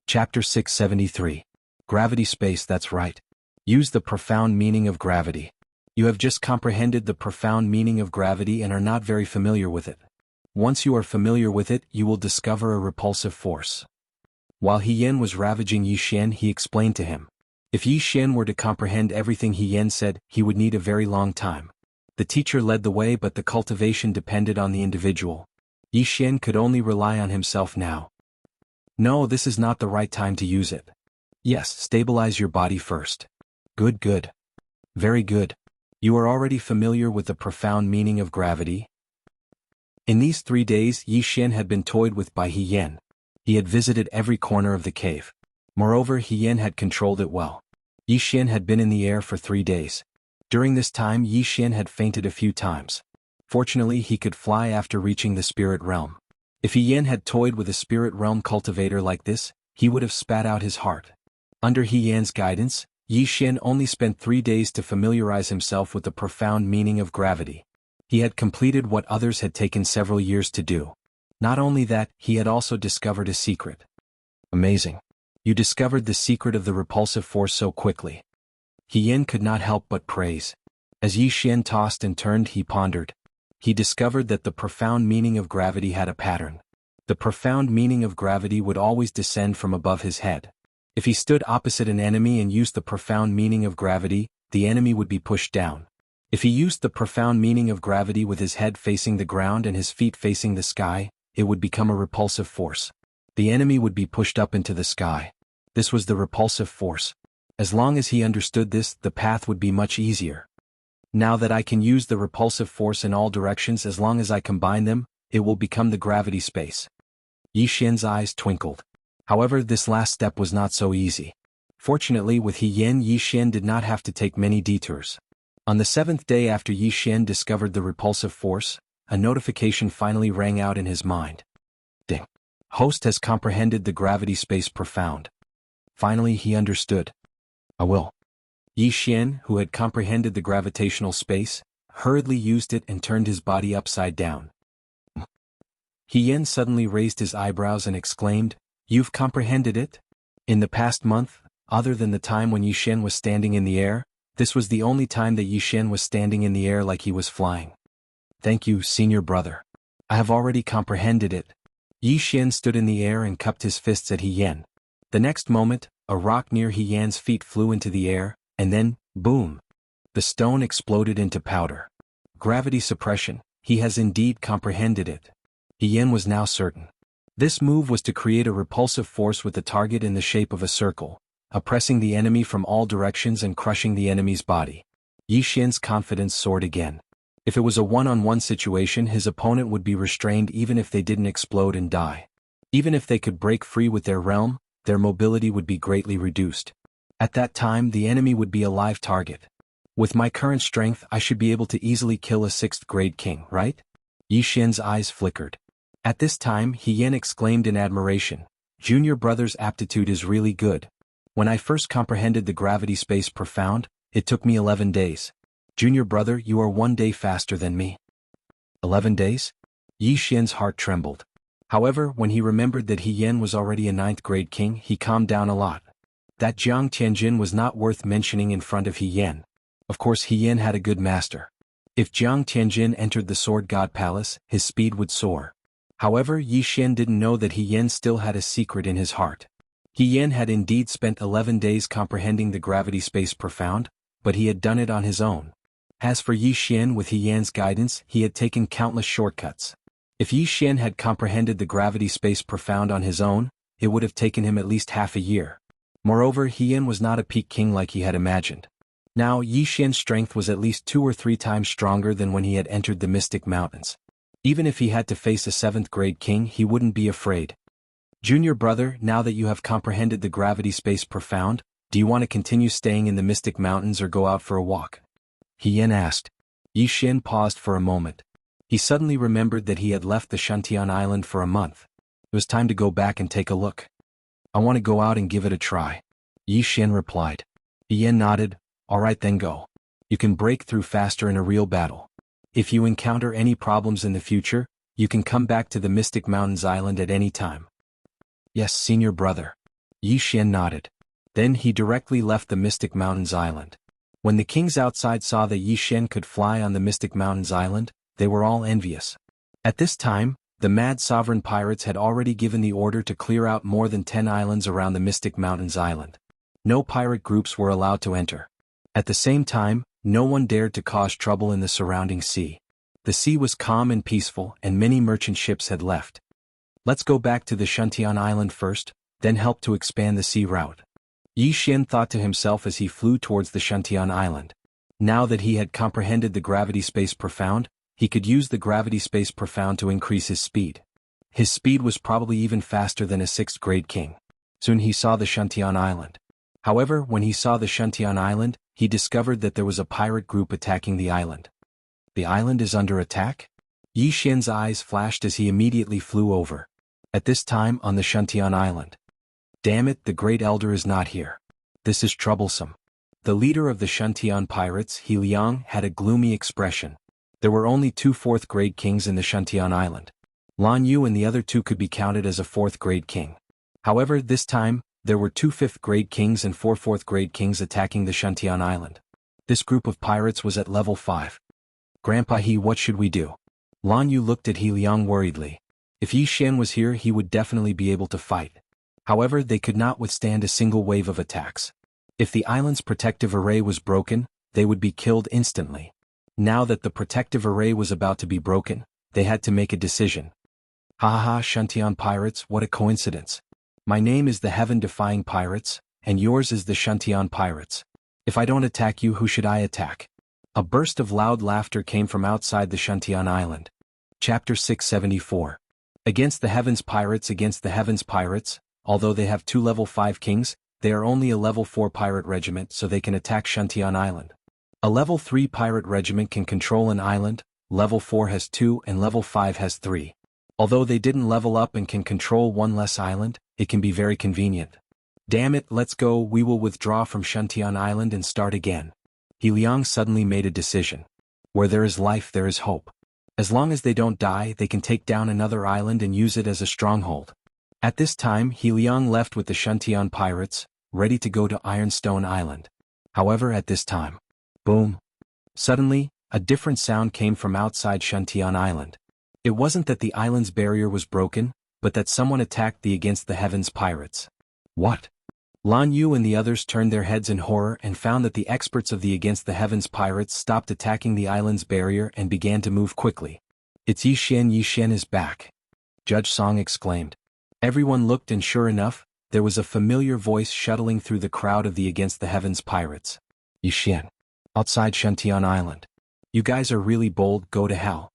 Chapter 673. Gravity Space. That's right. Use the profound meaning of gravity. You have just comprehended the profound meaning of gravity and are not very familiar with it. Once you are familiar with it, you will discover a repulsive force. While He Yan was ravaging Yi Xian, he explained to him. If Yi Xian were to comprehend everything He Yan said, he would need a very long time. The teacher led the way, but the cultivation depended on the individual. Yi Xian could only rely on himself now. No, this is not the right time to use it. Yes, stabilize your body first. Good. Very good. You are already familiar with the profound meaning of gravity. In these 3 days, Yi Xian had been toyed with by He Yan. He had visited every corner of the cave. Moreover, He Yan had controlled it well. Yi Xian had been in the air for 3 days. During this time, Yi Xian had fainted a few times. Fortunately, he could fly after reaching the spirit realm. If He Yan had toyed with a spirit realm cultivator like this, he would have spat out his heart. Under He Yan's guidance, Yi Xian only spent 3 days to familiarize himself with the profound meaning of gravity. He had completed what others had taken several years to do. Not only that, he had also discovered a secret. Amazing. You discovered the secret of the repulsive force so quickly. He Yan could not help but praise. As Yi Xian tossed and turned, he pondered. He discovered that the profound meaning of gravity had a pattern. The profound meaning of gravity would always descend from above his head. If he stood opposite an enemy and used the profound meaning of gravity, the enemy would be pushed down. If he used the profound meaning of gravity with his head facing the ground and his feet facing the sky, it would become a repulsive force. The enemy would be pushed up into the sky. This was the repulsive force. As long as he understood this, the path would be much easier. Now that I can use the repulsive force in all directions, as long as I combine them, it will become the gravity space. Yi Xian's eyes twinkled. However, this last step was not so easy. Fortunately, with He Yan, Yi Xian did not have to take many detours. On the 7th day after Yi Xian discovered the repulsive force, a notification finally rang out in his mind. Ding. Host has comprehended the gravity space profound. Finally, he understood. I will. Yi Xian, who had comprehended the gravitational space, hurriedly used it and turned his body upside down. He Yan suddenly raised his eyebrows and exclaimed, "You've comprehended it?" In the past month, other than the time when Yi Xian was standing in the air, this was the only time that Yi Xian was standing in the air like he was flying. Thank you, senior brother. I have already comprehended it. Yi Xian stood in the air and cupped his fists at He Yan. The next moment, a rock near He Yan's feet flew into the air, and then, boom! The stone exploded into powder. Gravity suppression, he has indeed comprehended it. He Yan was now certain. This move was to create a repulsive force with the target in the shape of a circle, oppressing the enemy from all directions and crushing the enemy's body. Yi Xian's confidence soared again. If it was a one-on-one situation, his opponent would be restrained even if they didn't explode and die. Even if they could break free with their realm, their mobility would be greatly reduced. At that time, the enemy would be a live target. With my current strength, I should be able to easily kill a 6th grade king, right? Yi Xian's eyes flickered. At this time, He Yan exclaimed in admiration, "Junior brother's aptitude is really good. When I first comprehended the gravity space profound, it took me 11 days. Junior brother, you are 1 day faster than me." 11 days? Yi Xian's heart trembled. However, when he remembered that He Yan was already a 9th grade king, he calmed down a lot. That Jiang Tianjin was not worth mentioning in front of He Yan. Of course, He Yan had a good master. If Jiang Tianjin entered the Sword God Palace, his speed would soar. However, Yi Xian didn't know that He Yan still had a secret in his heart. He Yan had indeed spent 11 days comprehending the gravity space profound, but he had done it on his own. As for Yi Xian, with He Yan's guidance, he had taken countless shortcuts. If Yi Xian had comprehended the gravity space profound on his own, it would have taken him at least half a year. Moreover, He Yan was not a peak king like he had imagined. Now, Yi Xian's strength was at least 2 or 3 times stronger than when he had entered the Mystic Mountains. Even if he had to face a 7th grade king, he wouldn't be afraid. Junior brother, now that you have comprehended the gravity space profound, do you want to continue staying in the Mystic Mountains or go out for a walk? He Yan asked. Yi Xian paused for a moment. He suddenly remembered that he had left the Shantian Island for a month. It was time to go back and take a look. I want to go out and give it a try. Yi Xian replied. He Yan nodded. All right, then go. You can break through faster in a real battle. If you encounter any problems in the future, you can come back to the Mystic Mountains Island at any time. Yes, senior brother. Yi Xian nodded. Then he directly left the Mystic Mountains Island. When the kings outside saw that Yi Xian could fly on the Mystic Mountains Island, they were all envious. At this time, the mad sovereign pirates had already given the order to clear out more than 10 islands around the Mystic Mountains Island. No pirate groups were allowed to enter. At the same time, no one dared to cause trouble in the surrounding sea. The sea was calm and peaceful, and many merchant ships had left. Let's go back to the Xianxia Island first, then help to expand the sea route. Yi Xian thought to himself as he flew towards the Xianxia Island. Now that he had comprehended the gravity space profound, he could use the gravity space profound to increase his speed. His speed was probably even faster than a 6th grade king. Soon he saw the Xianxia Island. However, when he saw the Xianxia Island, he discovered that there was a pirate group attacking the island. The island is under attack? Yi Xian's eyes flashed as he immediately flew over. At this time on the Xianxia Island. Damn it, the Great Elder is not here. This is troublesome. The leader of the Xianxia pirates, He Liang, had a gloomy expression. There were only 2 4th grade kings in the Xianxia Island. Lan Yu and the other 2 could be counted as a 4th grade king. However, this time, there were 2 5th grade kings and 4 4th grade kings attacking the Xianxia Island. This group of pirates was at level 5. Grandpa He, what should we do? Lan Yu looked at He Liang worriedly. If Yi Xian was here, he would definitely be able to fight. However, they could not withstand a single wave of attacks. If the island's protective array was broken, they would be killed instantly. Now that the protective array was about to be broken, they had to make a decision. Ha ha ha, Xianxia pirates, what a coincidence. My name is the Heaven-Defying Pirates, and yours is the Xianxia Pirates. If I don't attack you, who should I attack? A burst of loud laughter came from outside the Xianxia Island. Chapter 674. Against the Heavens Pirates. Against the Heavens Pirates, although they have 2 level 5 kings, they are only a level 4 pirate regiment, so they can attack Xianxia Island. A level 3 pirate regiment can control an island, level 4 has 2 and level 5 has 3. Although they didn't level up and can control 1 less island, it can be very convenient. Damn it, let's go, we will withdraw from Xianxia Island and start again. He Liang suddenly made a decision. Where there is life there is hope. As long as they don't die, they can take down another island and use it as a stronghold. At this time, He Liang left with the Xianxia pirates, ready to go to Ironstone Island. However, at this time, boom! Suddenly, a different sound came from outside Xianxia Island. It wasn't that the island's barrier was broken, but that someone attacked the Against the Heavens pirates. What? Lan Yu and the others turned their heads in horror and found that the experts of the Against the Heavens pirates stopped attacking the island's barrier and began to move quickly. It's Yi Xian, Yi Xian is back! Judge Song exclaimed. Everyone looked and sure enough, there was a familiar voice shuttling through the crowd of the Against the Heavens pirates. Yi Xian. Outside Xianxia Island. You guys are really bold, go to hell.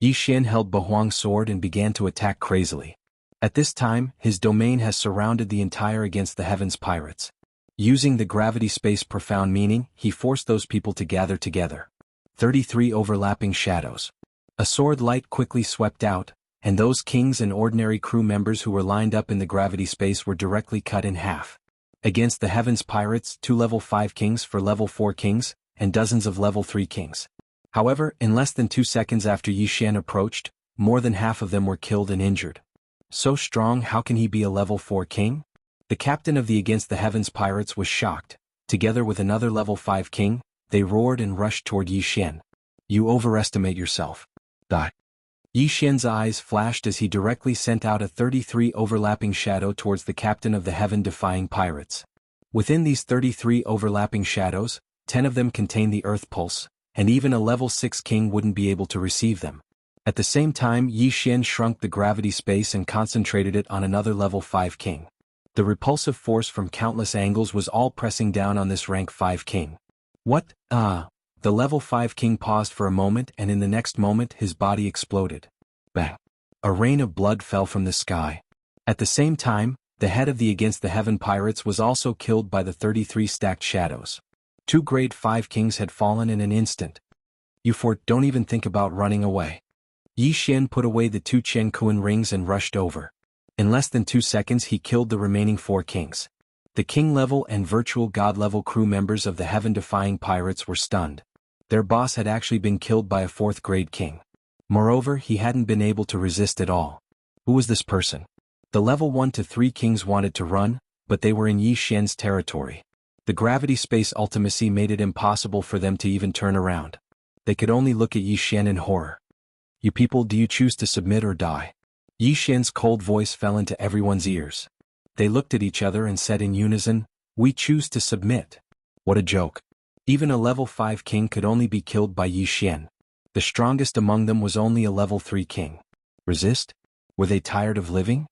Yi Xian held Bahuang's sword and began to attack crazily. At this time, his domain has surrounded the entire Against the Heavens pirates. Using the gravity space profound meaning, he forced those people to gather together. 33 overlapping shadows. A sword light quickly swept out, and those kings and ordinary crew members who were lined up in the gravity space were directly cut in half. Against the Heavens pirates, 2 level 5 kings for level 4 kings, and dozens of level 3 kings. However, in less than 2 seconds after Yi Xian approached, more than half of them were killed and injured. So strong, how can he be a level 4 king? The captain of the Against the Heavens pirates was shocked. Together with another level 5 king, they roared and rushed toward Yi Xian. You overestimate yourself. Die. Yi Xian's eyes flashed as he directly sent out a 33 overlapping shadow towards the captain of the Heaven-Defying pirates. Within these 33 overlapping shadows, 10 of them contain the Earth Pulse, and even a level 6 king wouldn't be able to receive them. At the same time, Yi Xian shrunk the gravity space and concentrated it on another level 5 king. The repulsive force from countless angles was all pressing down on this rank 5 king. What? The level 5 king paused for a moment, and in the next moment his body exploded. Bang! A rain of blood fell from the sky. At the same time, the head of the Against the Heaven pirates was also killed by the 33 stacked shadows. 2 grade 5 kings had fallen in an instant. You don't even think about running away. Yi Xian put away the 2 Chen Kuan rings and rushed over. In less than 2 seconds he killed the remaining 4 kings. The king-level and virtual god-level crew members of the Heaven-Defying pirates were stunned. Their boss had actually been killed by a 4th grade king. Moreover, he hadn't been able to resist at all. Who was this person? The level 1 to 3 kings wanted to run, but they were in Yi Xian's territory. The gravity space ultimacy made it impossible for them to even turn around. They could only look at Yi Xian in horror. You people, do you choose to submit or die? Yi Xian's cold voice fell into everyone's ears. They looked at each other and said in unison, "We choose to submit." What a joke. Even a level 5 king could only be killed by Yi Xian. The strongest among them was only a level 3 king. Resist? Were they tired of living?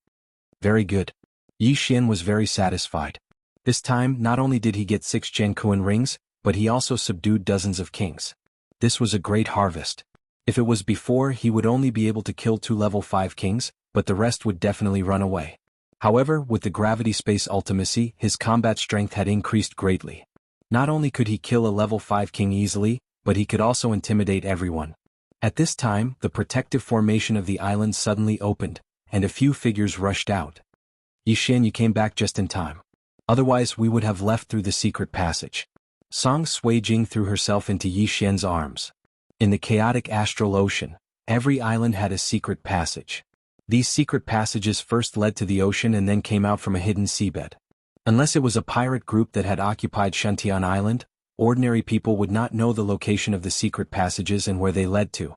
Very good. Yi Xian was very satisfied. This time, not only did he get 6 Jianghu rings, but he also subdued dozens of kings. This was a great harvest. If it was before, he would only be able to kill 2 level 5 kings, but the rest would definitely run away. However, with the gravity space ultimacy, his combat strength had increased greatly. Not only could he kill a level 5 king easily, but he could also intimidate everyone. At this time, the protective formation of the island suddenly opened, and a few figures rushed out. Yi Xian, you came back just in time. Otherwise we would have left through the secret passage. Song Suijing threw herself into Yi Xian's arms. In the chaotic astral ocean, every island had a secret passage. These secret passages first led to the ocean and then came out from a hidden seabed. Unless it was a pirate group that had occupied Xianxia Island, ordinary people would not know the location of the secret passages and where they led to.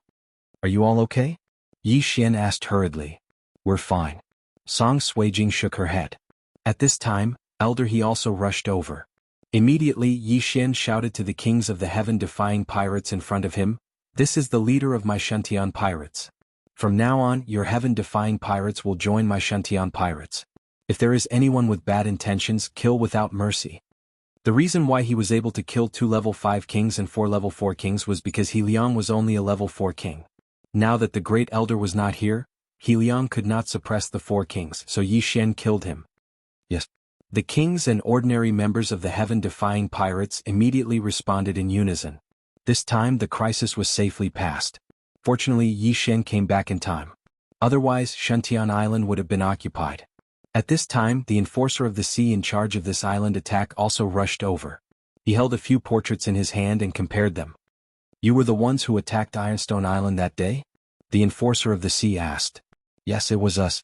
Are you all okay? Yi Xian asked hurriedly. We're fine. Song Suijing shook her head. At this time, Elder He also rushed over. Immediately Yi Xian shouted to the kings of the heaven-defying pirates in front of him, "This is the leader of my Xiantian pirates. From now on, your heaven-defying pirates will join my Xiantian pirates. If there is anyone with bad intentions, kill without mercy." The reason why he was able to kill 2 level 5 kings and 4 level 4 kings was because He Liang was only a level 4 king. Now that the Great Elder was not here, He Liang could not suppress the 4 kings, so Yi Xian killed him. Yes. The kings and ordinary members of the heaven-defying pirates immediately responded in unison. This time the crisis was safely passed. Fortunately, Yi Xian came back in time. Otherwise, Xiantian Island would have been occupied. At this time, the enforcer of the sea in charge of this island attack also rushed over. He held a few portraits in his hand and compared them. "You were the ones who attacked Ironstone Island that day?" the enforcer of the sea asked. "Yes, it was us."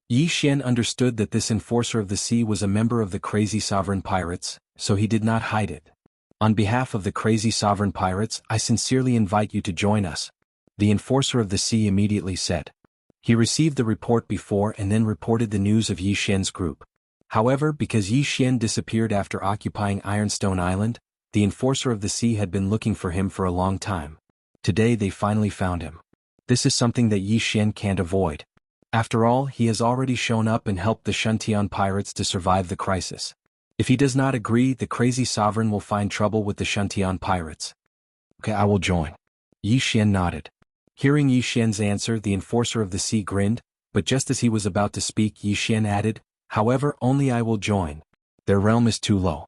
Yi Xian understood that this enforcer of the sea was a member of the Crazy Sovereign Pirates, so he did not hide it. "On behalf of the Crazy Sovereign Pirates, I sincerely invite you to join us," the enforcer of the sea immediately said. He received the report before and then reported the news of Yi Xian's group. However, because Yi Xian disappeared after occupying Ironstone Island, the enforcer of the sea had been looking for him for a long time. Today they finally found him. This is something that Yi Xian can't avoid. After all, he has already shown up and helped the Xiantian pirates to survive the crisis. If he does not agree, the Crazy Sovereign will find trouble with the Xiantian pirates. "Okay, I will join." Yi Xian nodded. Hearing Yi Xian's answer, the enforcer of the sea grinned, but just as he was about to speak, Yi Xian added, "However, only I will join. Their realm is too low."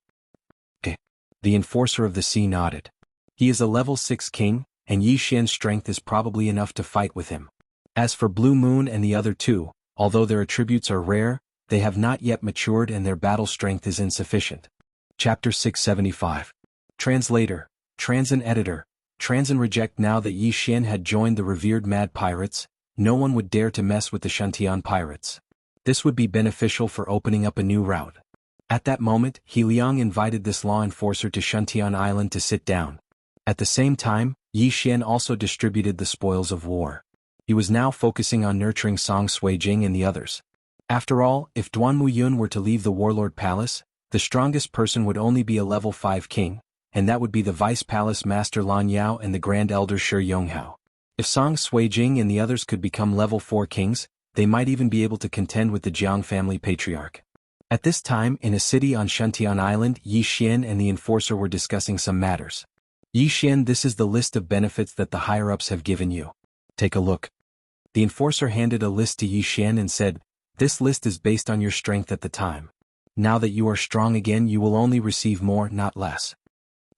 Okay. The enforcer of the sea nodded. He is a level 6 king, and Yi Xian's strength is probably enough to fight with him. As for Blue Moon and the other 2, although their attributes are rare, they have not yet matured and their battle strength is insufficient. Chapter 675. Translator, Transin Editor. Transin reject. Now that Yi Xian had joined the revered Mad Pirates, no one would dare to mess with the Xiantian pirates. This would be beneficial for opening up a new route. At that moment, He Liang invited this law enforcer to Xiantian Island to sit down. At the same time, Yi Xian also distributed the spoils of war. He was now focusing on nurturing Song Suijing and the others. After all, if Duan Muyun were to leave the Warlord Palace, the strongest person would only be a level 5 king, and that would be the Vice Palace Master Lan Yao and the Grand Elder Shi Yonghao. If Song Suijing and the others could become level 4 kings, they might even be able to contend with the Jiang family patriarch. At this time, in a city on Xiantian Island, Yi Xian and the enforcer were discussing some matters. "Yi Xian, this is the list of benefits that the higher-ups have given you. Take a look." The enforcer handed a list to Yi Xian and said, "This list is based on your strength at the time. Now that you are strong again, you will only receive more, not less."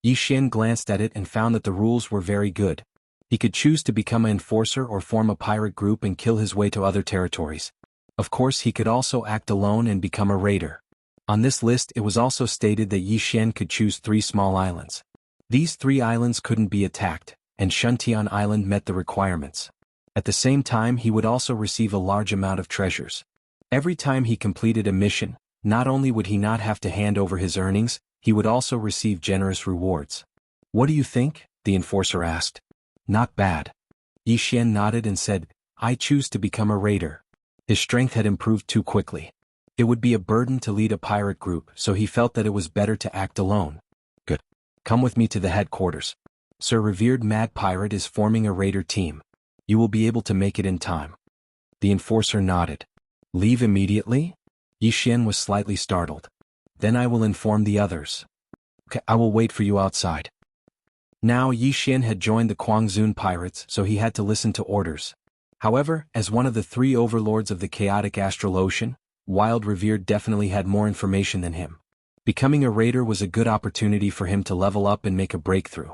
Yi Xian glanced at it and found that the rules were very good. He could choose to become an enforcer or form a pirate group and kill his way to other territories. Of course, he could also act alone and become a raider. On this list, it was also stated that Yi Xian could choose 3 small islands. These 3 islands couldn't be attacked, and Xiantian Island met the requirements. At the same time, he would also receive a large amount of treasures. Every time he completed a mission, Not only would he not have to hand over his earnings, he would also receive generous rewards. What do you think? The enforcer asked. Not bad. Yixian nodded and said, I choose to become a raider. His strength had improved too quickly. It would be a burden to lead a pirate group, so he felt that it was better to act alone. Good. Come with me to the headquarters. Sir Revered Mad Pirate is forming a raider team. You will be able to make it in time. The enforcer nodded. Leave immediately? Yixian was slightly startled. Then I will inform the others. Okay, I will wait for you outside. Now Yixian had joined the Guangzhou pirates, so he had to listen to orders. However, as one of the 3 overlords of the chaotic astral ocean, Wild Revered definitely had more information than him. Becoming a raider was a good opportunity for him to level up and make a breakthrough.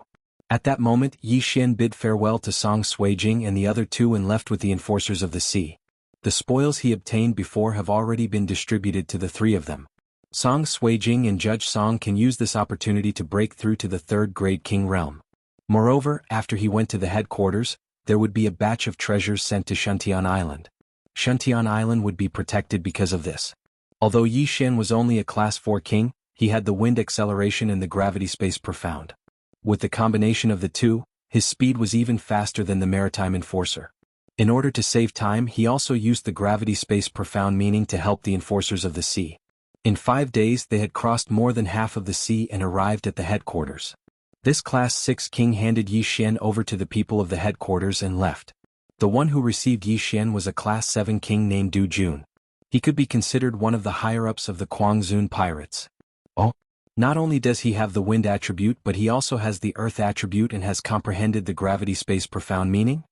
At that moment, Yixian bid farewell to Song Suijing and the other 2 and left with the enforcers of the sea. The spoils he obtained before have already been distributed to the 3 of them. Song Suijing and Judge Song can use this opportunity to break through to the 3rd grade king realm. Moreover, after he went to the headquarters, there would be a batch of treasures sent to Shuntian Island. Shuntian Island would be protected because of this. Although Yixian was only a class 4 king, he had the wind acceleration and the gravity space profound. With the combination of the 2, his speed was even faster than the maritime enforcer. In order to save time, he also used the gravity space profound meaning to help the enforcers of the sea. In 5 days they had crossed more than half of the sea and arrived at the headquarters. This class 6 king handed Yixian over to the people of the headquarters and left. The one who received Yixian was a class 7 king named Du Jun. He could be considered one of the higher-ups of the Guangzhou pirates. Oh! Not only does he have the wind attribute but he also has the earth attribute and has comprehended the gravity space profound meaning?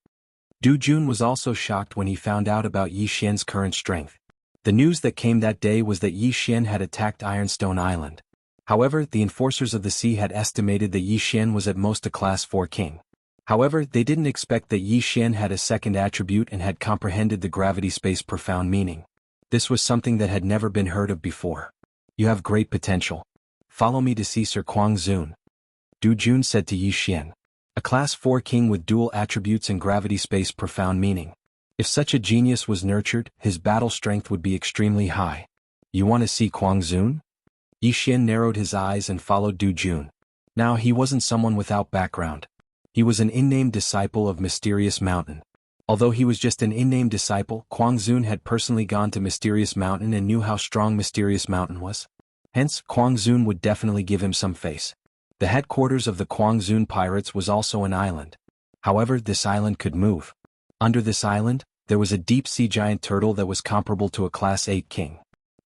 Du Jun was also shocked when he found out about Yixian's current strength. The news that came that day was that Yixian had attacked Ironstone Island. However, the enforcers of the sea had estimated that Yixian was at most a class 4 king. However, they didn't expect that Yixian had a second attribute and had comprehended the gravity space profound meaning. This was something that had never been heard of before. You have great potential. Follow me to see Sir Guangzhou. Du Jun said to Yixian. A class 4 king with dual attributes and gravity space profound meaning. If such a genius was nurtured, his battle strength would be extremely high. You want to see Guangzhou? Yixian narrowed his eyes and followed Du Jun. Now he wasn't someone without background. He was an unnamed disciple of Mysterious Mountain. Although he was just an unnamed disciple, Guangzhou had personally gone to Mysterious Mountain and knew how strong Mysterious Mountain was. Hence, Guangzhou would definitely give him some face. The headquarters of the Guangzhou pirates was also an island. However, this island could move. Under this island, there was a deep-sea giant turtle that was comparable to a class 8 king.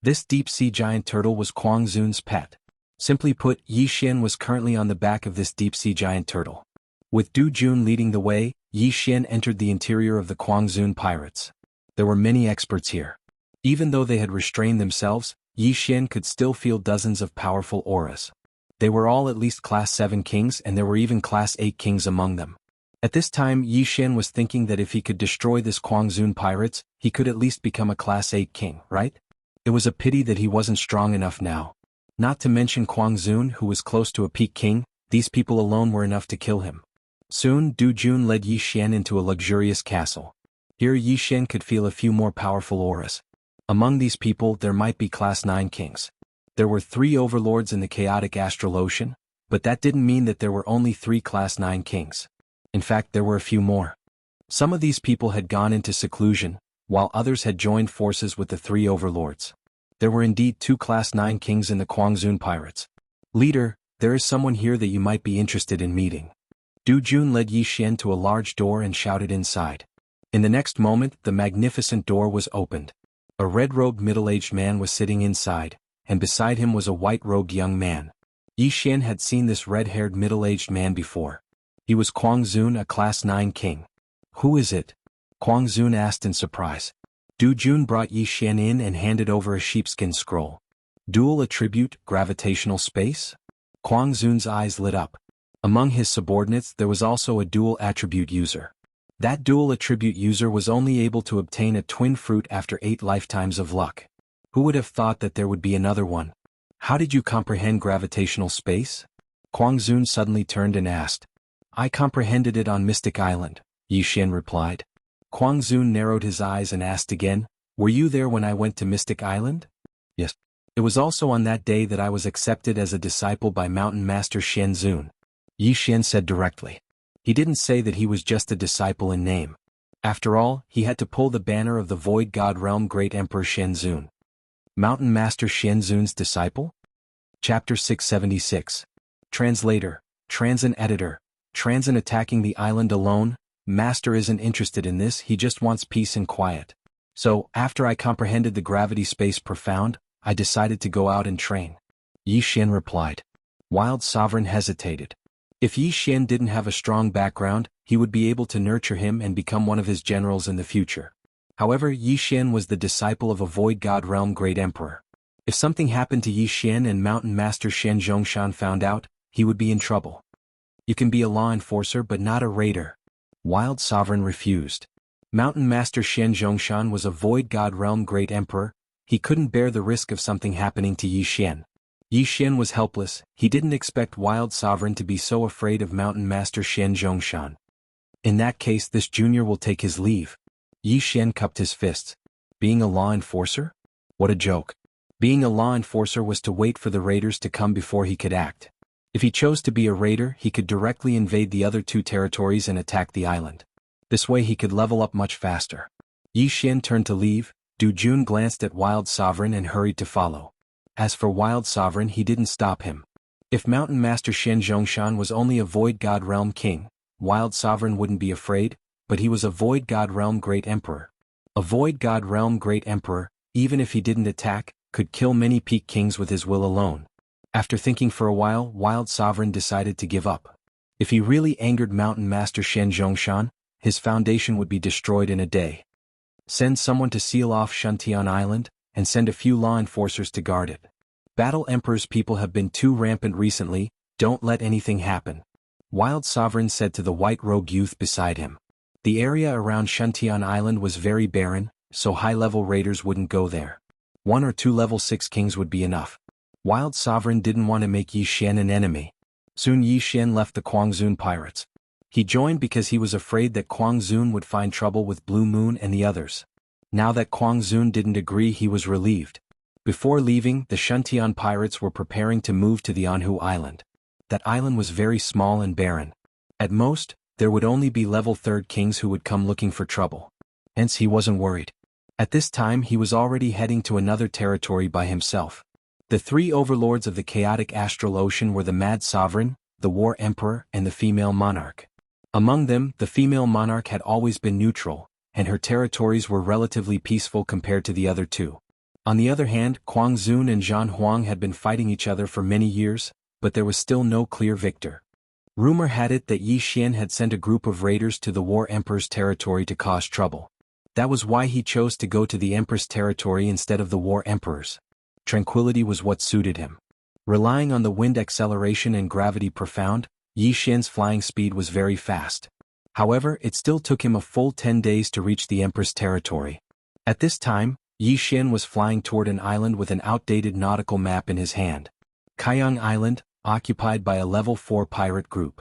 This deep-sea giant turtle was Guangzhou's pet. Simply put, Yixian was currently on the back of this deep-sea giant turtle. With Du Jun leading the way, Yixian entered the interior of the Guangzhou pirates. There were many experts here. Even though they had restrained themselves, Yixian could still feel dozens of powerful auras. They were all at least class 7 kings and there were even class 8 kings among them. At this time Yixian was thinking that if he could destroy this Guangzhou pirates, he could at least become a class 8 king, right? It was a pity that he wasn't strong enough now. Not to mention Guangzhou, who was close to a peak king, these people alone were enough to kill him. Soon Du Jun led Yixian into a luxurious castle. Here Yixian could feel a few more powerful auras. Among these people there might be class 9 kings. There were 3 overlords in the chaotic astral ocean, but that didn't mean that there were only 3 class 9 kings. In fact, there were a few more. Some of these people had gone into seclusion, while others had joined forces with the 3 overlords. There were indeed 2 class 9 kings in the Guangzhou pirates. Leader, there is someone here that you might be interested in meeting. Du Jun led Yixian to a large door and shouted inside. In the next moment, the magnificent door was opened. A red-robed middle-aged man was sitting inside, and beside him was a white-robed young man. Yixian had seen this red-haired middle-aged man before. He was Guangzhou, a class 9 king. Who is it? Guangzhou asked in surprise. Du Jun brought Yixian in and handed over a sheepskin scroll. Dual attribute, gravitational space? Guangzhou's eyes lit up. Among his subordinates there was also a dual attribute user. That dual attribute user was only able to obtain a twin fruit after 8 lifetimes of luck. Who would have thought that there would be another one? How did you comprehend gravitational space? Guangzhou suddenly turned and asked. I comprehended it on Mystic Island, Yixian replied. Guangzhou narrowed his eyes and asked again, were you there when I went to Mystic Island? Yes. It was also on that day that I was accepted as a disciple by Mountain Master Xianxia. Yi Xian said directly. He didn't say that he was just a disciple in name. After all, he had to pull the banner of the Void God Realm Great Emperor Xianxia. Mountain Master Xianxia's disciple? Chapter 676. Translator, Transin Editor. Transin attacking the island alone? Master isn't interested in this, he just wants peace and quiet. So, after I comprehended the gravity space profound, I decided to go out and train. Yi Xian replied. Wild Sovereign hesitated. If Yi Xian didn't have a strong background, he would be able to nurture him and become one of his generals in the future. However, Yi Xian was the disciple of a Void God Realm Great Emperor. If something happened to Yi Xian and Mountain Master Shen Zhongshan found out, he would be in trouble. You can be a law enforcer but not a raider. Wild Sovereign refused. Mountain Master Shen Zhongshan was a Void God Realm Great Emperor. He couldn't bear the risk of something happening to Yi Xian. Yi Xian was helpless, he didn't expect Wild Sovereign to be so afraid of Mountain Master Shen Zhongshan. In that case this junior will take his leave. Yi Xian cupped his fists. Being a law enforcer? What a joke. Being a law enforcer was to wait for the raiders to come before he could act. If he chose to be a raider, he could directly invade the other two territories and attack the island. This way he could level up much faster. Yi Xian turned to leave. Du Jun glanced at Wild Sovereign and hurried to follow. As for Wild Sovereign, he didn't stop him. If Mountain Master Shen Zhongshan was only a Void God Realm King, Wild Sovereign wouldn't be afraid, but he was a Void God Realm Great Emperor. A Void God Realm Great Emperor, even if he didn't attack, could kill many peak kings with his will alone. After thinking for a while, Wild Sovereign decided to give up. If he really angered Mountain Master Shen Zhongshan, his foundation would be destroyed in a day. Send someone to seal off Shuntian Island, and send a few law enforcers to guard it. Battle Emperor's people have been too rampant recently, don't let anything happen. Wild Sovereign said to the white rogue youth beside him. The area around Shuntian Island was very barren, so high-level raiders wouldn't go there. 1 or 2 level 6 kings would be enough. Wild Sovereign didn't want to make Yi Xian an enemy. Soon Yi Xian left the Quangzun pirates. He joined because he was afraid that Quangzun would find trouble with Blue Moon and the others. Now that Quangzun didn't agree, he was relieved. Before leaving, the Shuntian pirates were preparing to move to the Jianghu island. That island was very small and barren. At most, there would only be level 3rd kings who would come looking for trouble. Hence he wasn't worried. At this time he was already heading to another territory by himself. The 3 overlords of the chaotic astral ocean were the Mad Sovereign, the War Emperor, and the Female Monarch. Among them, the Female Monarch had always been neutral, and her territories were relatively peaceful compared to the other 2. On the other hand, Quangzun and Zhan Huang had been fighting each other for many years, but there was still no clear victor. Rumor had it that Yi Xian had sent a group of raiders to the War Emperor's territory to cause trouble. That was why he chose to go to the Empress territory instead of the War Emperor's. Tranquility was what suited him. Relying on the wind acceleration and gravity profound, Yi Xian's flying speed was very fast. However, it still took him a full 10 days to reach the Empress territory. At this time, Yi Xian was flying toward an island with an outdated nautical map in his hand. Kaiyang Island, occupied by a level 4 pirate group.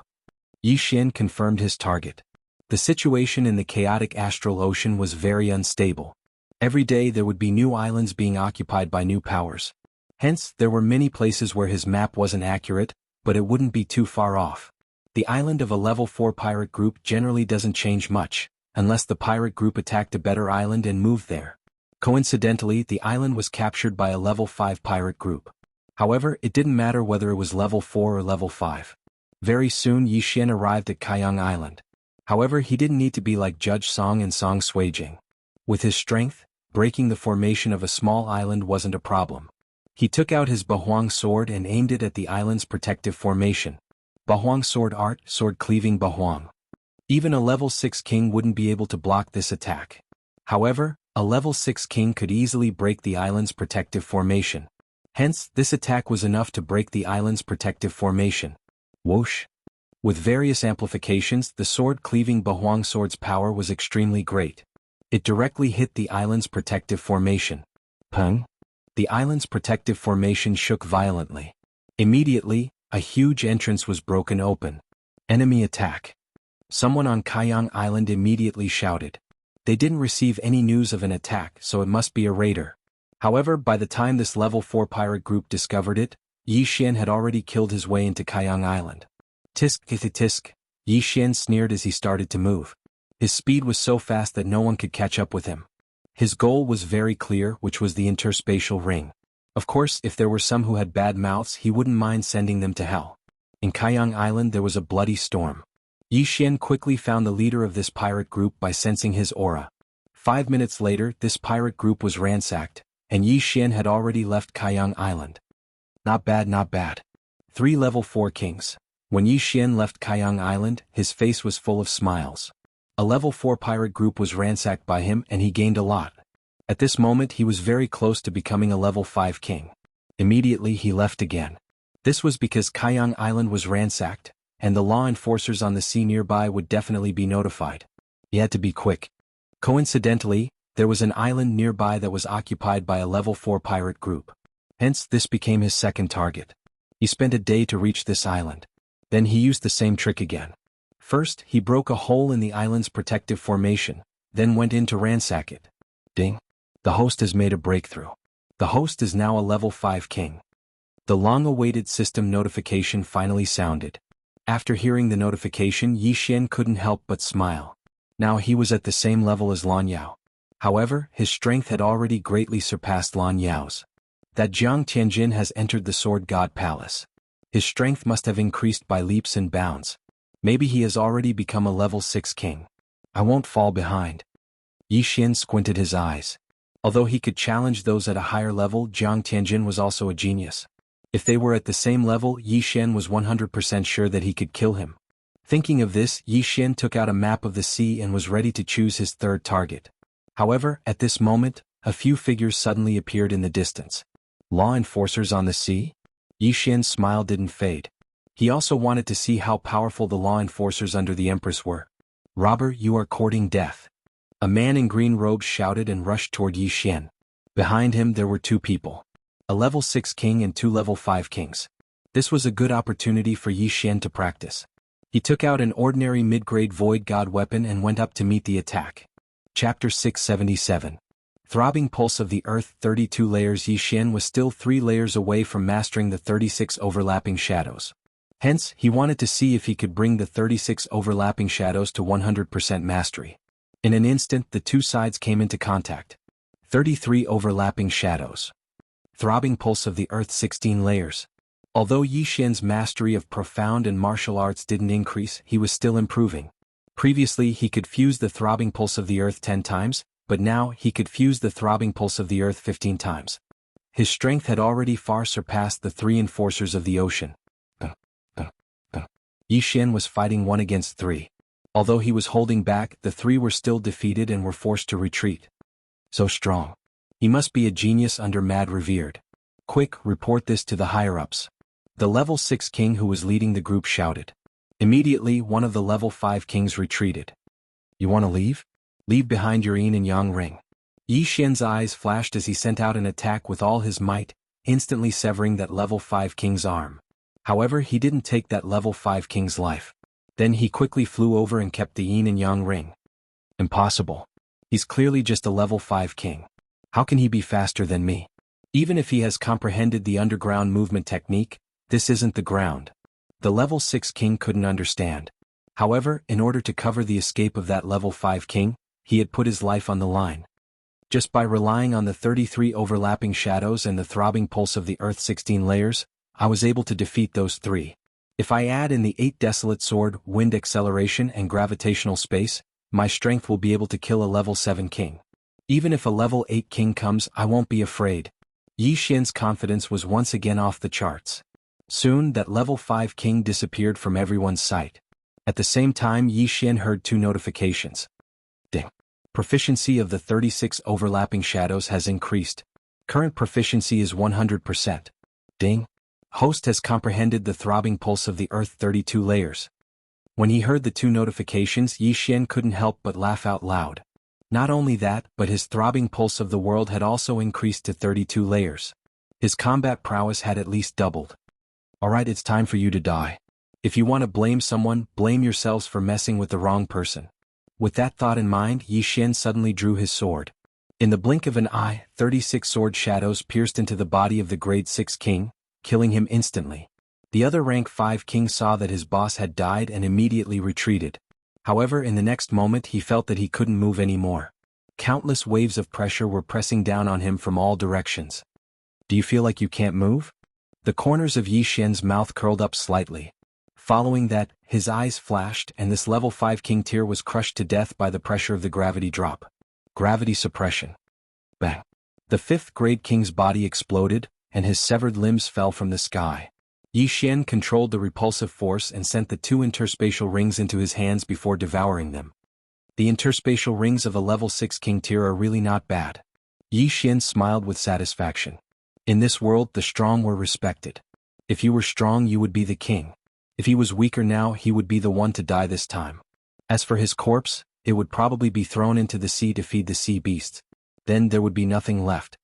Yi Xian confirmed his target. The situation in the chaotic astral ocean was very unstable. Every day there would be new islands being occupied by new powers. Hence, there were many places where his map wasn't accurate, but it wouldn't be too far off. The island of a level 4 pirate group generally doesn't change much, unless the pirate group attacked a better island and moved there. Coincidentally, the island was captured by a level 5 pirate group. However, it didn't matter whether it was level 4 or level 5. Very soon Yi Xian arrived at Kaiyang Island. However, he didn't need to be like Judge Song and Song Suijing. With his strength, breaking the formation of a small island wasn't a problem. He took out his Bahuang sword and aimed it at the island's protective formation. Bahuang sword art, sword cleaving Bahuang. Even a level 6 king wouldn't be able to block this attack. However, a level 6 king could easily break the island's protective formation. Hence, this attack was enough to break the island's protective formation. Whoosh! With various amplifications, the sword-cleaving Bahuang sword's power was extremely great. It directly hit the island's protective formation. Peng! The island's protective formation shook violently. Immediately, a huge entrance was broken open. Enemy attack. Someone on Kaiyang Island immediately shouted. They didn't receive any news of an attack, so it must be a raider. However, by the time this level 4 pirate group discovered it, Yi Xian had already killed his way into Kaiyang Island. Tisk tisk tisk, Yi Xian sneered as he started to move. His speed was so fast that no one could catch up with him. His goal was very clear, which was the interspatial ring. Of course, if there were some who had bad mouths, he wouldn't mind sending them to hell. In Kaiyang Island there was a bloody storm. Yi Xian quickly found the leader of this pirate group by sensing his aura. 5 minutes later, this pirate group was ransacked, and Yi Xian had already left Kaiyang Island. Not bad, not bad. 3 level 4 kings. When Yi Xian left Kaiyang Island, his face was full of smiles. A level 4 pirate group was ransacked by him and he gained a lot. At this moment he was very close to becoming a level 5 king. Immediately he left again. This was because Kaiyang Island was ransacked, and the law enforcers on the sea nearby would definitely be notified. He had to be quick. Coincidentally, there was an island nearby that was occupied by a level 4 pirate group. Hence, this became his second target. He spent a day to reach this island. Then he used the same trick again. First, he broke a hole in the island's protective formation, then went in to ransack it. Ding! The host has made a breakthrough. The host is now a level 5 king. The long-awaited system notification finally sounded. After hearing the notification, Yi Xian couldn't help but smile. Now he was at the same level as Lan Yao. However, his strength had already greatly surpassed Lan Yao's. That Jiang Tianjin has entered the Sword God Palace. His strength must have increased by leaps and bounds. Maybe he has already become a level 6 king. I won't fall behind. Yi Xian squinted his eyes. Although he could challenge those at a higher level, Jiang Tianjin was also a genius. If they were at the same level, Yi Xian was 100% sure that he could kill him. Thinking of this, Yi Xian took out a map of the sea and was ready to choose his third target. However, at this moment, a few figures suddenly appeared in the distance. Law enforcers on the sea? Yi Xian's smile didn't fade. He also wanted to see how powerful the law enforcers under the Empress were. Robber, you are courting death. A man in green robes shouted and rushed toward Yi Xian. Behind him there were 2 people. A level 6 king and 2 level 5 kings. This was a good opportunity for Yi Xian to practice. He took out an ordinary mid-grade Void God weapon and went up to meet the attack. Chapter 677. Throbbing Pulse of the Earth. 32 layers. Yi Xian was still 3 layers away from mastering the 36 overlapping shadows. Hence, he wanted to see if he could bring the 36 overlapping shadows to 100% mastery. In an instant, the 2 sides came into contact. 33 overlapping shadows. Throbbing Pulse of the Earth. 16 layers. Although Yi Xian's mastery of profound and martial arts didn't increase, he was still improving. Previously, he could fuse the Throbbing Pulse of the Earth 10 times, but now he could fuse the Throbbing Pulse of the Earth 15 times. His strength had already far surpassed the 3 enforcers of the ocean. Yi Xian was fighting 1 against 3. Although he was holding back, the 3 were still defeated and were forced to retreat. So strong. He must be a genius under Mad Revered. Quick, report this to the higher-ups. The level 6 king who was leading the group shouted. Immediately, one of the level 5 kings retreated. You want to leave? Leave behind your yin and yang ring. Yi Xian's eyes flashed as he sent out an attack with all his might, instantly severing that level 5 king's arm. However, he didn't take that level 5 king's life. Then he quickly flew over and kept the yin and yang ring. Impossible. He's clearly just a level 5 king. How can he be faster than me? Even if he has comprehended the underground movement technique, this isn't the ground. The level 6 king couldn't understand. However, in order to cover the escape of that level 5 king, he had put his life on the line. Just by relying on the 33 overlapping shadows and the throbbing pulse of the Earth 16 layers, I was able to defeat those 3. If I add in the 8 Desolate Sword, Wind Acceleration and Gravitational Space, my strength will be able to kill a level 7 king. Even if a level 8 king comes, I won't be afraid. Yi Xian's confidence was once again off the charts. Soon, that level 5 king disappeared from everyone's sight. At the same time, Yi Xian heard 2 notifications. Ding. Proficiency of the 36 overlapping shadows has increased. Current proficiency is 100%. Ding. Host has comprehended the throbbing pulse of the Earth 32 layers. When he heard the 2 notifications, Yi Xian couldn't help but laugh out loud. Not only that, but his throbbing pulse of the world had also increased to 32 layers. His combat prowess had at least doubled. Alright, it's time for you to die. If you want to blame someone, blame yourselves for messing with the wrong person. With that thought in mind, Yi Xian suddenly drew his sword. In the blink of an eye, 36 sword shadows pierced into the body of the grade 6 king, killing him instantly. The other rank 5 king saw that his boss had died and immediately retreated. However, in the next moment he felt that he couldn't move anymore. Countless waves of pressure were pressing down on him from all directions. Do you feel like you can't move? The corners of Yi Xian's mouth curled up slightly. Following that, his eyes flashed and this level 5 king tier was crushed to death by the pressure of the gravity drop. Gravity suppression. Bang. The 5th grade king's body exploded, and his severed limbs fell from the sky. Yi Xian controlled the repulsive force and sent the 2 interspatial rings into his hands before devouring them. The interspatial rings of a level 6 king tier are really not bad. Yi Xian smiled with satisfaction. In this world the strong were respected. If you were strong you would be the king. If he was weaker now he would be the one to die this time. As for his corpse, it would probably be thrown into the sea to feed the sea beasts. Then there would be nothing left.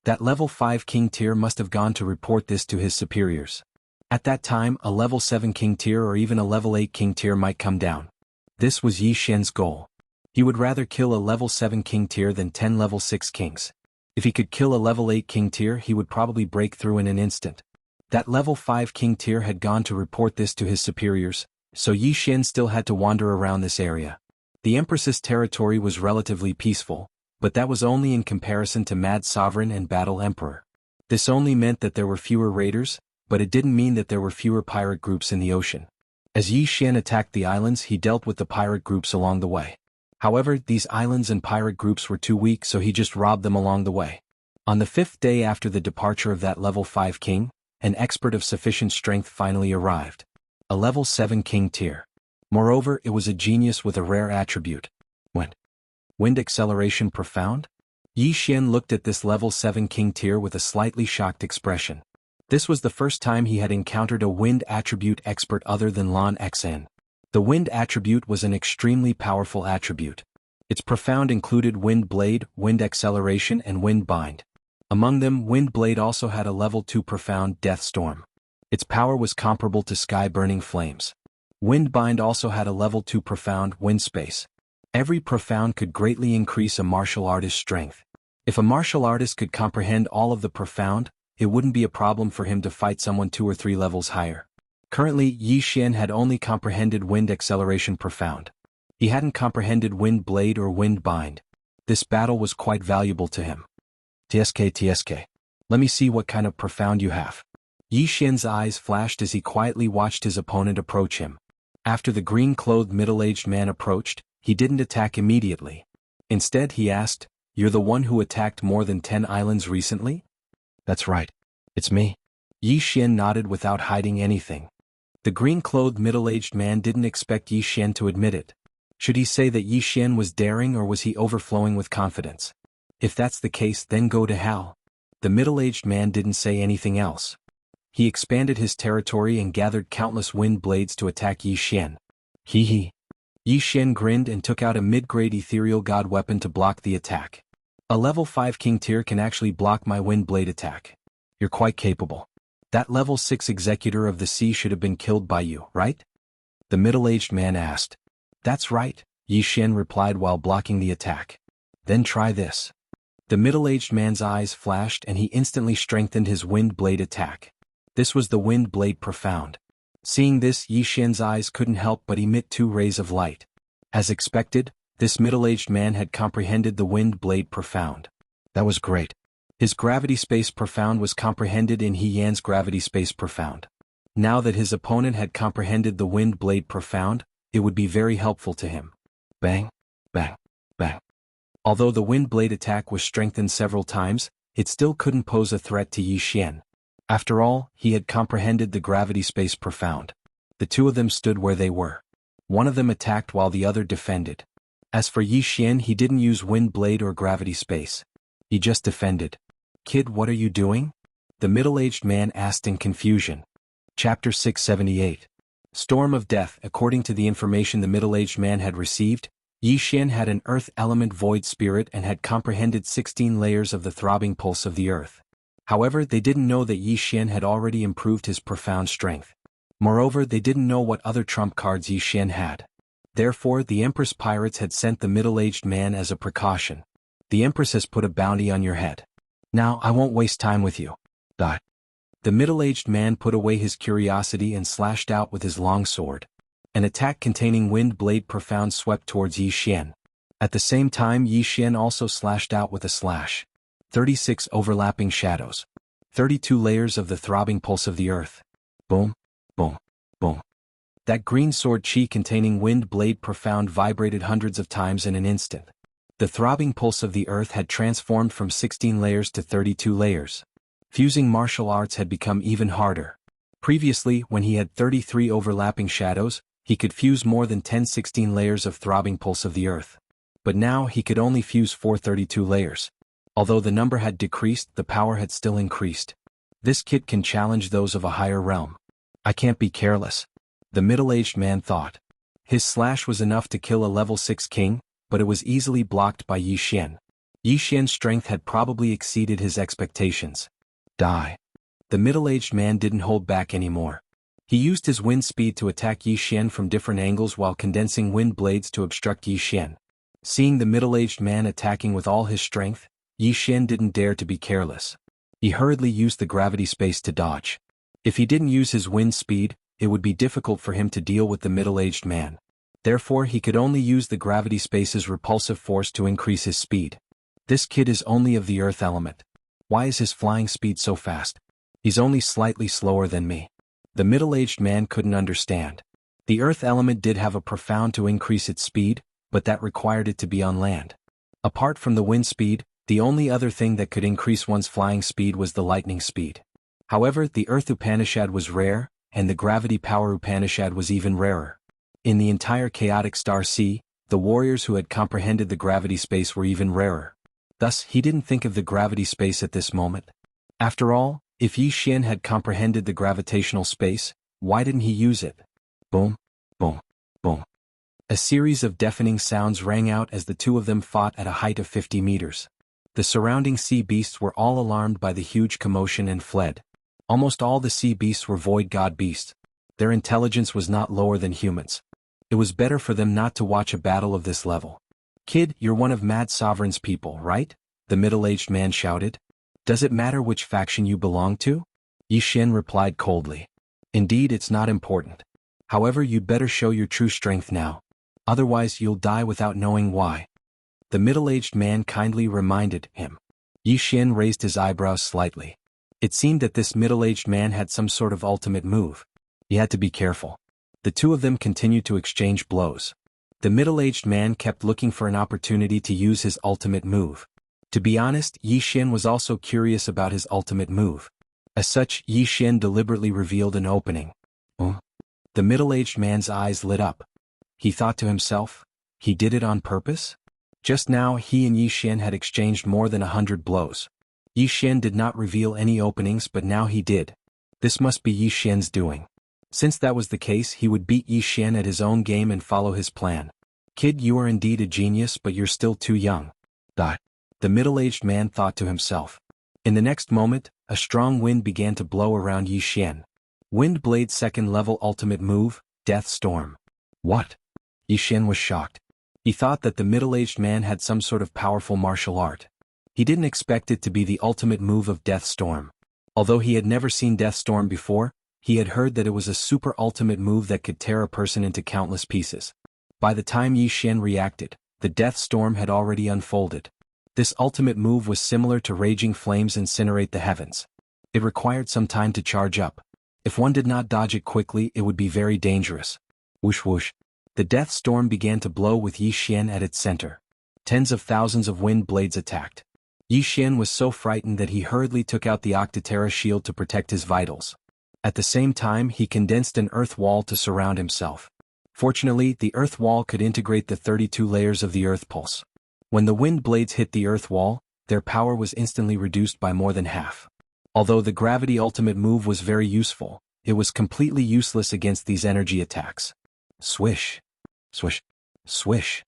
That level 5 king tier must have gone to report this to his superiors. At that time a level 7 king tier or even a level 8 king tier might come down. This was Yi Xian's goal. He would rather kill a level 7 king tier than 10 level 6 kings. If he could kill a level 8 king tier he would probably break through in an instant. That level 5 king tier had gone to report this to his superiors, so Yi Xian still had to wander around this area. The Empress's territory was relatively peaceful, but that was only in comparison to Mad Sovereign and Battle Emperor. This only meant that there were fewer raiders, but it didn't mean that there were fewer pirate groups in the ocean. As Yi Xian attacked the islands he dealt with the pirate groups along the way. However, these islands and pirate groups were too weak so he just robbed them along the way. On the 5th day after the departure of that level 5 king, an expert of sufficient strength finally arrived. A level 7 king tier. Moreover, it was a genius with a rare attribute. Wind acceleration profound? Yi Xian looked at this level 7 king tier with a slightly shocked expression. This was the first time he had encountered a wind attribute expert other than Lan Xen. The wind attribute was an extremely powerful attribute. Its profound included Wind Blade, Wind Acceleration and Wind Bind. Among them, Wind Blade also had a level 2 profound Death Storm. Its power was comparable to sky-burning flames. Wind Bind also had a level 2 profound Wind Space. Every profound could greatly increase a martial artist's strength. If a martial artist could comprehend all of the profound, it wouldn't be a problem for him to fight someone 2 or 3 levels higher. Currently, Yi Xian had only comprehended Wind Acceleration profound. He hadn't comprehended Wind Blade or Wind Bind. This battle was quite valuable to him. TSK. Let me see what kind of profound you have. Yi Xian's eyes flashed as he quietly watched his opponent approach him. After the green-clothed middle-aged man approached, he didn't attack immediately. Instead he asked, "You're the one who attacked more than 10 islands recently?" "That's right. It's me." Yi Xian nodded without hiding anything. The green-clothed middle-aged man didn't expect Yi Xian to admit it. Should he say that Yi Xian was daring or was he overflowing with confidence? If that's the case then go to hell. The middle-aged man didn't say anything else. He expanded his territory and gathered countless wind blades to attack Yi Xian. Hee. Yi Xian grinned and took out a mid-grade ethereal god weapon to block the attack. A level 5 king tier can actually block my wind blade attack. You're quite capable. That level 6 executor of the sea should have been killed by you, right? The middle-aged man asked. That's right, Yi Xian replied while blocking the attack. Then try this. The middle-aged man's eyes flashed and he instantly strengthened his wind blade attack. This was the wind blade profound. Seeing this, Yi Xian's eyes couldn't help but emit 2 rays of light. As expected, this middle-aged man had comprehended the wind blade profound. That was great. His gravity space profound was comprehended in He Yan's gravity space profound. Now that his opponent had comprehended the wind blade profound, it would be very helpful to him. Bang, bang, bang. Although the wind blade attack was strengthened several times, it still couldn't pose a threat to Yi Xian. After all, he had comprehended the gravity space profound. The 2 of them stood where they were. One of them attacked while the other defended. As for Yi Xian, he didn't use wind blade or gravity space. He just defended. Kid, what are you doing? The middle-aged man asked in confusion. Chapter 678. Storm of Death. According to the information the middle-aged man had received, Yi Xian had an earth element void spirit and had comprehended 16 layers of the throbbing pulse of the earth. However, they didn't know that Yi Xian had already improved his profound strength. Moreover, they didn't know what other trump cards Yi Xian had. Therefore, the Empress pirates had sent the middle-aged man as a precaution. The Empress has put a bounty on your head. Now I won't waste time with you. Die. The middle-aged man put away his curiosity and slashed out with his long sword. An attack containing wind blade profound swept towards Yi Xian. At the same time Yi Xian also slashed out with a slash. 36 overlapping shadows. 32 layers of the throbbing pulse of the earth. Boom, boom, boom. That green sword chi containing wind blade profound vibrated hundreds of times in an instant. The throbbing pulse of the earth had transformed from 16 layers to 32 layers. Fusing martial arts had become even harder. Previously, when he had 33 overlapping shadows, he could fuse more than 10-16 layers of throbbing pulse of the earth. But now he could only fuse 432 layers. Although the number had decreased, the power had still increased. This kid can challenge those of a higher realm. I can't be careless. The middle-aged man thought. His slash was enough to kill a level 6 king, but it was easily blocked by Yi Xian. Yi Xian's strength had probably exceeded his expectations. Die. The middle-aged man didn't hold back anymore. He used his wind speed to attack Yi Xian from different angles while condensing wind blades to obstruct Yi Xian. Seeing the middle-aged man attacking with all his strength, Yi Xian didn't dare to be careless. He hurriedly used the gravity space to dodge. If he didn't use his wind speed, it would be difficult for him to deal with the middle-aged man. Therefore he could only use the gravity space's repulsive force to increase his speed. This kid is only of the earth element. Why is his flying speed so fast? He's only slightly slower than me. The middle-aged man couldn't understand. The earth element did have a profound to increase its speed, but that required it to be on land. Apart from the wind speed, the only other thing that could increase one's flying speed was the lightning speed. However, the Earth Upanishad was rare, and the Gravity Power Upanishad was even rarer. In the entire chaotic star sea, the warriors who had comprehended the gravity space were even rarer. Thus, he didn't think of the gravity space at this moment. After all, if Yi Xian had comprehended the gravitational space, why didn't he use it? Boom, boom, boom. A series of deafening sounds rang out as the two of them fought at a height of 50 meters. The surrounding sea beasts were all alarmed by the huge commotion and fled. Almost all the sea beasts were void god beasts. Their intelligence was not lower than humans. It was better for them not to watch a battle of this level. Kid, you're one of Mad Sovereign's people, right? The middle-aged man shouted. Does it matter which faction you belong to? Yi Xian replied coldly. Indeed, it's not important. However, you'd better show your true strength now. Otherwise you'll die without knowing why. The middle-aged man kindly reminded him. Yi Xian raised his eyebrows slightly. It seemed that this middle-aged man had some sort of ultimate move. He had to be careful. The two of them continued to exchange blows. The middle-aged man kept looking for an opportunity to use his ultimate move. To be honest, Yi Xian was also curious about his ultimate move. As such, Yi Xian deliberately revealed an opening. The middle-aged man's eyes lit up. He thought to himself, he did it on purpose? Just now he and Yi Xian had exchanged more than 100 blows. Yi Xian did not reveal any openings, but now he did. This must be Yi Xian's doing. Since that was the case, he would beat Yi Xian at his own game and follow his plan. Kid, you are indeed a genius, but you're still too young. The middle-aged man thought to himself. In the next moment, a strong wind began to blow around Yi Xian. Wind Blade's second-level ultimate move, Death Storm. What? Yi Xian was shocked. He thought that the middle-aged man had some sort of powerful martial art. He didn't expect it to be the ultimate move of Death Storm. Although he had never seen Death Storm before, he had heard that it was a super ultimate move that could tear a person into countless pieces. By the time Yi Xian reacted, the Death Storm had already unfolded. This ultimate move was similar to raging flames incinerate the heavens. It required some time to charge up. If one did not dodge it quickly, it would be very dangerous. Whoosh whoosh. The Death Storm began to blow with Yi Xian at its center. Tens of thousands of wind blades attacked. Yi Xian was so frightened that he hurriedly took out the Octotera shield to protect his vitals. At the same time, he condensed an earth wall to surround himself. Fortunately, the earth wall could integrate the 32 layers of the earth pulse. When the wind blades hit the earth wall, their power was instantly reduced by more than half. Although the gravity ultimate move was very useful, it was completely useless against these energy attacks. Swish. Swish. Swish.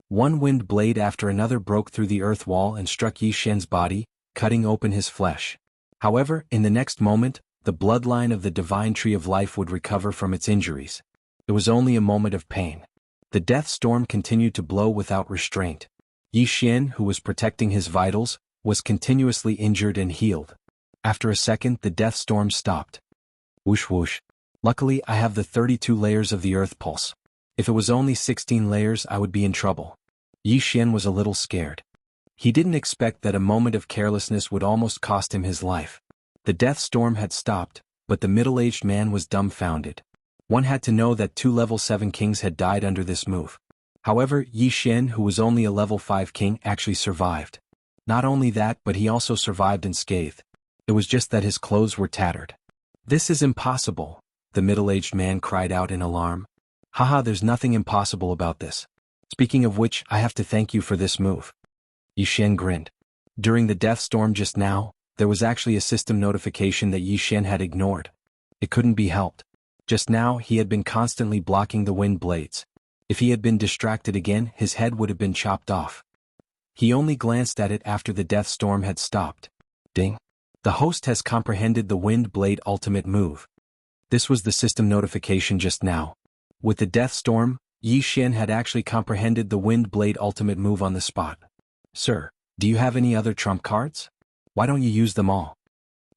One wind blade after another broke through the earth wall and struck Yi Xian's body, cutting open his flesh. However, in the next moment, the bloodline of the divine tree of life would recover from its injuries. It was only a moment of pain. The death storm continued to blow without restraint. Yi Xian, who was protecting his vitals, was continuously injured and healed. After a second, the death storm stopped. Whoosh whoosh. Luckily, I have the 32 layers of the earth pulse. If it was only 16 layers, I would be in trouble. Yi Xian was a little scared. He didn't expect that a moment of carelessness would almost cost him his life. The death storm had stopped, but the middle-aged man was dumbfounded. One had to know that 2 level 7 kings had died under this move. However, Yi Xian, who was only a level 5 king, actually survived. Not only that, but he also survived unscathed. It was just that his clothes were tattered. This is impossible, the middle-aged man cried out in alarm. Haha, there's nothing impossible about this. Speaking of which, I have to thank you for this move. Yi Xian grinned. During the death storm just now, there was actually a system notification that Yi Xian had ignored. It couldn't be helped. Just now, he had been constantly blocking the wind blades. If he had been distracted again, his head would have been chopped off. He only glanced at it after the death storm had stopped. Ding. The host has comprehended the wind blade ultimate move. This was the system notification just now. With the death storm, Yi Xian had actually comprehended the wind blade ultimate move on the spot. Sir, do you have any other trump cards? Why don't you use them all?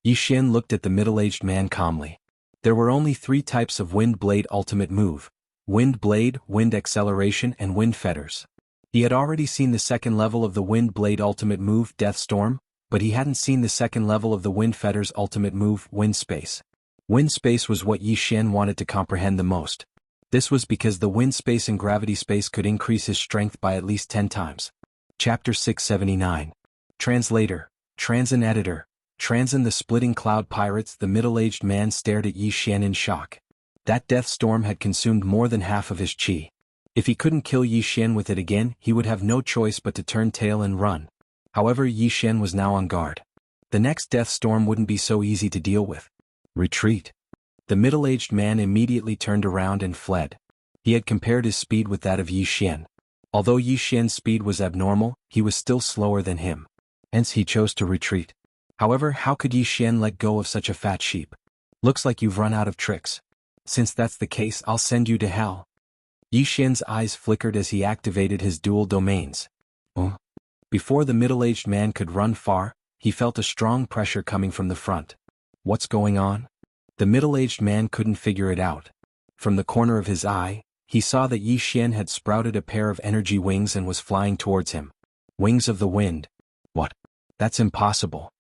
Yi Xian looked at the middle-aged man calmly. There were only 3 types of wind blade ultimate move: wind blade, wind acceleration, and wind fetters. He had already seen the second level of the wind blade ultimate move, Death Storm, but he hadn't seen the second level of the wind fetters ultimate move, Wind Space. Wind Space was what Yi Xian wanted to comprehend the most. This was because the wind space and gravity space could increase his strength by at least 10 times. Chapter 679. Translator, Transin Editor, Transin the Splitting Cloud Pirates. The middle-aged man stared at Yi Xian in shock. That death storm had consumed more than half of his qi. If he couldn't kill Yi Xian with it again, he would have no choice but to turn tail and run. However, Yi Xian was now on guard. The next death storm wouldn't be so easy to deal with. Retreat. The middle-aged man immediately turned around and fled. He had compared his speed with that of Yi Xian. Although Yi Xian's speed was abnormal, he was still slower than him. Hence he chose to retreat. However, how could Yi Xian let go of such a fat sheep? Looks like you've run out of tricks. Since that's the case, I'll send you to hell. Yi Xian's eyes flickered as he activated his dual domains. Before the middle-aged man could run far, he felt a strong pressure coming from the front. What's going on? The middle-aged man couldn't figure it out. From the corner of his eye, he saw that Yi Xian had sprouted a pair of energy wings and was flying towards him. Wings of the wind. What? That's impossible.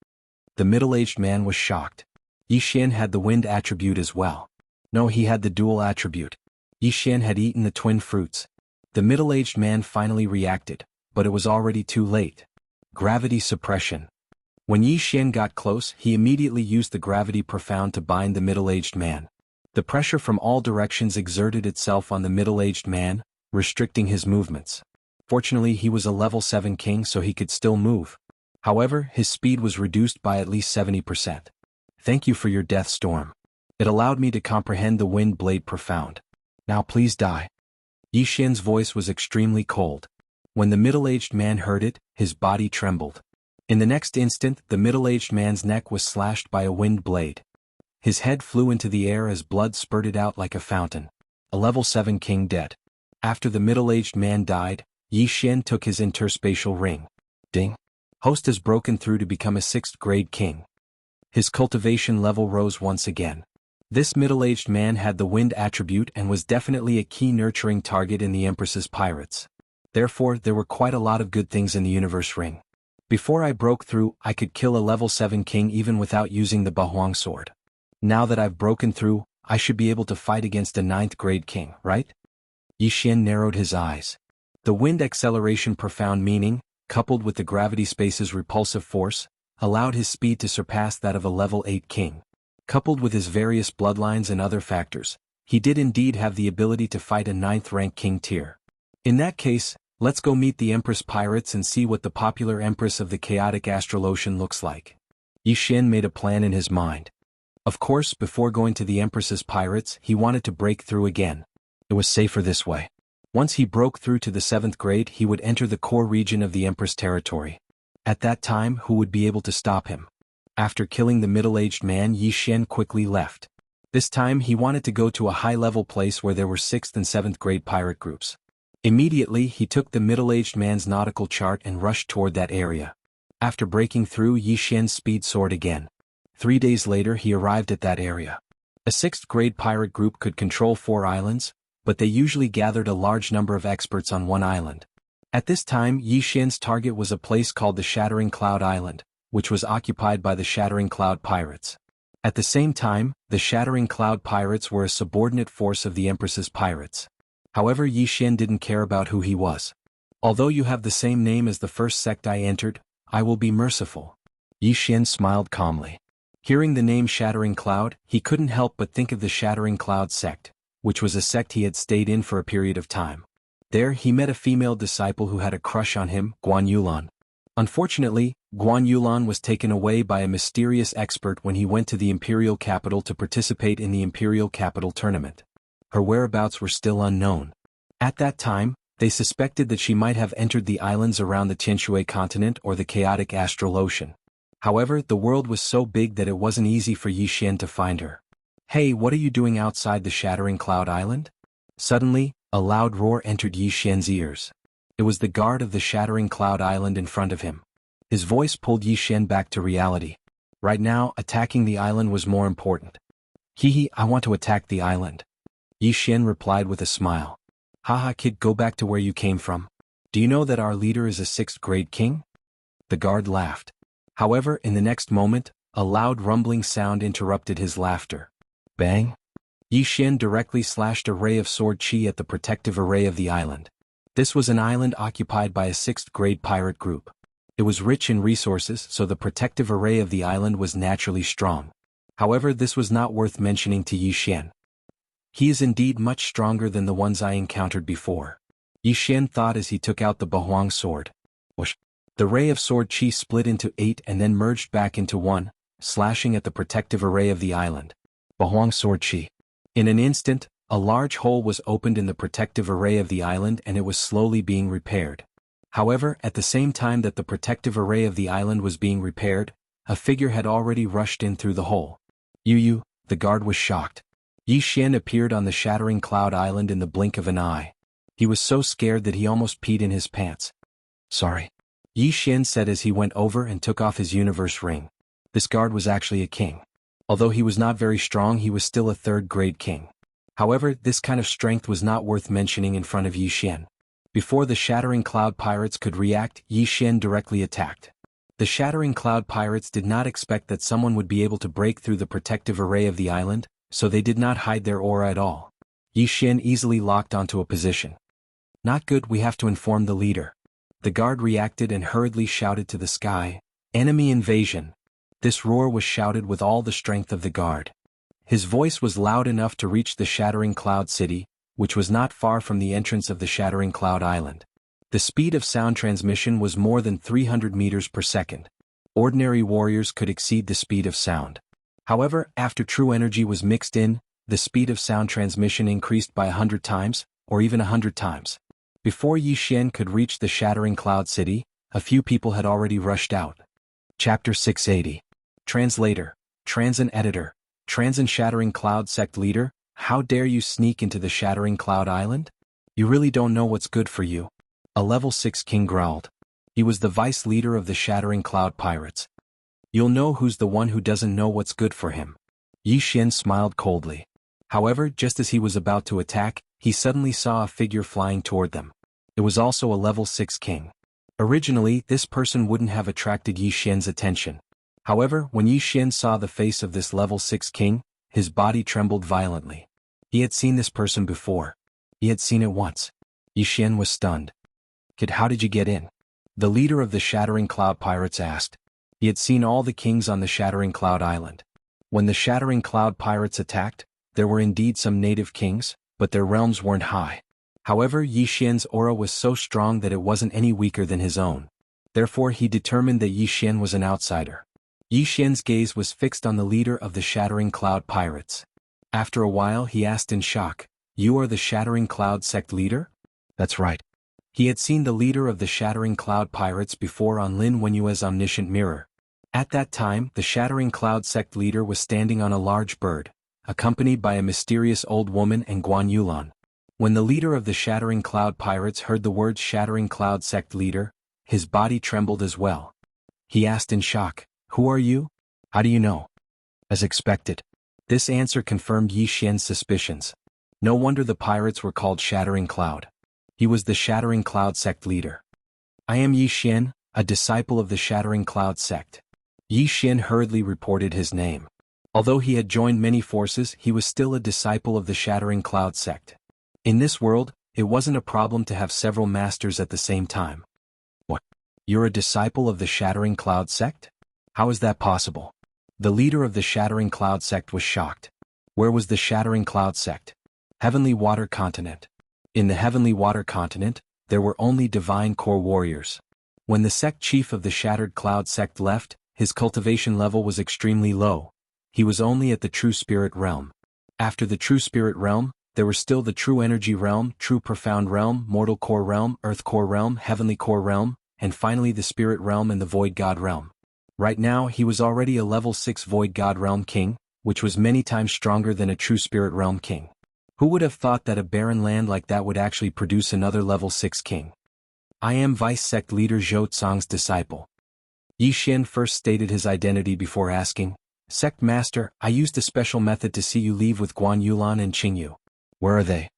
The middle-aged man was shocked. Yi Xian had the wind attribute as well. No, he had the dual attribute. Yi Xian had eaten the twin fruits. The middle-aged man finally reacted, but it was already too late. Gravity suppression. When Yi Xian got close, he immediately used the gravity profound to bind the middle-aged man. The pressure from all directions exerted itself on the middle-aged man, restricting his movements. Fortunately, he was a level 7 king, so he could still move. However, his speed was reduced by at least 70%. Thank you for your death storm. It allowed me to comprehend the wind blade profound. Now please die. Yi Xian's voice was extremely cold. When the middle-aged man heard it, his body trembled. In the next instant, the middle-aged man's neck was slashed by a wind blade. His head flew into the air as blood spurted out like a fountain. A level 7 king dead. After the middle-aged man died, Yi Xian took his interspatial ring. Ding. Host has broken through to become a 6th grade king. His cultivation level rose once again. This middle-aged man had the wind attribute and was definitely a key nurturing target in the Empress's pirates. Therefore, there were quite a lot of good things in the universe ring. Before I broke through, I could kill a level 7 king even without using the Bahuang sword. Now that I've broken through, I should be able to fight against a 9th grade king, right? Yi Xian narrowed his eyes. The wind acceleration profound meaning, coupled with the gravity space's repulsive force, allowed his speed to surpass that of a level 8 king. Coupled with his various bloodlines and other factors, he did indeed have the ability to fight a 9th rank king tier. In that case, let's go meet the Empress pirates and see what the popular Empress of the chaotic astral ocean looks like. Yi Xian made a plan in his mind. Of course, before going to the Empress's pirates, he wanted to break through again. It was safer this way. Once he broke through to the 7th grade, he would enter the core region of the Empress territory. At that time, who would be able to stop him? After killing the middle-aged man, Yi Xian quickly left. This time he wanted to go to a high-level place where there were 6th and 7th grade pirate groups. Immediately he took the middle-aged man's nautical chart and rushed toward that area. After breaking through Yi Xian's speed soared again. 3 days later he arrived at that area. A 6th-grade pirate group could control 4 islands, but they usually gathered a large number of experts on one island. At this time Yi Xian's target was a place called the Shattering Cloud Island, which was occupied by the Shattering Cloud Pirates. At the same time, the Shattering Cloud Pirates were a subordinate force of the Empress's pirates. However, Yi Xian didn't care about who he was. Although you have the same name as the first sect I entered, I will be merciful. Yi Xian smiled calmly. Hearing the name Shattering Cloud, he couldn't help but think of the Shattering Cloud sect, which was a sect he had stayed in for a period of time. There he met a female disciple who had a crush on him, Guan Yulan. Unfortunately, Guan Yulan was taken away by a mysterious expert when he went to the imperial capital to participate in the imperial capital tournament. Her whereabouts were still unknown. At that time, they suspected that she might have entered the islands around the Tianshui continent or the chaotic astral ocean. However, the world was so big that it wasn't easy for Yi Xian to find her. "Hey, what are you doing outside the Shattering Cloud Island?" Suddenly, a loud roar entered Yi Xian's ears. It was the guard of the Shattering Cloud Island in front of him. His voice pulled Yi Xian back to reality. Right now, attacking the island was more important. "Hehe, I want to attack the island." Yi Xian replied with a smile. "Haha kid, go back to where you came from. Do you know that our leader is a 6th-grade king?" The guard laughed. However, in the next moment, a loud rumbling sound interrupted his laughter. Bang! Yi Xian directly slashed a ray of sword chi at the protective array of the island. This was an island occupied by a 6th-grade pirate group. It was rich in resources, so the protective array of the island was naturally strong. However, this was not worth mentioning to Yi Xian. He is indeed much stronger than the ones I encountered before. Yi Xian thought as he took out the Bahuang sword. Whoosh! The ray of sword chi split into 8 and then merged back into 1, slashing at the protective array of the island. Bahuang sword chi. In an instant, a large hole was opened in the protective array of the island and it was slowly being repaired. However, at the same time that the protective array of the island was being repaired, a figure had already rushed in through the hole. Yu, the guard was shocked. Yi Xian appeared on the Shattering Cloud Island in the blink of an eye. He was so scared that he almost peed in his pants. "Sorry," Yi Xian said as he went over and took off his universe ring. This guard was actually a king. Although he was not very strong, he was still a 3rd-grade king. However, this kind of strength was not worth mentioning in front of Yi Xian. Before the Shattering Cloud Pirates could react, Yi Xian directly attacked. The Shattering Cloud Pirates did not expect that someone would be able to break through the protective array of the island, so they did not hide their aura at all. Yi Xian easily locked onto a position. "Not good, we have to inform the leader." The guard reacted and hurriedly shouted to the sky, "Enemy invasion!" This roar was shouted with all the strength of the guard. His voice was loud enough to reach the Shattering Cloud City, which was not far from the entrance of the Shattering Cloud Island. The speed of sound transmission was more than 300 meters per second. Ordinary warriors could exceed the speed of sound. However, after true energy was mixed in, the speed of sound transmission increased by 100 times, or even 100 times. Before Yi Xian could reach the Shattering Cloud City, a few people had already rushed out. Chapter 680. Translator, Transin Editor, Transin Shattering Cloud Sect Leader, how dare you sneak into the Shattering Cloud Island? You really don't know what's good for you. A level 6 king growled. He was the vice leader of the Shattering Cloud Pirates. You'll know who's the one who doesn't know what's good for him. Yi Xian smiled coldly. However, just as he was about to attack, he suddenly saw a figure flying toward them. It was also a level 6 king. Originally, this person wouldn't have attracted Yi Xian's attention. However, when Yi Xian saw the face of this level 6 king, his body trembled violently. He had seen this person before. He had seen it once. Yi Xian was stunned. "Kid, how did you get in?" The leader of the Shattering Cloud Pirates asked. He had seen all the kings on the Shattering Cloud Island. When the Shattering Cloud Pirates attacked, there were indeed some native kings, but their realms weren't high. However, Yi Xian's aura was so strong that it wasn't any weaker than his own. Therefore, he determined that Yi Xian was an outsider. Yi Xian's gaze was fixed on the leader of the Shattering Cloud Pirates. After a while, he asked in shock, "You are the Shattering Cloud sect leader?" "That's right." He had seen the leader of the Shattering Cloud Pirates before on Lin Wenyue's omniscient mirror. At that time, the Shattering Cloud sect leader was standing on a large bird, accompanied by a mysterious old woman and Guan Yulan. When the leader of the Shattering Cloud Pirates heard the words Shattering Cloud Sect Leader, his body trembled as well. He asked in shock, "Who are you? How do you know?" As expected, this answer confirmed Yi Xian's suspicions. No wonder the pirates were called Shattering Cloud. He was the Shattering Cloud Sect leader. "I am Yi Xian, a disciple of the Shattering Cloud Sect." Yi Xian hurriedly reported his name. Although he had joined many forces, he was still a disciple of the Shattering Cloud Sect. In this world, it wasn't a problem to have several masters at the same time. "What? You're a disciple of the Shattering Cloud Sect? How is that possible?" The leader of the Shattering Cloud Sect was shocked. Where was the Shattering Cloud Sect? Heavenly Water Continent. In the Heavenly Water Continent, there were only divine core warriors. When the sect chief of the Shattered Cloud Sect left, his cultivation level was extremely low. He was only at the True Spirit Realm. After the True Spirit Realm, there were still the True Energy Realm, True Profound Realm, Mortal Core Realm, Earth Core Realm, Heavenly Core Realm, and finally the Spirit Realm and the Void God Realm. Right now he was already a level 6 Void God Realm King, which was many times stronger than a True Spirit Realm King. Who would have thought that a barren land like that would actually produce another level 6 king? "I am Vice Sect Leader Zhou Tsang's disciple." Yi Xian first stated his identity before asking, "Sect Master, I used a special method to see you leave with Guan Yulan and Qingyu. Where are they?"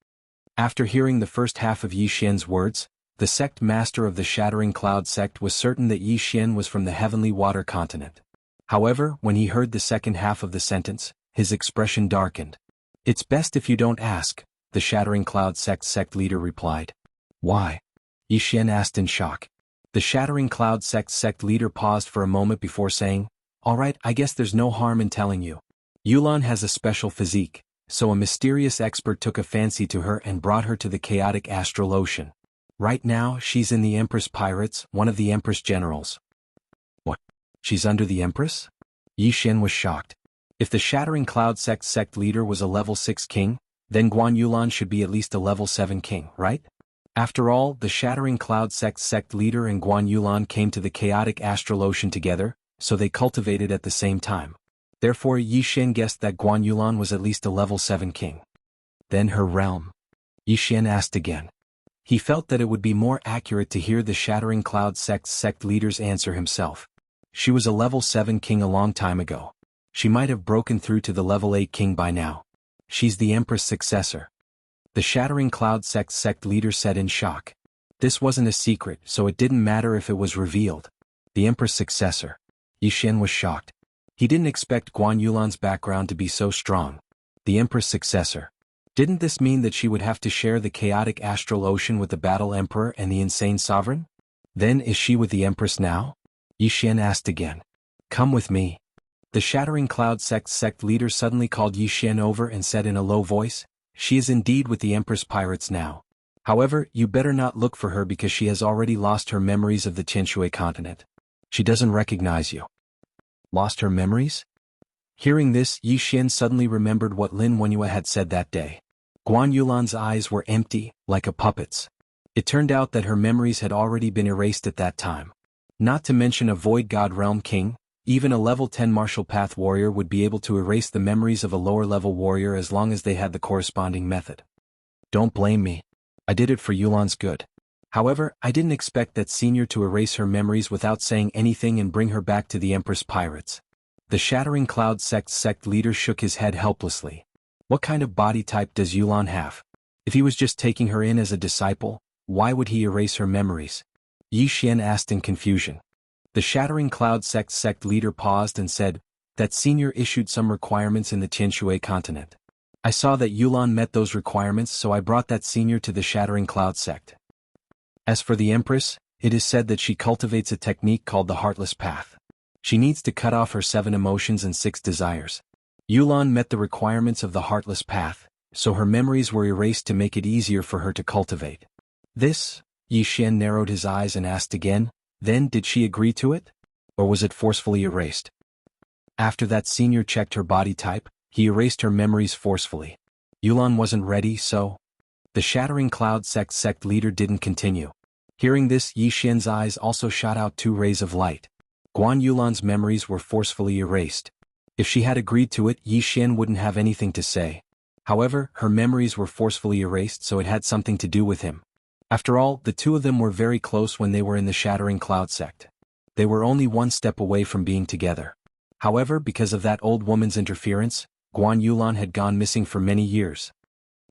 After hearing the first half of Yi Xian's words, the sect master of the Shattering Cloud Sect was certain that Yi Xian was from the Heavenly Water Continent. However, when he heard the second half of the sentence, his expression darkened. "It's best if you don't ask," the Shattering Cloud sect leader replied. "Why?" Yi Xian asked in shock. The Shattering Cloud sect leader paused for a moment before saying, "All right, I guess there's no harm in telling you. Yulan has a special physique, so a mysterious expert took a fancy to her and brought her to the chaotic astral ocean. Right now, she's in the Empress Pirates, one of the Empress generals." "What? She's under the Empress?" Yi Xian was shocked. If the Shattering Cloud sect leader was a level 6 king, then Guan Yulan should be at least a level 7 king, right? After all, the Shattering Cloud sect leader and Guan Yulan came to the chaotic astral ocean together, so they cultivated at the same time. Therefore Yi Xian guessed that Guan Yulan was at least a level 7 king. "Then her realm?" Yi Xian asked again. He felt that it would be more accurate to hear the Shattering Cloud sect leader's answer himself. She was a level 7 king a long time ago. She might have broken through to the level 8 king by now. She's the Empress successor. The Shattering Cloud sect leader said in shock. This wasn't a secret, so it didn't matter if it was revealed. The Empress successor. Yi Xian was shocked. He didn't expect Guan Yulan's background to be so strong. The Empress successor. Didn't this mean that she would have to share the chaotic astral ocean with the Battle Emperor and the Insane Sovereign? Then is she with the Empress now? Yi Xian asked again. "Come with me." The Shattering Cloud sect leader suddenly called Yi Xian over and said in a low voice, "She is indeed with the Empress Pirates now. However, you better not look for her because she has already lost her memories of the Qianshui continent. She doesn't recognize you." Lost her memories? Hearing this, Yi Xian suddenly remembered what Lin Wenyue had said that day. Guan Yulan's eyes were empty, like a puppet's. It turned out that her memories had already been erased at that time. Not to mention a Void God Realm King, even a level 10 Martial Path warrior would be able to erase the memories of a lower-level warrior as long as they had the corresponding method. Don't blame me. I did it for Yulan's good. However, I didn't expect that senior to erase her memories without saying anything and bring her back to the Empress Pirates. The Shattering Cloud sect leader shook his head helplessly. What kind of body type does Yulan have? If he was just taking her in as a disciple, why would he erase her memories? Yi Xian asked in confusion. The Shattering Cloud sect leader paused and said, "That senior issued some requirements in the Qianshui continent. I saw that Yulan met those requirements, so I brought that senior to the Shattering Cloud sect. As for the Empress, it is said that she cultivates a technique called the Heartless Path. She needs to cut off her 7 emotions and 6 desires. Yulan met the requirements of the Heartless Path, so her memories were erased to make it easier for her to cultivate." This? Yi Xian narrowed his eyes and asked again, "Then did she agree to it? Or was it forcefully erased?" After that senior checked her body type, he erased her memories forcefully. Yulan wasn't ready, so... The Shattering Cloud sect leader didn't continue. Hearing this, Yi Xian's eyes also shot out 2 rays of light. Guan Yulan's memories were forcefully erased. If she had agreed to it, Yi Xian wouldn't have anything to say. However, her memories were forcefully erased, so it had something to do with him. After all, the two of them were very close when they were in the Shattering Cloud sect. They were only one step away from being together. However, because of that old woman's interference, Guan Yulan had gone missing for many years.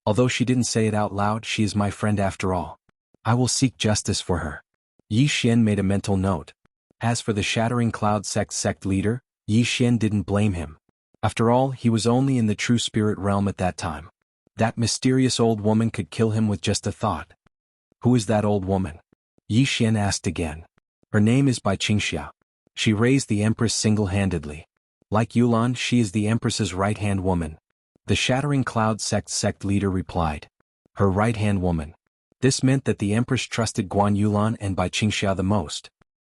Although she didn't say it out loud, she is my friend after all. I will seek justice for her. Yi Xian made a mental note. As for the Shattering Cloud sect leader, Yi Xian didn't blame him. After all, he was only in the true spirit realm at that time. That mysterious old woman could kill him with just a thought. Who is that old woman? Yi Xian asked again. Her name is Xianxia. She raised the Empress single-handedly. Like Yulan, she is the Empress's right-hand woman. The Shattering Cloud sect leader replied. Her right-hand woman. This meant that the Empress trusted Guan Yulan and Xianxia the most.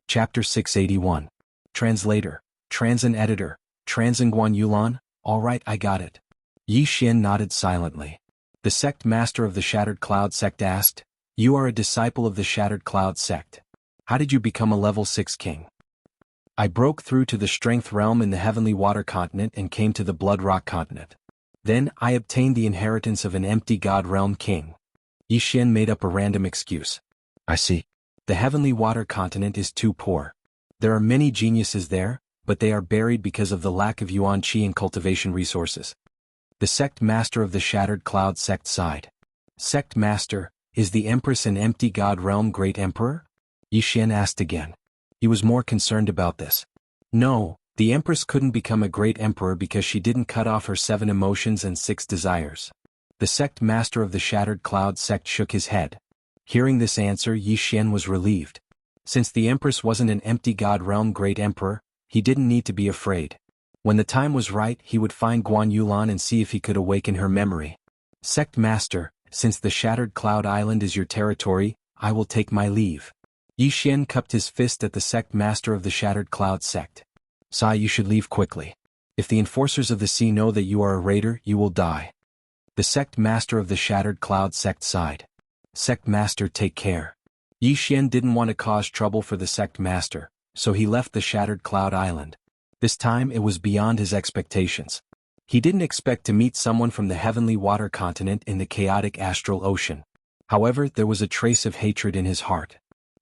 Chapter 681. Translator, Transin Editor, Transin Guan Yulan, alright, I got it. Yi Xian nodded silently. The sect master of the Shattered Cloud sect asked, You are a disciple of the Shattered Cloud sect. How did you become a level 6 king? I broke through to the Strength realm in the Heavenly Water continent and came to the Blood Rock continent. Then, I obtained the inheritance of an empty God realm king. Yi Xian made up a random excuse. I see. The Heavenly Water continent is too poor. There are many geniuses there, but they are buried because of the lack of yuan qi and cultivation resources. The sect master of the Shattered Cloud sect sighed. Sect master, is the Empress an empty God realm great emperor? Yi Xian asked again. He was more concerned about this. No, the Empress couldn't become a great emperor because she didn't cut off her 7 emotions and 6 desires. The sect master of the Shattered Cloud sect shook his head. Hearing this answer, Yi Xian was relieved. Since the Empress wasn't an empty God realm great emperor, he didn't need to be afraid. When the time was right, he would find Guan Yulan and see if he could awaken her memory. Sect master, since the Shattered Cloud Island is your territory, I will take my leave. Yi Xian cupped his fist at the sect master of the Shattered Cloud sect. Sai, you should leave quickly. If the enforcers of the sea know that you are a raider, you will die. The sect master of the Shattered Cloud sect sighed. Sect master, take care. Yi Xian didn't want to cause trouble for the sect master, so he left the Shattered Cloud Island. This time it was beyond his expectations. He didn't expect to meet someone from the Heavenly Water continent in the chaotic astral ocean. However, there was a trace of hatred in his heart.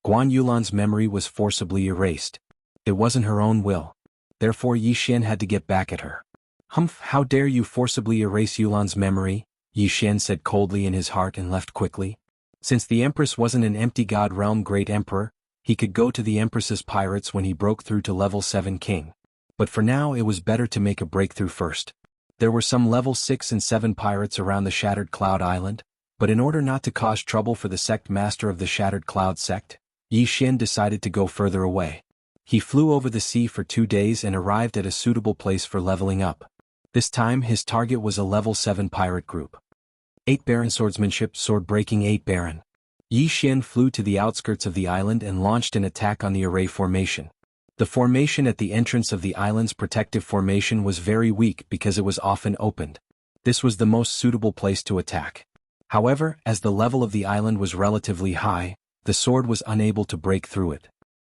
Guan Yulan's memory was forcibly erased. It wasn't her own will. Therefore Yi Xian had to get back at her. Humph, how dare you forcibly erase Yulan's memory? Yi Xian said coldly in his heart and left quickly. Since the Empress wasn't an empty God realm great emperor, he could go to the Empress's pirates when he broke through to level 7 king. But for now it was better to make a breakthrough first. There were some level 6 and 7 pirates around the Shattered Cloud Island, but in order not to cause trouble for the sect master of the Shattered Cloud sect, Yi Xian decided to go further away. He flew over the sea for 2 days and arrived at a suitable place for leveling up. This time his target was a level 7 pirate group. 8 Baron Swordsmanship, Sword Breaking 8 Baron. Yi Xian flew to the outskirts of the island and launched an attack on the array formation. The formation at the entrance of the island's protective formation was very weak because it was often opened. This was the most suitable place to attack. However, as the level of the island was relatively high, the sword was unable to break through it.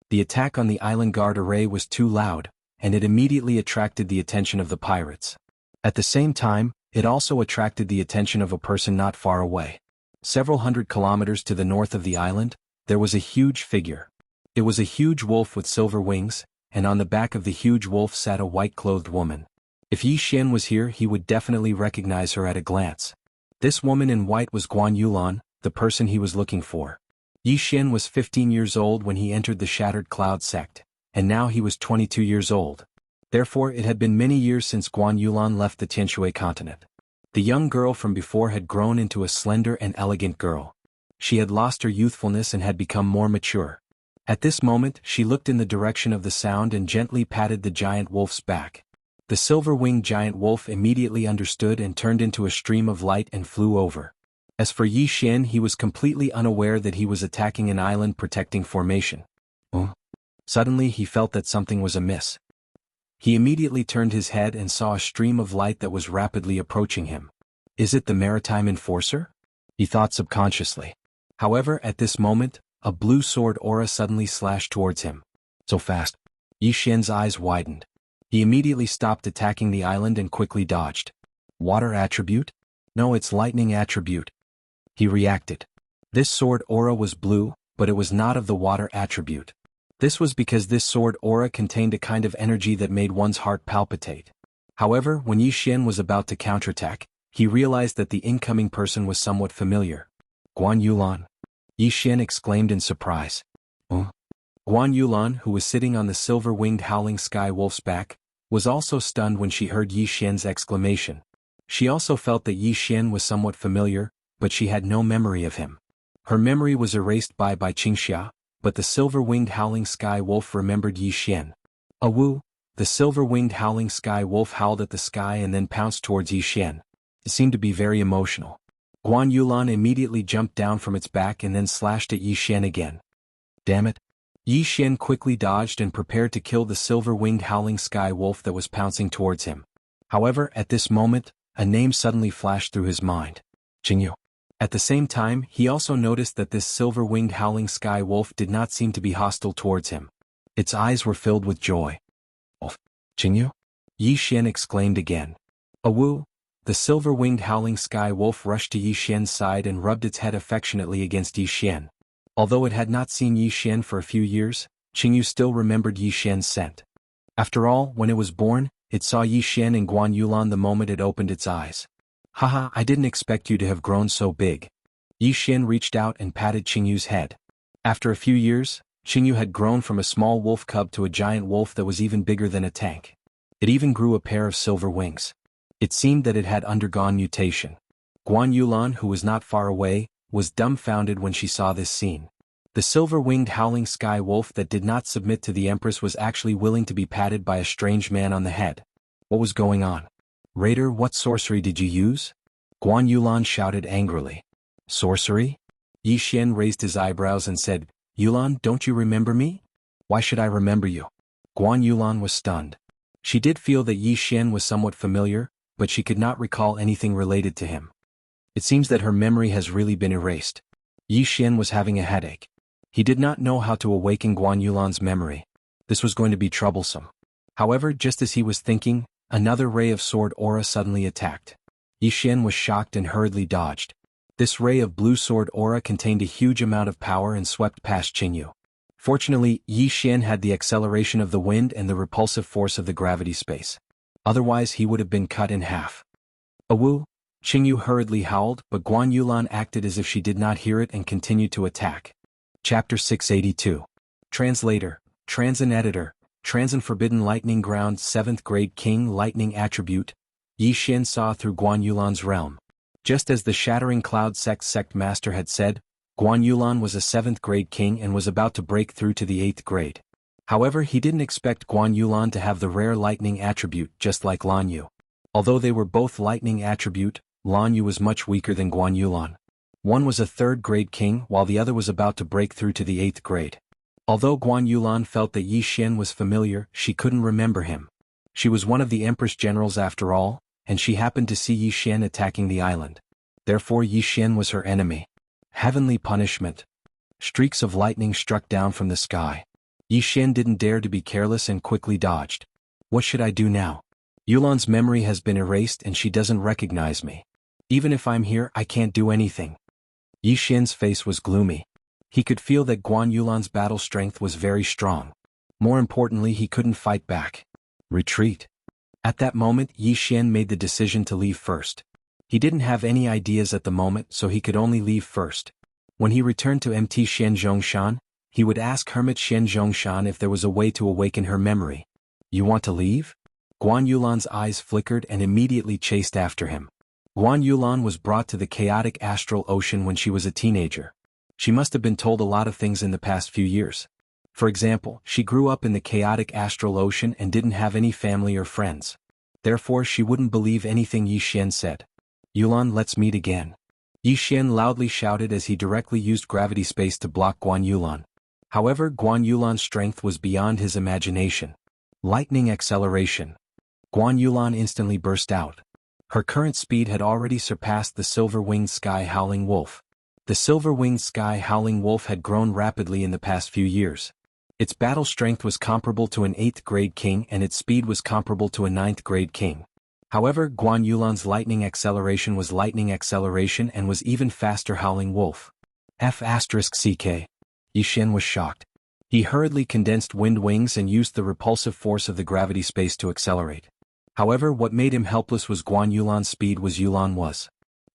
The attack on the island guard array was too loud, and it immediately attracted the attention of the pirates. At the same time, it also attracted the attention of a person not far away. Several hundred kilometers to the north of the island, there was a huge figure. It was a huge wolf with silver wings, and on the back of the huge wolf sat a white-clothed woman. If Yi Xian was here, he would definitely recognize her at a glance. This woman in white was Guan Yulan, the person he was looking for. Yi Xian was 15 years old when he entered the Shattered Cloud sect, and now he was 22 years old. Therefore it had been many years since Guan Yulan left the Tianshui continent. The young girl from before had grown into a slender and elegant girl. She had lost her youthfulness and had become more mature. At this moment she looked in the direction of the sound and gently patted the giant wolf's back. The silver-winged giant wolf immediately understood and turned into a stream of light and flew over. As for Yi Xian, he was completely unaware that he was attacking an island protecting formation. Suddenly he felt that something was amiss. He immediately turned his head and saw a stream of light that was rapidly approaching him. Is it the maritime enforcer? He thought subconsciously. However, at this moment, a blue sword aura suddenly slashed towards him. So fast. Yi Xian's eyes widened. He immediately stopped attacking the island and quickly dodged. Water attribute? No, it's lightning attribute. He reacted. This sword aura was blue, but it was not of the water attribute. This was because this sword aura contained a kind of energy that made one's heart palpitate. However, when Yi Xian was about to counterattack, he realized that the incoming person was somewhat familiar. Guan Yulan. Yi Xian exclaimed in surprise. Guan Yulan, who was sitting on the silver-winged howling sky wolf's back, was also stunned when she heard Yi Xian's exclamation. She also felt that Yi Xian was somewhat familiar, but she had no memory of him. Her memory was erased by Xianxia, but the silver-winged howling sky wolf remembered Yi Xian. Awu, the silver-winged howling sky wolf howled at the sky and then pounced towards Yi Xian. It seemed to be very emotional. Guan Yulan immediately jumped down from its back and then slashed at Yi Xian again. Damn it. Yi Xian quickly dodged and prepared to kill the silver-winged howling sky wolf that was pouncing towards him. However, at this moment, a name suddenly flashed through his mind. Jianghu. At the same time, he also noticed that this silver-winged howling sky wolf did not seem to be hostile towards him. Its eyes were filled with joy. Oh, Jianghu? Yi Xian exclaimed again. Awu, the silver-winged howling sky wolf rushed to Yi Xian's side and rubbed its head affectionately against Yi Xian. Although it had not seen Yi Xian for a few years, Jianghu still remembered Yi Xian's scent. After all, when it was born, it saw Yi Xian and Guan Yulan the moment it opened its eyes. Haha, I didn't expect you to have grown so big. Yi Xian reached out and patted Jianghu's head. After a few years, Jianghu had grown from a small wolf cub to a giant wolf that was even bigger than a tank. It even grew a pair of silver wings. It seemed that it had undergone mutation. Guan Yulan, who was not far away, was dumbfounded when she saw this scene. The silver-winged howling sky wolf that did not submit to the Empress was actually willing to be patted by a strange man on the head. What was going on? Raider, what sorcery did you use? Guan Yulan shouted angrily. Sorcery? Yi Xian raised his eyebrows and said, Yulan, don't you remember me? Why should I remember you? Guan Yulan was stunned. She did feel that Yi Xian was somewhat familiar, but she could not recall anything related to him. It seems that her memory has really been erased. Yi Xian was having a headache. He did not know how to awaken Guan Yulan's memory. This was going to be troublesome. However, just as he was thinking, another ray of sword aura suddenly attacked. Yi Xian was shocked and hurriedly dodged. This ray of blue sword aura contained a huge amount of power and swept past Jianghu. Fortunately, Yi Xian had the acceleration of the wind and the repulsive force of the gravity space. Otherwise he would have been cut in half. Awu, Jianghu hurriedly howled, but Guan Yulan acted as if she did not hear it and continued to attack. Chapter 682. Translator, Transin Editor, Transin Forbidden Lightning Ground 7th Grade King Lightning Attribute. Yi Xian saw through Guan Yulan's realm. Just as the Shattering Cloud Sect Master had said, Guan Yulan was a 7th grade king and was about to break through to the 8th grade. However, he didn't expect Guan Yulan to have the rare lightning attribute just like Lan Yu. Although they were both lightning attribute, Lan Yu was much weaker than Guan Yulan. One was a 3rd grade king while the other was about to break through to the 8th grade. Although Guan Yulan felt that Yi Xian was familiar, she couldn't remember him. She was one of the Empress generals after all, and she happened to see Yi Xian attacking the island. Therefore Yi Xian was her enemy. Heavenly punishment. Streaks of lightning struck down from the sky. Yi Xian didn't dare to be careless and quickly dodged. What should I do now? Yulan's memory has been erased and she doesn't recognize me. Even if I'm here, I can't do anything. Yi Xian's face was gloomy. He could feel that Guan Yulan's battle strength was very strong. More importantly, he couldn't fight back. Retreat. At that moment, Yi Xian made the decision to leave first. He didn't have any ideas at the moment, so he could only leave first. When he returned to Mt Xianzhongshan, he would ask Hermit Xianzhongshan if there was a way to awaken her memory. You want to leave? Guan Yulan's eyes flickered and immediately chased after him. Guan Yulan was brought to the chaotic astral ocean when she was a teenager. She must have been told a lot of things in the past few years. For example, she grew up in the chaotic astral ocean and didn't have any family or friends. Therefore she wouldn't believe anything Yi Xian said. Yulan, let's meet again. Yi Xian loudly shouted as he directly used gravity space to block Guan Yulan. However, Guan Yulan's strength was beyond his imagination. Lightning acceleration. Guan Yulan instantly burst out. Her current speed had already surpassed the silver-winged sky howling wolf. The silver-winged sky howling wolf had grown rapidly in the past few years. Its battle strength was comparable to an 8th grade king and its speed was comparable to a 9th grade king. However, Guan Yulan's lightning acceleration was lightning acceleration and was even faster howling wolf. F***ck. Yixian was shocked. He hurriedly condensed wind wings and used the repulsive force of the gravity space to accelerate. However, what made him helpless was Guan Yulan's speed was Yulan was.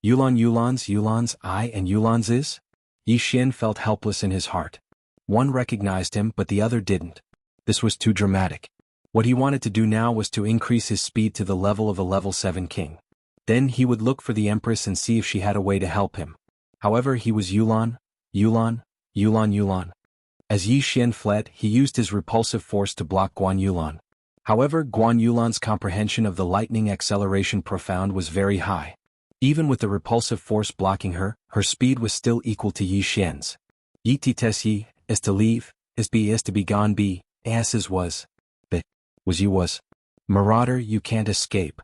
Yulan's I and Yulan's is? Yixian felt helpless in his heart. One recognized him but the other didn't. This was too dramatic. What he wanted to do now was to increase his speed to the level of a level 7 king. Then he would look for the Empress and see if she had a way to help him. However, he was Yulan. As Yixian fled, he used his repulsive force to block Guan Yulan. However, Guan Yulan's comprehension of the lightning acceleration profound was very high. Even with the repulsive force blocking her, her speed was still equal to Yixian's. Yi tes yi, is to leave, is to be gone be, as was. Was. Marauder, you can't escape.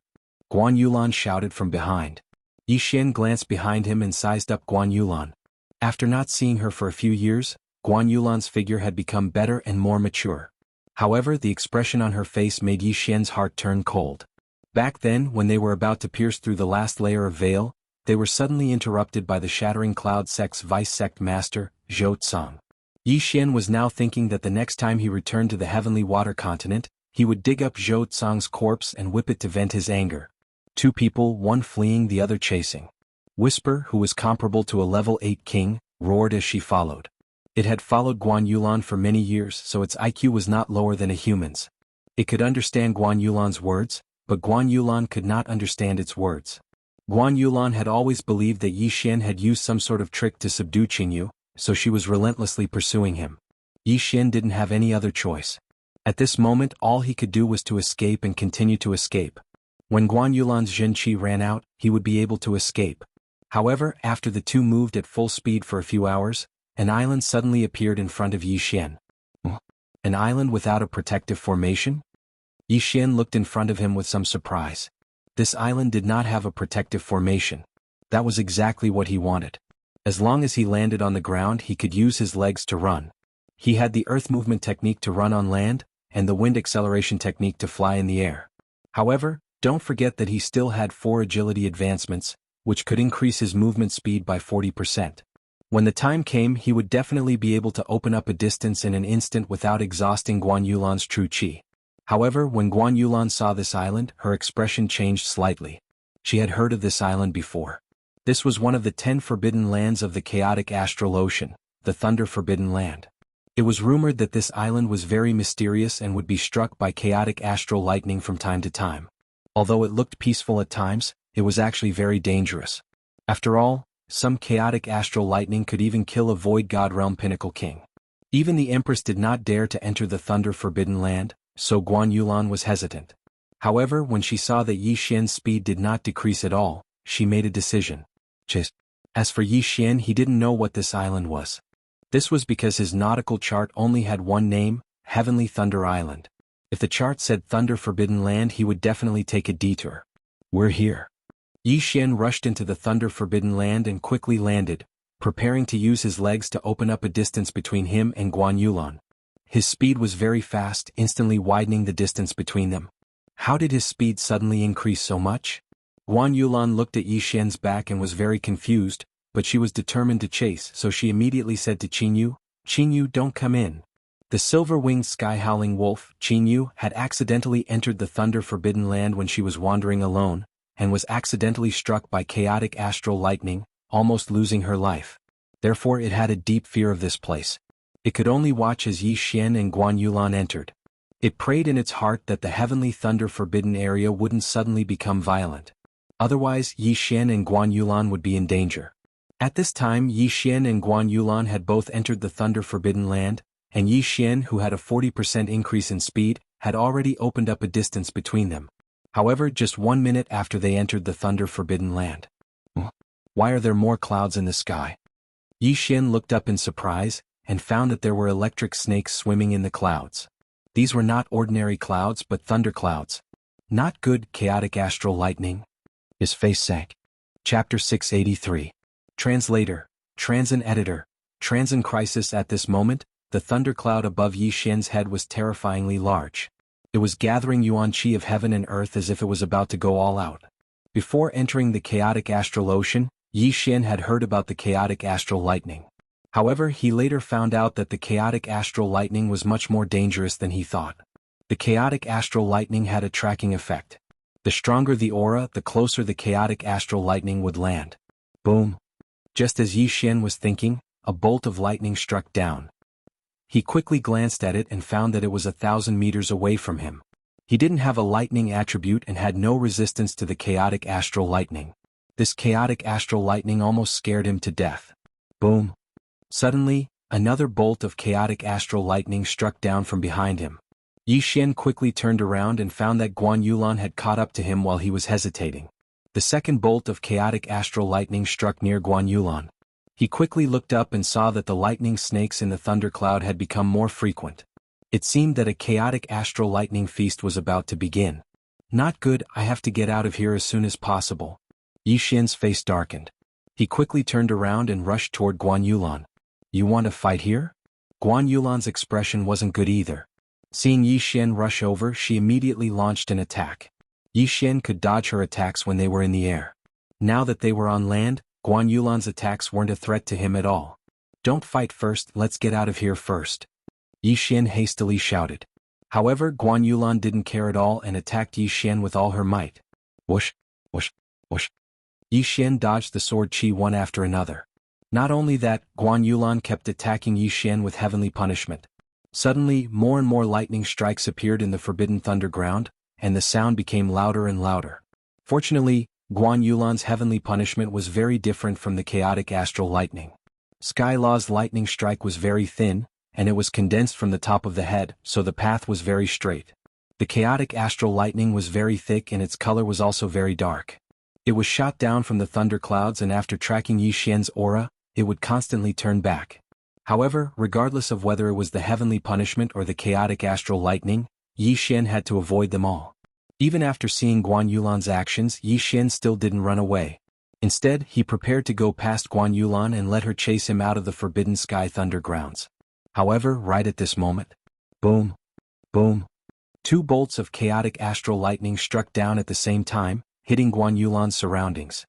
Guan Yulan shouted from behind. Yixian glanced behind him and sized up Guan Yulan. After not seeing her for a few years, Guan Yulan's figure had become better and more mature. However, the expression on her face made Yixian's heart turn cold. Back then, when they were about to pierce through the last layer of veil, they were suddenly interrupted by the shattering cloud sect's vice-sect master, Zhou Tsang. Yixian was now thinking that the next time he returned to the heavenly water continent, he would dig up Zhou Tsang's corpse and whip it to vent his anger. Two people, one fleeing, the other chasing. Whisper, who was comparable to a level 8 king, roared as she followed. It had followed Guan Yulan for many years, so its IQ was not lower than a human's. It could understand Guan Yulan's words, but Guan Yulan could not understand its words. Guan Yulan had always believed that Yixian had used some sort of trick to subdue Qingyu, so she was relentlessly pursuing him. Yixian didn't have any other choice. At this moment, all he could do was to escape and continue to escape. When Guan Yulan's Zhenqi ran out, he would be able to escape. However, after the two moved at full speed for a few hours, an island suddenly appeared in front of Yixian. An island without a protective formation? Yixian looked in front of him with some surprise. This island did not have a protective formation. That was exactly what he wanted. As long as he landed on the ground, he could use his legs to run. He had the earth movement technique to run on land, and the wind acceleration technique to fly in the air. However, don't forget that he still had 4 agility advancements, which could increase his movement speed by 40%. When the time came, he would definitely be able to open up a distance in an instant without exhausting Guan Yulan's true qi. However, when Guan Yulan saw this island, her expression changed slightly. She had heard of this island before. This was one of the 10 forbidden lands of the chaotic astral ocean, the Thunder Forbidden Land. It was rumored that this island was very mysterious and would be struck by chaotic astral lightning from time to time. Although it looked peaceful at times, it was actually very dangerous. After all, some chaotic astral lightning could even kill a void god realm pinnacle king. Even the Empress did not dare to enter the Thunder Forbidden Land, so Guan Yulan was hesitant. However, when she saw that Yixian's speed did not decrease at all, she made a decision. As for Yixian, he didn't know what this island was. This was because his nautical chart only had one name, Heavenly Thunder Island. If the chart said Thunder Forbidden Land, he would definitely take a detour. We're here. Yixian rushed into the Thunder Forbidden Land and quickly landed, preparing to use his legs to open up a distance between him and Guan Yulan. His speed was very fast, instantly widening the distance between them. How did his speed suddenly increase so much? Guan Yulan looked at Yixian's back and was very confused, but she was determined to chase, so she immediately said to Qingyu, don't come in. The silver-winged sky-howling wolf, Qingyu, had accidentally entered the Thunder Forbidden Land when she was wandering alone, and was accidentally struck by chaotic astral lightning, almost losing her life. Therefore it had a deep fear of this place. It could only watch as Yixian and Guan Yulan entered. It prayed in its heart that the Heavenly Thunder Forbidden area wouldn't suddenly become violent. Otherwise, Yixian and Guan Yulan would be in danger. At this time, Yixian and Guan Yulan had both entered the Thunder Forbidden Land, and Yixian, who had a 40% increase in speed, had already opened up a distance between them. However, just 1 minute after they entered the Thunder Forbidden Land. Why are there more clouds in the sky? Yixian looked up in surprise, and found that there were electric snakes swimming in the clouds. These were not ordinary clouds but thunder clouds. Not good, chaotic astral lightning. His face sank. Chapter 683. Translator, Transin Editor, Transin Crisis. At this moment, the thundercloud above Yixian's head was terrifyingly large. It was gathering yuan qi of heaven and earth as if it was about to go all out. Before entering the chaotic astral ocean, Yi Xian had heard about the chaotic astral lightning. However, he later found out that the chaotic astral lightning was much more dangerous than he thought. The chaotic astral lightning had a tracking effect. The stronger the aura, the closer the chaotic astral lightning would land. Boom! Just as Yi Xian was thinking, a bolt of lightning struck down. He quickly glanced at it and found that it was 1,000 meters away from him. He didn't have a lightning attribute and had no resistance to the chaotic astral lightning. This chaotic astral lightning almost scared him to death. Boom! Suddenly, another bolt of chaotic astral lightning struck down from behind him. Yi Xian quickly turned around and found that Guan Yulan had caught up to him while he was hesitating. The second bolt of chaotic astral lightning struck near Guan Yulan. He quickly looked up and saw that the lightning snakes in the thundercloud had become more frequent. It seemed that a chaotic astral lightning feast was about to begin. Not good, I have to get out of here as soon as possible. Yi Xian's face darkened. He quickly turned around and rushed toward Guan Yulan. You want to fight here? Guan Yulan's expression wasn't good either. Seeing Yi Xian rush over, she immediately launched an attack. Yi Xian could dodge her attacks when they were in the air. Now that they were on land, Guan Yulan's attacks weren't a threat to him at all. Don't fight first, let's get out of here first. Yi Xian hastily shouted. However, Guan Yulan didn't care at all and attacked Yi Xian with all her might. Whoosh, whoosh, whoosh. Yi Xian dodged the sword qi one after another. Not only that, Guan Yulan kept attacking Yi Xian with heavenly punishment. Suddenly, more and more lightning strikes appeared in the forbidden thunderground, and the sound became louder and louder. Fortunately, Guan Yulan's heavenly punishment was very different from the chaotic astral lightning. Sky Law's lightning strike was very thin, and it was condensed from the top of the head, so the path was very straight. The chaotic astral lightning was very thick and its color was also very dark. It was shot down from the thunderclouds, and after tracking Yi Xian's aura, it would constantly turn back. However, regardless of whether it was the heavenly punishment or the chaotic astral lightning, Yi Xian had to avoid them all. Even after seeing Guan Yulan's actions, Yi Xian still didn't run away. Instead, he prepared to go past Guan Yulan and let her chase him out of the forbidden sky thundergrounds. However, right at this moment, boom, boom, two bolts of chaotic astral lightning struck down at the same time, hitting Guan Yulan's surroundings.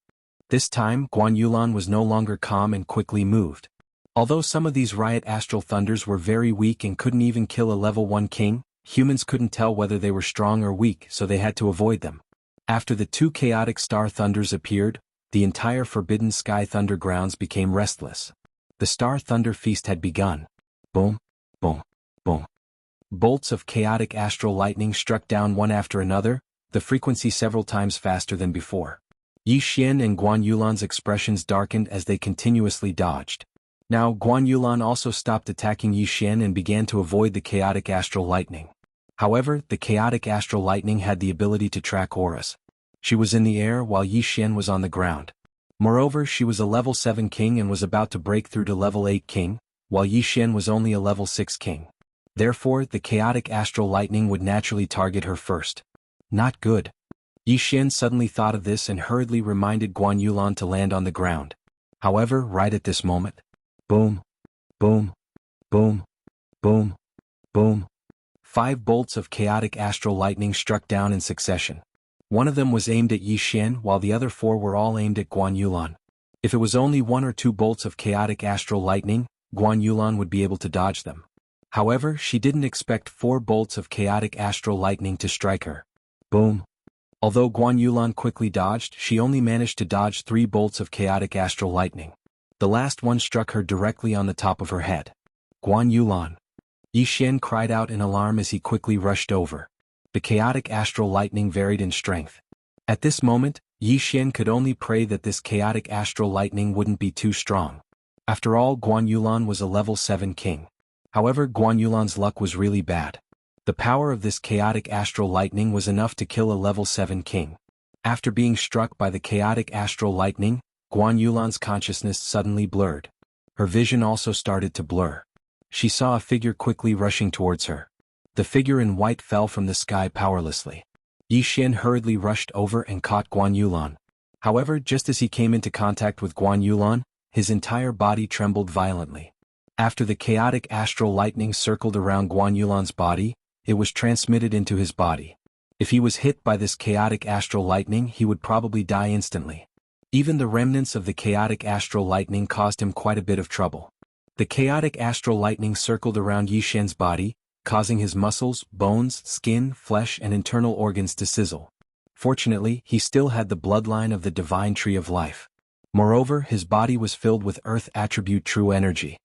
This time, Guan Yulan was no longer calm and quickly moved. Although some of these riot astral thunders were very weak and couldn't even kill a level 1 king, humans couldn't tell whether they were strong or weak, so they had to avoid them. After the two chaotic star thunders appeared, the entire forbidden sky thundergrounds became restless. The star thunder feast had begun. Boom, boom, boom. Bolts of chaotic astral lightning struck down one after another, the frequency several times faster than before. Yi Xian and Guan Yulan's expressions darkened as they continuously dodged. Now Guan Yulan also stopped attacking Yi Xian and began to avoid the chaotic astral lightning. However, the chaotic astral lightning had the ability to track auras. She was in the air while Yi Xian was on the ground. Moreover, she was a level 7 king and was about to break through to level 8 king, while Yi Xian was only a level 6 king. Therefore, the chaotic astral lightning would naturally target her first. Not good. Yi Xian suddenly thought of this and hurriedly reminded Guan Yulan to land on the ground. However, right at this moment, boom, boom, boom, boom, boom. 5 bolts of chaotic astral lightning struck down in succession. One of them was aimed at Yi Xian while the other 4 were all aimed at Guan Yulan. If it was only 1 or 2 bolts of chaotic astral lightning, Guan Yulan would be able to dodge them. However, she didn't expect 4 bolts of chaotic astral lightning to strike her. Boom. Although Guan Yulan quickly dodged, she only managed to dodge 3 bolts of chaotic astral lightning. The last one struck her directly on the top of her head. Guan Yulan. Yi Xian cried out in alarm as he quickly rushed over. The chaotic astral lightning varied in strength. At this moment, Yi Xian could only pray that this chaotic astral lightning wouldn't be too strong. After all, Guan Yulan was a level 7 king. However, Guan Yulan's luck was really bad. The power of this chaotic astral lightning was enough to kill a level 7 king. After being struck by the chaotic astral lightning, Guan Yulan's consciousness suddenly blurred. Her vision also started to blur. She saw a figure quickly rushing towards her. The figure in white fell from the sky powerlessly. Yi Xian hurriedly rushed over and caught Guan Yulan. However, just as he came into contact with Guan Yulan, his entire body trembled violently. After the chaotic astral lightning circled around Guan Yulan's body, it was transmitted into his body. If he was hit by this chaotic astral lightning, he would probably die instantly. Even the remnants of the chaotic astral lightning caused him quite a bit of trouble. The chaotic astral lightning circled around Yixian's body, causing his muscles, bones, skin, flesh and internal organs to sizzle. Fortunately, he still had the bloodline of the divine tree of life. Moreover, his body was filled with earth attribute true energy.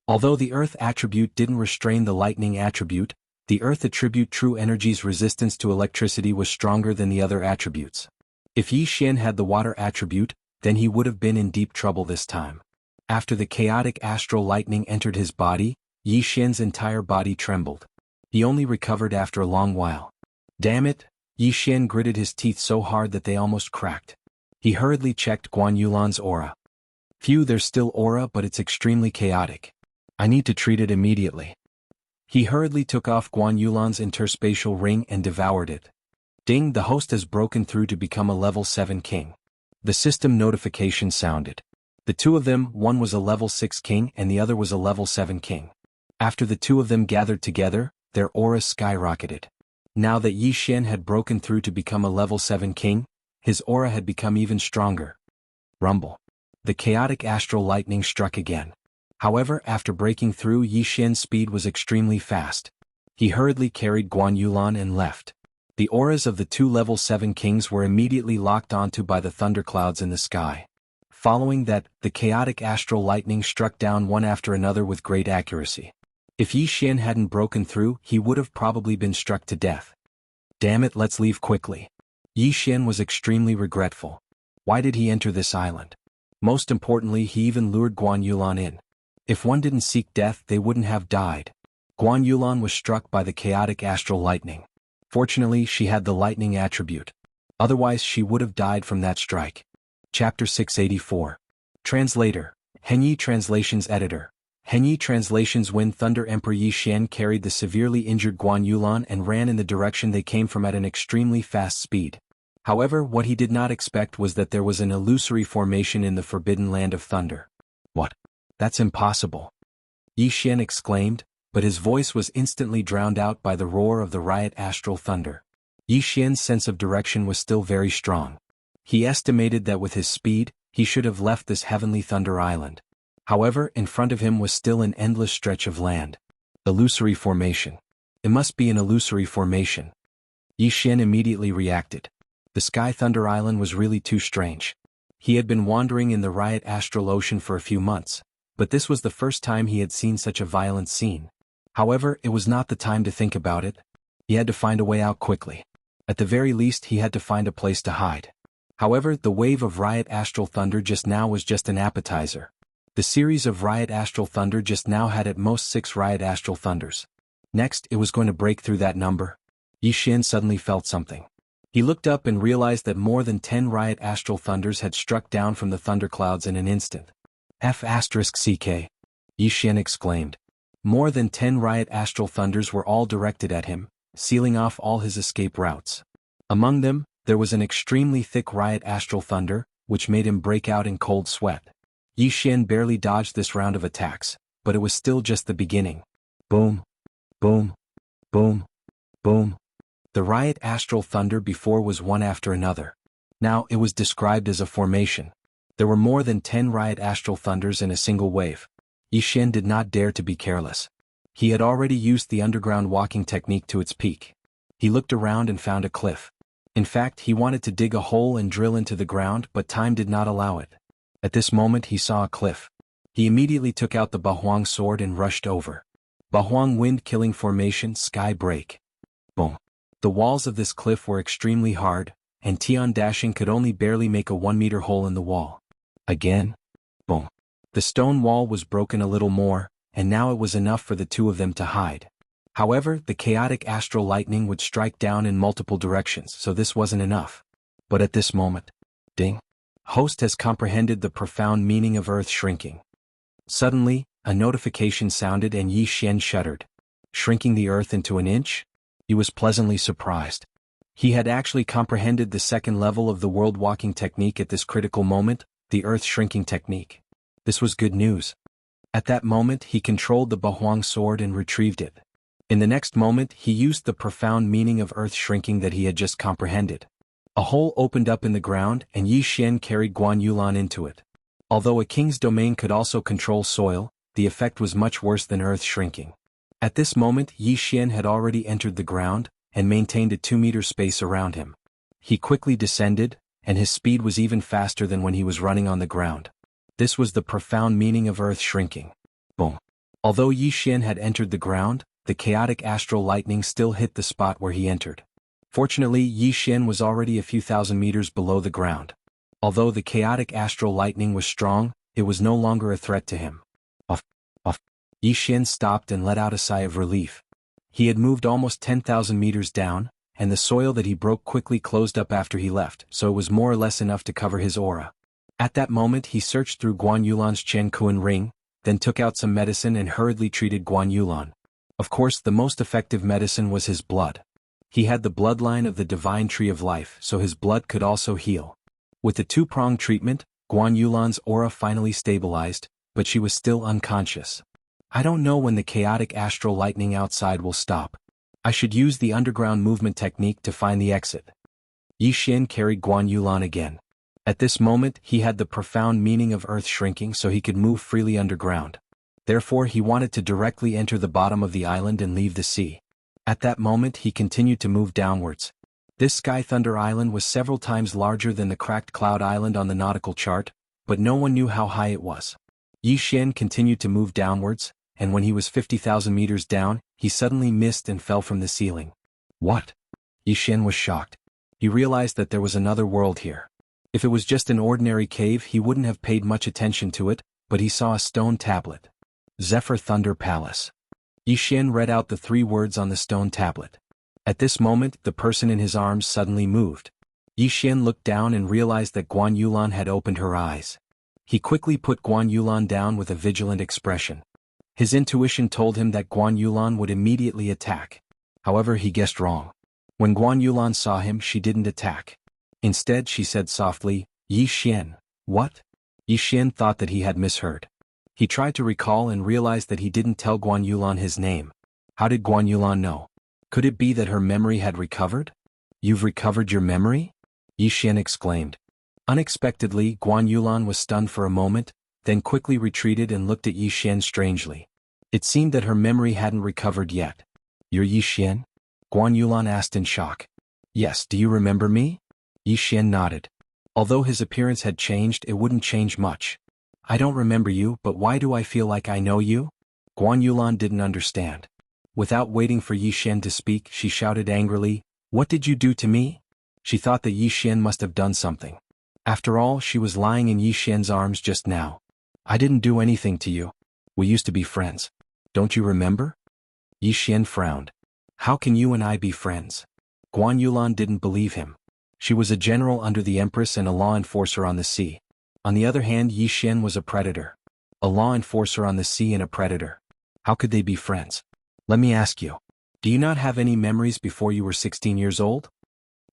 Although the earth attribute didn't restrain the lightning attribute, the earth attribute true energy's resistance to electricity was stronger than the other attributes. If Yixian had the water attribute, then he would have been in deep trouble this time. After the chaotic astral lightning entered his body, Yixian's entire body trembled. He only recovered after a long while. Damn it! Yixian gritted his teeth so hard that they almost cracked. He hurriedly checked Guan Yulan's aura. Phew, there's still aura, but it's extremely chaotic. I need to treat it immediately. He hurriedly took off Guan Yulan's interspatial ring and devoured it. Ding, the host has broken through to become a level 7 king. The system notification sounded. The two of them, one was a level 6 king and the other was a level 7 king. After the two of them gathered together, their auras skyrocketed. Now that Yixian had broken through to become a level 7 king, his aura had become even stronger. Rumble. The chaotic astral lightning struck again. However, after breaking through, Yixian's speed was extremely fast. He hurriedly carried Guan Yulan and left. The auras of the two level 7 kings were immediately locked onto by the thunderclouds in the sky. Following that, the chaotic astral lightning struck down one after another with great accuracy. If Yixian hadn't broken through, he would have probably been struck to death. Damn it, let's leave quickly. Yixian was extremely regretful. Why did he enter this island? Most importantly, he even lured Guan Yulan in. If one didn't seek death, they wouldn't have died. Guan Yulan was struck by the chaotic astral lightning. Fortunately, she had the lightning attribute. Otherwise, she would have died from that strike. Chapter 684. Translator. Henyi Translations Editor. Henyi Translations. When Thunder Emperor Yixian carried the severely injured Guan Yulan and ran in the direction they came from at an extremely fast speed. However, what he did not expect was that there was an illusory formation in the forbidden land of thunder. What? That's impossible! Yixian exclaimed, but his voice was instantly drowned out by the roar of the riot astral thunder. Yixian's sense of direction was still very strong. He estimated that with his speed, he should have left this heavenly thunder island. However, in front of him was still an endless stretch of land. Illusory formation. It must be an illusory formation. Yixian immediately reacted. The Sky Thunder Island was really too strange. He had been wandering in the riot astral ocean for a few months, but this was the first time he had seen such a violent scene. However, it was not the time to think about it. He had to find a way out quickly. At the very least, he had to find a place to hide. However, the wave of riot astral thunder just now was just an appetizer. The series of riot astral thunder just now had at most 6 riot astral thunders. Next, it was going to break through that number. Yixian suddenly felt something. He looked up and realized that more than 10 riot astral thunders had struck down from the thunderclouds in an instant. F***CK. Yixian exclaimed. More than 10 riot astral thunders were all directed at him, sealing off all his escape routes. Among them, there was an extremely thick riot astral thunder, which made him break out in cold sweat. Yixian barely dodged this round of attacks, but it was still just the beginning. Boom. Boom. Boom. Boom. The riot astral thunder before was one after another. Now it was described as a formation. There were more than 10 riot astral thunders in a single wave. Yixian did not dare to be careless. He had already used the underground walking technique to its peak. He looked around and found a cliff. In fact, he wanted to dig a hole and drill into the ground, but time did not allow it. At this moment he saw a cliff. He immediately took out the Bahuang sword and rushed over. Bahuang wind-killing formation, sky break. Boom. The walls of this cliff were extremely hard, and Tian Dashing could only barely make a 1-meter hole in the wall. Again. Boom. The stone wall was broken a little more, and now it was enough for the two of them to hide. However, the chaotic astral lightning would strike down in multiple directions, so this wasn't enough. But at this moment, ding. Host has comprehended the profound meaning of earth shrinking. Suddenly, a notification sounded and Yixian shuddered. Shrinking the earth into an inch? He was pleasantly surprised. He had actually comprehended the second level of the world walking technique at this critical moment, the earth shrinking technique. This was good news. At that moment he controlled the Bahuang sword and retrieved it. In the next moment he used the profound meaning of earth shrinking that he had just comprehended. A hole opened up in the ground and Yi Xian carried Guan Yulan into it. Although a king's domain could also control soil, the effect was much worse than earth shrinking. At this moment Yi Xian had already entered the ground, and maintained a 2-meter space around him. He quickly descended, and his speed was even faster than when he was running on the ground. This was the profound meaning of earth shrinking. Boom. Although Yi Xian had entered the ground, the chaotic astral lightning still hit the spot where he entered. Fortunately, Yi Xian was already a few thousand meters below the ground. Although the chaotic astral lightning was strong, it was no longer a threat to him. Off. Yi Xian stopped and let out a sigh of relief. He had moved almost 10,000 meters down, and the soil that he broke quickly closed up after he left, so it was more or less enough to cover his aura. At that moment he searched through Guan Yulan's Chen Kuan ring, then took out some medicine and hurriedly treated Guan Yulan. Of course, the most effective medicine was his blood. He had the bloodline of the divine tree of life, so his blood could also heal. With the 2-pronged treatment, Guan Yulan's aura finally stabilized, but she was still unconscious. I don't know when the chaotic astral lightning outside will stop. I should use the underground movement technique to find the exit. Yi Xian carried Guan Yulan again. At this moment he had the profound meaning of earth shrinking so he could move freely underground. Therefore he wanted to directly enter the bottom of the island and leave the sea. At that moment he continued to move downwards. This Sky Thunder Island was several times larger than the Cracked Cloud Island on the nautical chart, but no one knew how high it was. Yi Xian continued to move downwards, and when he was 50,000 meters down, he suddenly missed and fell from the ceiling. What? Yi Xian was shocked. He realized that there was another world here. If it was just an ordinary cave he wouldn't have paid much attention to it, but he saw a stone tablet. Zephyr Thunder Palace. Yi Xian read out the 3 words on the stone tablet. At this moment the person in his arms suddenly moved. Yi Xian looked down and realized that Guan Yulan had opened her eyes. He quickly put Guan Yulan down with a vigilant expression. His intuition told him that Guan Yulan would immediately attack. However, he guessed wrong. When Guan Yulan saw him, she didn't attack. Instead, she said softly, "Yi Xian." What? Yi Xian thought that he had misheard. He tried to recall and realized that he didn't tell Guan Yulan his name. How did Guan Yulan know? Could it be that her memory had recovered? "You've recovered your memory?" Yi Xian exclaimed. Unexpectedly, Guan Yulan was stunned for a moment, then quickly retreated and looked at Yi Xian strangely. It seemed that her memory hadn't recovered yet. "You're Yi Xian?" Guan Yulan asked in shock. "Yes, do you remember me?" Yi Xian nodded. Although his appearance had changed, it wouldn't change much. "I don't remember you, but why do I feel like I know you?" Guan Yulan didn't understand. Without waiting for Yi Xian to speak, she shouted angrily, "What did you do to me?" She thought that Yi Xian must have done something. After all, she was lying in Yi Xian's arms just now. "I didn't do anything to you. We used to be friends. Don't you remember?" Yi Xian frowned. "How can you and I be friends?" Guan Yulan didn't believe him. She was a general under the Empress and a law enforcer on the sea. On the other hand, Yi Xian was a predator. A law enforcer on the sea and a predator. How could they be friends? "Let me ask you. Do you not have any memories before you were 16 years old?"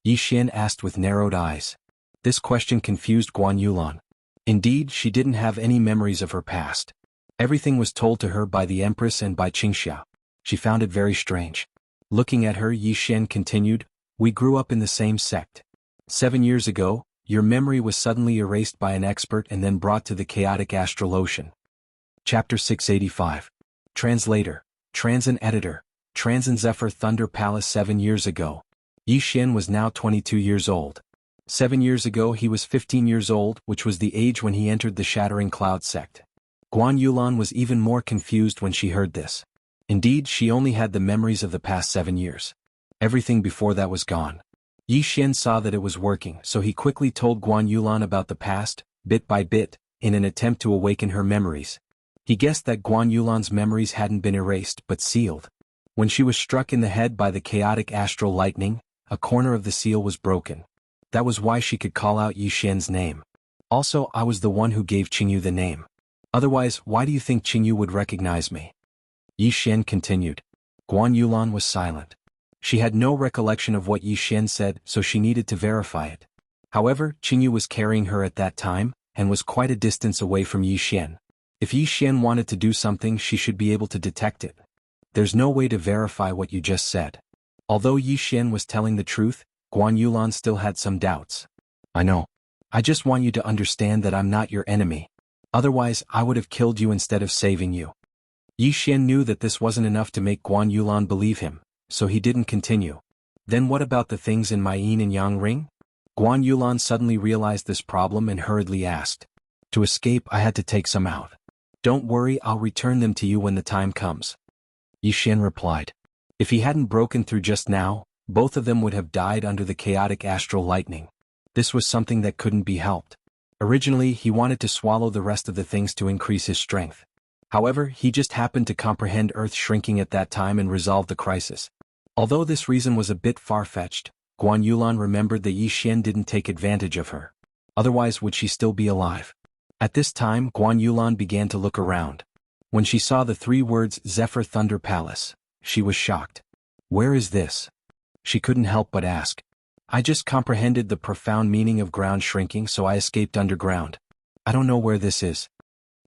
Yi Xian asked with narrowed eyes. This question confused Guan Yulan. Indeed, she didn't have any memories of her past. Everything was told to her by the Empress and by Xianxia. She found it very strange. Looking at her, Yi Xian continued, "We grew up in the same sect. 7 years ago, your memory was suddenly erased by an expert and then brought to the chaotic astral ocean." Chapter 685. Translator, Transin Editor, Transin Zephyr Thunder Palace. 7 years ago. Yi Xian was now 22 years old. 7 years ago he was 15 years old, which was the age when he entered the Shattering Cloud sect. Guan Yulan was even more confused when she heard this. Indeed, she only had the memories of the past 7 years. Everything before that was gone. Yi Xian saw that it was working, so he quickly told Guan Yulan about the past, bit by bit, in an attempt to awaken her memories. He guessed that Guan Yulan's memories hadn't been erased but sealed. When she was struck in the head by the chaotic astral lightning, a corner of the seal was broken. That was why she could call out Yi Xian's name. Also, I was the one who gave Qingyu the name. Otherwise, why do you think Qingyu would recognize me? Yi Xian continued. Guan Yulan was silent. She had no recollection of what Yi Xian said, so she needed to verify it. However, Qingyu was carrying her at that time, and was quite a distance away from Yi Xian. If Yi Xian wanted to do something, she should be able to detect it. There's no way to verify what you just said. Although Yi Xian was telling the truth, Guan Yulan still had some doubts. I know. I just want you to understand that I'm not your enemy. Otherwise, I would have killed you instead of saving you. Yi Xian knew that this wasn't enough to make Guan Yulan believe him, so he didn't continue. Then what about the things in my yin and yang ring? Guan Yulan suddenly realized this problem and hurriedly asked. To escape, I had to take some out. Don't worry, I'll return them to you when the time comes. Yi Xian replied. If he hadn't broken through just now, both of them would have died under the chaotic astral lightning. This was something that couldn't be helped. Originally, he wanted to swallow the rest of the things to increase his strength. However, he just happened to comprehend Earth shrinking at that time and resolve the crisis. Although this reason was a bit far-fetched, Guan Yulan remembered that Yi Xian didn't take advantage of her. Otherwise, would she still be alive? At this time, Guan Yulan began to look around. When she saw the 3 words Zephyr Thunder Palace, she was shocked. Where is this? She couldn't help but ask. I just comprehended the profound meaning of ground shrinking, so I escaped underground. I don't know where this is.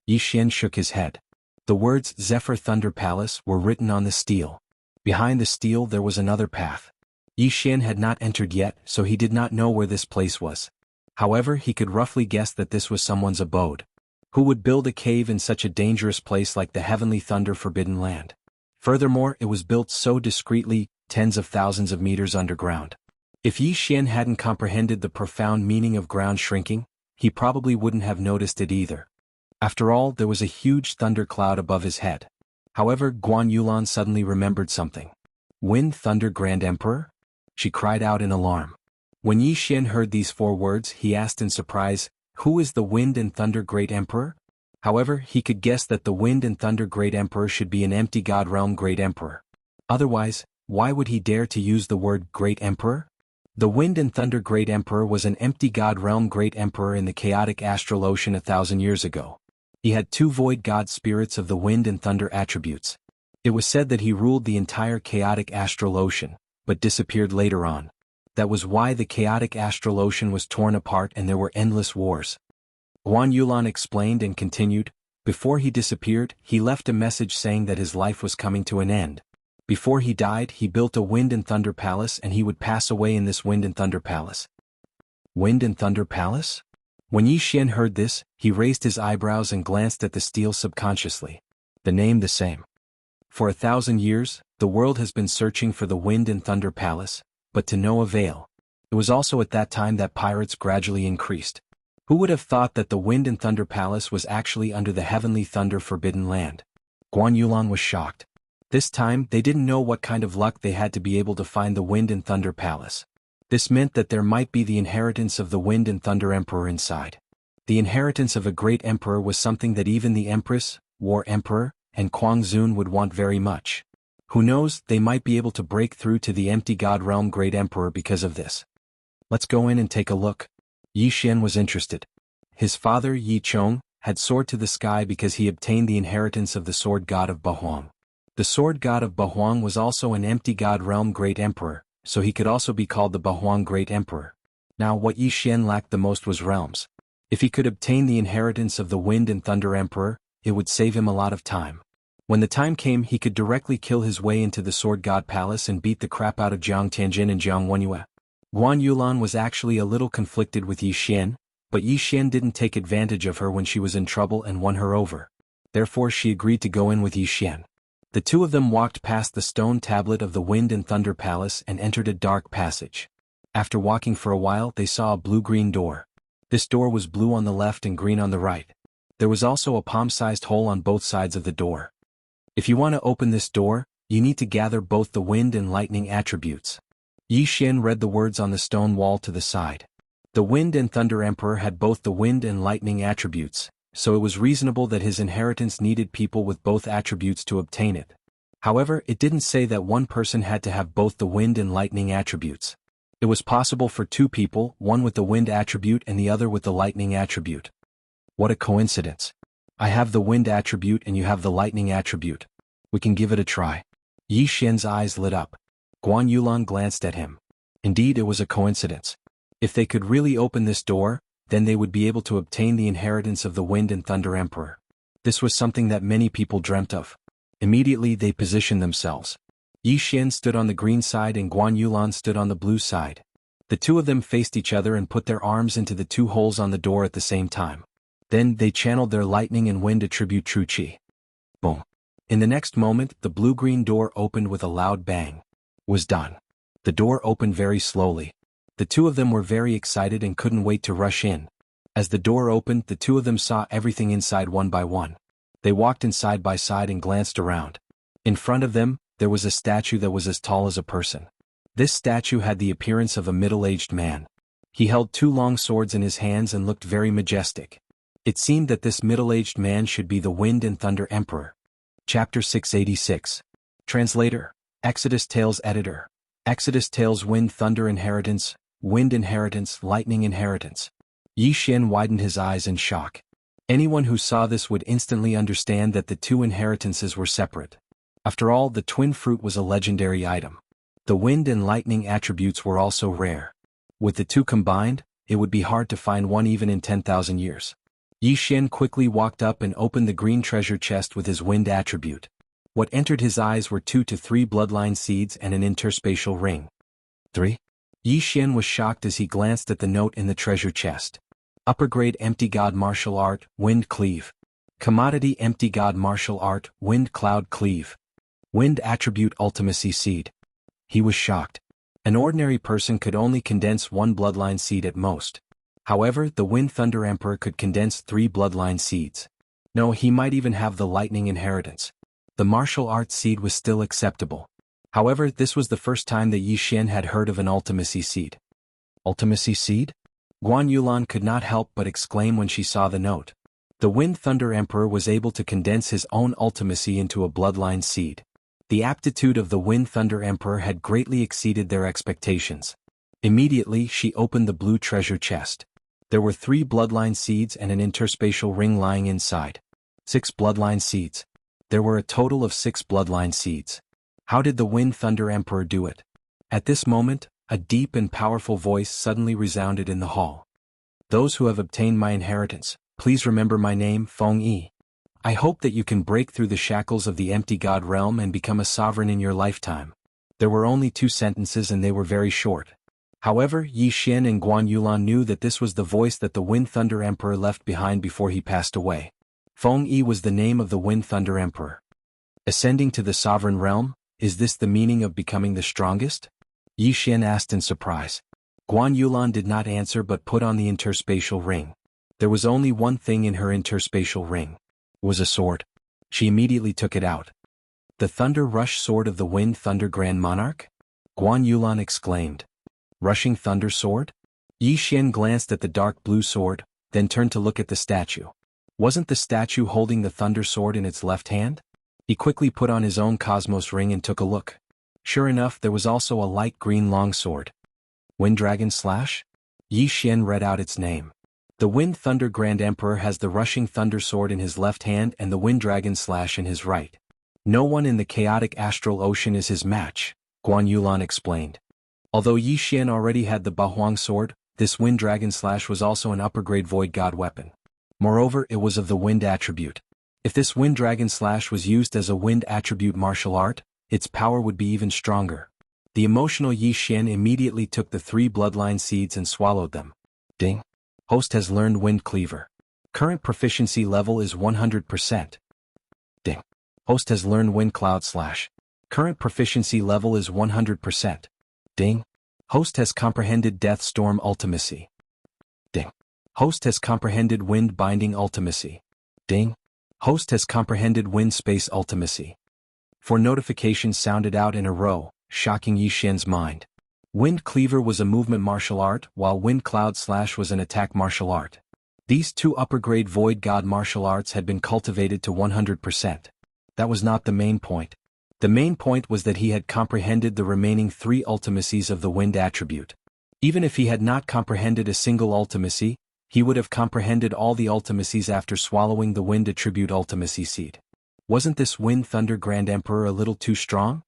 Yi Xian shook his head. The words Zephyr Thunder Palace were written on the steel. Behind the steel there was another path. Yi Xian had not entered yet, so he did not know where this place was. However, he could roughly guess that this was someone's abode. Who would build a cave in such a dangerous place like the Heavenly Thunder Forbidden Land? Furthermore, it was built so discreetly, tens of thousands of meters underground. If Yi Xian hadn't comprehended the profound meaning of ground shrinking, he probably wouldn't have noticed it either. After all, there was a huge thunder cloud above his head. However, Guan Yulan suddenly remembered something. Wind Thunder Grand Emperor? She cried out in alarm. When Yi Xian heard these 4 words, he asked in surprise, who is the Wind and Thunder Great Emperor? However, he could guess that the Wind and Thunder Great Emperor should be an empty God Realm Great Emperor. Otherwise, why would he dare to use the word Great Emperor? The Wind and Thunder Great Emperor was an empty God Realm Great Emperor in the chaotic astral ocean 1,000 years ago. He had 2 void god spirits of the wind and thunder attributes. It was said that he ruled the entire chaotic astral ocean, but disappeared later on. That was why the chaotic astral ocean was torn apart and there were endless wars. Guan Yulan explained and continued. Before he disappeared, he left a message saying that his life was coming to an end. Before he died, he built a wind and thunder palace and he would pass away in this wind and thunder palace. Wind and Thunder Palace? When Yi Xian heard this, he raised his eyebrows and glanced at the steel subconsciously. The name the same. For 1,000 years, the world has been searching for the Wind and Thunder Palace, but to no avail. It was also at that time that pirates gradually increased. Who would have thought that the Wind and Thunder Palace was actually under the Heavenly Thunder Forbidden Land? Guan Yulan was shocked. This time, they didn't know what kind of luck they had to be able to find the Wind and Thunder Palace. This meant that there might be the inheritance of the Wind and Thunder Emperor inside. The inheritance of a great emperor was something that even the Empress, War Emperor, and Kuang Zun would want very much. Who knows, they might be able to break through to the empty God Realm Great Emperor because of this. Let's go in and take a look. Yi Xian was interested. His father, Yi Chong, had soared to the sky because he obtained the inheritance of the Sword God of Bahuang. The Sword God of Bahuang was also an empty God Realm Great Emperor, so he could also be called the Bahuang Great Emperor. Now what Yi Xian lacked the most was realms. If he could obtain the inheritance of the Wind and Thunder Emperor, it would save him a lot of time. When the time came, he could directly kill his way into the Sword God Palace and beat the crap out of Jiang Tianjin and Jiang Wenyue. Guan Yulan was actually a little conflicted with Yi Xian, but Yi Xian didn't take advantage of her when she was in trouble and won her over. Therefore she agreed to go in with Yi Xian. The 2 of them walked past the stone tablet of the Wind and Thunder Palace and entered a dark passage. After walking for a while, they saw a blue-green door. This door was blue on the left and green on the right. There was also a palm-sized hole on both sides of the door. If you want to open this door, you need to gather both the wind and lightning attributes. Yi Xian read the words on the stone wall to the side. The Wind and Thunder Emperor had both the wind and lightning attributes, so it was reasonable that his inheritance needed people with both attributes to obtain it. However, it didn't say that one person had to have both the wind and lightning attributes. It was possible for 2 people, one with the wind attribute and the other with the lightning attribute. What a coincidence. I have the wind attribute and you have the lightning attribute. We can give it a try. Yi Xian's eyes lit up. Guan Yulan glanced at him. Indeed, it was a coincidence. If they could really open this door, then they would be able to obtain the inheritance of the Wind and Thunder Emperor. This was something that many people dreamt of. Immediately they positioned themselves. Yi Xian stood on the green side and Guan Yulan stood on the blue side. The two of them faced each other and put their arms into the two holes on the door at the same time. Then they channeled their lightning and wind attribute true qi. Boom. In the next moment, the blue-green door opened with a loud bang. Was done. The door opened very slowly. The two of them were very excited and couldn't wait to rush in. As the door opened, the two of them saw everything inside one by one. They walked in side by side and glanced around. In front of them, there was a statue that was as tall as a person. This statue had the appearance of a middle-aged man. He held two long swords in his hands and looked very majestic. It seemed that this middle-aged man should be the Wind and Thunder Emperor. Chapter 686. Translator, Exodus Tales Editor. Exodus Tales Wind Thunder Inheritance, Wind Inheritance, Lightning Inheritance. Yi Xian widened his eyes in shock. Anyone who saw this would instantly understand that the two inheritances were separate. After all, the twin fruit was a legendary item. The wind and lightning attributes were also rare. With the two combined, it would be hard to find one even in 10,000 years. Yi Xian quickly walked up and opened the green treasure chest with his wind attribute. What entered his eyes were 2 to 3 bloodline seeds and an interspatial ring. 3. Yi Xian was shocked as he glanced at the note in the treasure chest. Upper grade empty god martial art, wind cleave. Commodity empty god martial art, wind cloud cleave. Wind attribute ultimacy seed. He was shocked. An ordinary person could only condense 1 bloodline seed at most. However, the Wind Thunder Emperor could condense 3 bloodline seeds. No, he might even have the lightning inheritance. The martial arts seed was still acceptable. However, this was the first time that Yi Xian had heard of an ultimacy seed. Ultimacy seed? Guan Yulan could not help but exclaim when she saw the note. The Wind Thunder Emperor was able to condense his own ultimacy into a bloodline seed. The aptitude of the Wind Thunder Emperor had greatly exceeded their expectations. Immediately, she opened the blue treasure chest. There were 3 bloodline seeds and an interspatial ring lying inside. 6 bloodline seeds. There were a total of 6 bloodline seeds. How did the Wind Thunder Emperor do it? At this moment, a deep and powerful voice suddenly resounded in the hall. Those who have obtained my inheritance, please remember my name, Feng Yi. I hope that you can break through the shackles of the empty god realm and become a sovereign in your lifetime. There were only 2 sentences and they were very short. However, Yi Xian and Guan Yulan knew that this was the voice that the Wind Thunder Emperor left behind before he passed away. Feng Yi was the name of the Wind Thunder Emperor. Ascending to the sovereign realm, is this the meaning of becoming the strongest? Yi Xian asked in surprise. Guan Yulan did not answer but put on the interspatial ring. There was only one thing in her interspatial ring. Was a sword. She immediately took it out. The Thunder Rush Sword of the Wind Thunder Grand Monarch? Guan Yulan exclaimed. Rushing Thunder Sword? Yi Xian glanced at the dark blue sword, then turned to look at the statue. Wasn't the statue holding the Thunder Sword in its left hand? He quickly put on his own Cosmos ring and took a look. Sure enough, there was also a light green longsword. Wind Dragon Slash? Yi Xian read out its name. The Wind Thunder Grand Emperor has the Rushing Thunder Sword in his left hand and the Wind Dragon Slash in his right. No one in the chaotic astral ocean is his match, Guan Yulan explained. Although Yi Xian already had the Bahuang Sword, this Wind Dragon Slash was also an upper-grade Void God weapon. Moreover, it was of the Wind attribute. If this Wind Dragon Slash was used as a Wind attribute martial art, its power would be even stronger. The emotional Yi Xian immediately took the 3 bloodline seeds and swallowed them. Ding. Host has learned Wind Cleaver. Current proficiency level is 100%. Ding. Host has learned Wind Cloud Slash. Current proficiency level is 100%. Ding. Host has comprehended Death Storm Ultimacy. Ding. Host has comprehended Wind Binding Ultimacy. Ding. Host has comprehended Wind Space Ultimacy. 4 notifications sounded out in a row, shocking Yi Xian's mind. Wind Cleaver was a movement martial art, while Wind Cloud Slash was an attack martial art. These 2 upper-grade Void God martial arts had been cultivated to 100%. That was not the main point. The main point was that he had comprehended the remaining 3 ultimacies of the Wind attribute. Even if he had not comprehended a single ultimacy, he would have comprehended all the ultimacies after swallowing the Wind attribute ultimacy seed. Wasn't this Wind Thunder Grand Emperor a little too strong?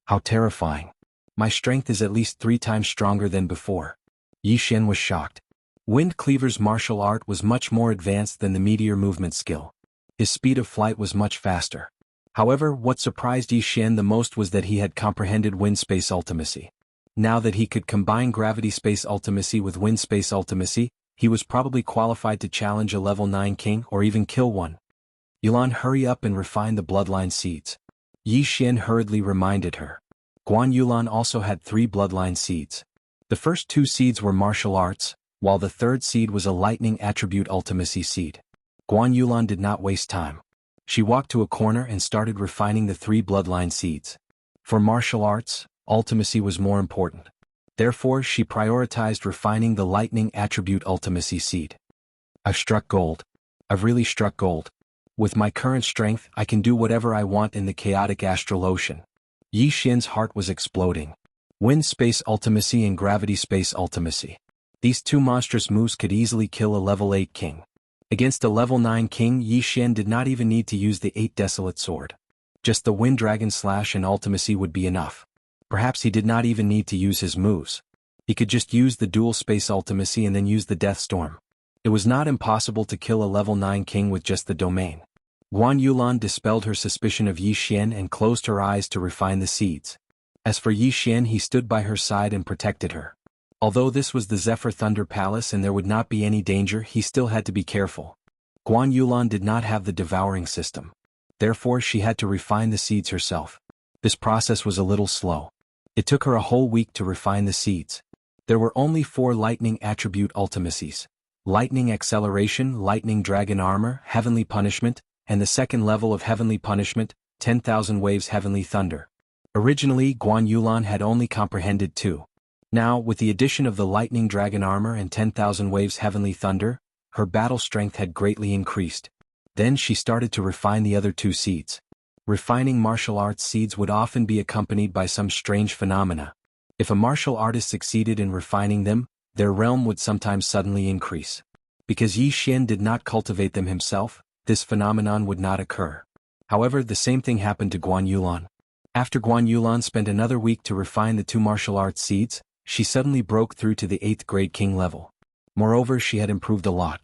How terrifying. My strength is at least 3 times stronger than before. Yi Xian was shocked. Wind Cleaver's martial art was much more advanced than the meteor movement skill. His speed of flight was much faster. However, what surprised Yi Xian the most was that he had comprehended wind-space ultimacy. Now that he could combine gravity-space ultimacy with wind-space ultimacy, he was probably qualified to challenge a level 9 king or even kill one. Yulan, hurry up and refine the bloodline seeds. Yi Xian hurriedly reminded her. Guan Yulan also had 3 bloodline seeds. The first 2 seeds were martial arts, while the third seed was a lightning attribute ultimacy seed. Guan Yulan did not waste time. She walked to a corner and started refining the 3 bloodline seeds. For martial arts, ultimacy was more important. Therefore, she prioritized refining the lightning attribute ultimacy seed. I've struck gold. I've really struck gold. With my current strength, I can do whatever I want in the chaotic astral ocean. Yi Xian's heart was exploding. Wind-space ultimacy and gravity-space ultimacy. These 2 monstrous moves could easily kill a level 8 king. Against a level 9 king, Yi Xian did not even need to use the 8 Desolate Sword. Just the Wind Dragon Slash and ultimacy would be enough. Perhaps he did not even need to use his moves. He could just use the dual space ultimacy and then use the Death Storm. It was not impossible to kill a level 9 king with just the domain. Guan Yulan dispelled her suspicion of Yi Xian and closed her eyes to refine the seeds. As for Yi Xian, he stood by her side and protected her. Although this was the Zephyr Thunder Palace and there would not be any danger, he still had to be careful. Guan Yulan did not have the devouring system. Therefore, she had to refine the seeds herself. This process was a little slow. It took her a whole week to refine the seeds. There were only 4 lightning attribute ultimacies: lightning acceleration, lightning dragon armor, heavenly punishment, and the second level of heavenly punishment, 10,000 waves heavenly thunder. Originally, Guan Yulan had only comprehended 2. Now, with the addition of the lightning dragon armor and 10,000 waves heavenly thunder, her battle strength had greatly increased. Then she started to refine the other 2 seeds. Refining martial arts seeds would often be accompanied by some strange phenomena. If a martial artist succeeded in refining them, their realm would sometimes suddenly increase. Because Yi Xian did not cultivate them himself, this phenomenon would not occur. However, the same thing happened to Guan Yulan. After Guan Yulan spent another week to refine the 2 martial arts seeds, she suddenly broke through to the 8th grade king level. Moreover, she had improved a lot.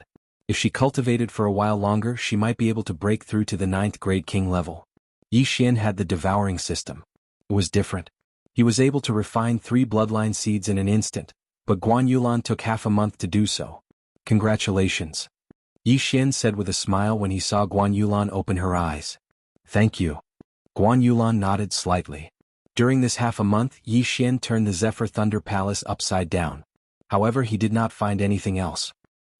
If she cultivated for a while longer, she might be able to break through to the 9th grade king level. Yi Xian had the devouring system. It was different. He was able to refine 3 bloodline seeds in an instant, but Guan Yulan took half a month to do so. Congratulations. Yi Xian said with a smile when he saw Guan Yulan open her eyes. Thank you. Guan Yulan nodded slightly. During this half a month, Yi Xian turned the Zephyr Thunder Palace upside down. However, he did not find anything else.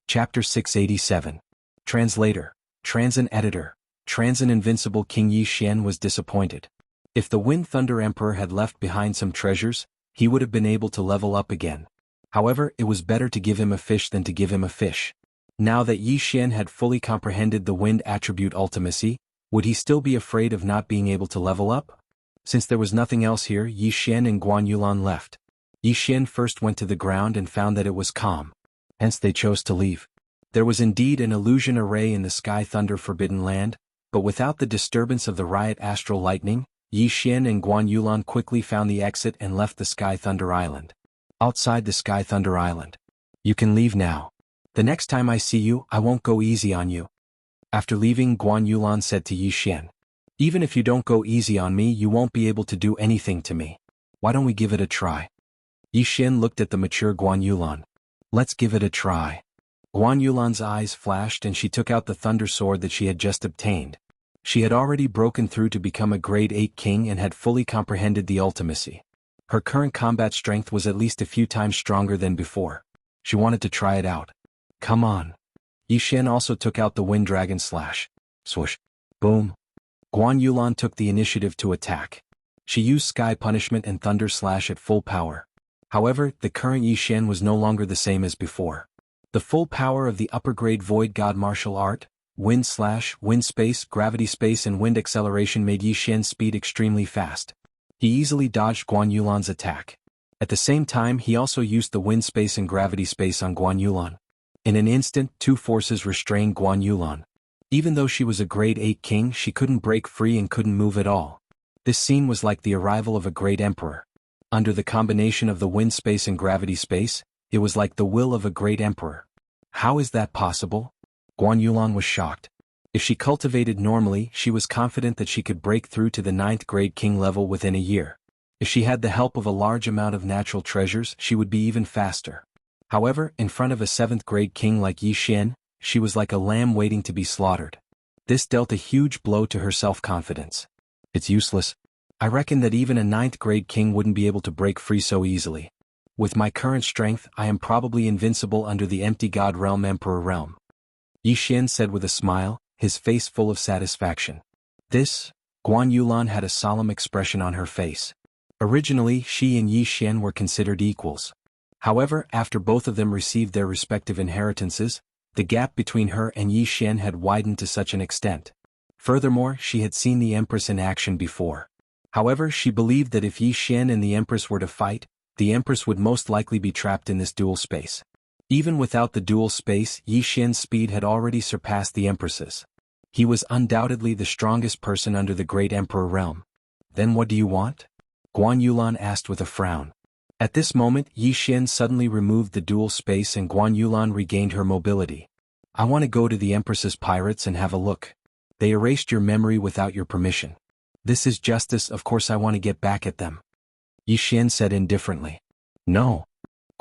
Chapter 687. Translator, Transin Editor, Transin Invincible King Yi Xian was disappointed. If the Wind Thunder Emperor had left behind some treasures, he would have been able to level up again. However, it was better to give him a fish than to give him a fish. Now that Yi Xian had fully comprehended the wind attribute ultimacy, would he still be afraid of not being able to level up? Since there was nothing else here, Yi Xian and Guan Yulan left. Yi Xian first went to the ground and found that it was calm. Hence they chose to leave. There was indeed an illusion array in the Sky Thunder Forbidden Land, but without the disturbance of the riot astral lightning, Yi Xian and Guan Yulan quickly found the exit and left the Sky Thunder Island. Outside the Sky Thunder Island. You can leave now. The next time I see you, I won't go easy on you. After leaving, Guan Yulan said to Yi Xian. Even if you don't go easy on me, you won't be able to do anything to me. Why don't we give it a try? Yi Xian looked at the mature Guan Yulan. Let's give it a try. Guan Yulan's eyes flashed and she took out the thunder sword that she had just obtained. She had already broken through to become a grade 8 king and had fully comprehended the ultimacy. Her current combat strength was at least a few times stronger than before. She wanted to try it out. Come on. Yi Xian also took out the Wind Dragon Slash. Swoosh. Boom. Guan Yulan took the initiative to attack. She used Sky Punishment and Thunder Slash at full power. However, the current Yi Xian was no longer the same as before. The full power of the upper-grade Void God martial art, Wind Slash, Wind Space, Gravity Space and Wind Acceleration made Yi Xian's speed extremely fast. He easily dodged Guan Yulan's attack. At the same time, he also used the Wind Space and Gravity Space on Guan Yulan. In an instant, 2 forces restrained Guan Yulan. Even though she was a grade 8 king, she couldn't break free and couldn't move at all. This scene was like the arrival of a great emperor. Under the combination of the Wind Space and Gravity Space, it was like the will of a great emperor. How is that possible? Guan Yulan was shocked. If she cultivated normally, she was confident that she could break through to the 9th grade king level within a year. If she had the help of a large amount of natural treasures, she would be even faster. However, in front of a 7th grade king like Xian, she was like a lamb waiting to be slaughtered. This dealt a huge blow to her self-confidence. It's useless. I reckon that even a 9th grade king wouldn't be able to break free so easily. With my current strength, I am probably invincible under the empty god realm emperor realm. Xian said with a smile, his face full of satisfaction. Guan Yulan had a solemn expression on her face. Originally, she and Xian were considered equals. However, after both of them received their respective inheritances, the gap between her and Xian had widened to such an extent. Furthermore, she had seen the Empress in action before. However, she believed that if Xian and the Empress were to fight, the Empress would most likely be trapped in this dual space. Even without the dual space, Xian's speed had already surpassed the Empress's. He was undoubtedly the strongest person under the Great Emperor realm. Then what do you want? Guan Yulan asked with a frown. At this moment, Xian suddenly removed the dual space and Guan Yulan regained her mobility. I want to go to the Empress's pirates and have a look. They erased your memory without your permission. This is justice, of course I want to get back at them. Xian said indifferently. No.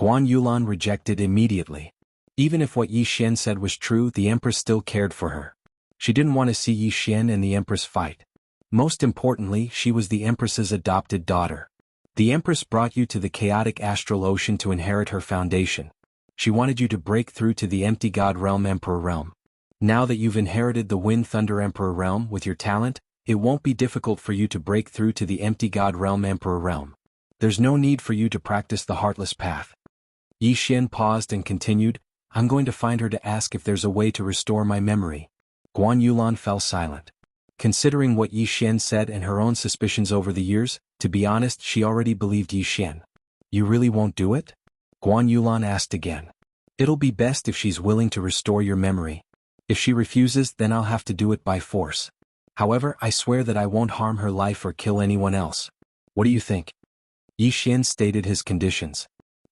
Guan Yulan rejected immediately. Even if what Xian said was true, the Empress still cared for her. She didn't want to see Xian and the Empress fight. Most importantly, she was the Empress's adopted daughter. The Empress brought you to the chaotic astral ocean to inherit her foundation. She wanted you to break through to the empty god realm emperor realm. Now that you've inherited the Wind Thunder Emperor realm with your talent, it won't be difficult for you to break through to the empty god realm emperor realm. There's no need for you to practice the heartless path. Xian paused and continued, I'm going to find her to ask if there's a way to restore my memory. Guan Yulan fell silent. Considering what Xian said and her own suspicions over the years, to be honest, she already believed Xian. You really won't do it? Guan Yulan asked again. It'll be best if she's willing to restore your memory. If she refuses, then I'll have to do it by force. However, I swear that I won't harm her life or kill anyone else. What do you think? Xian stated his conditions.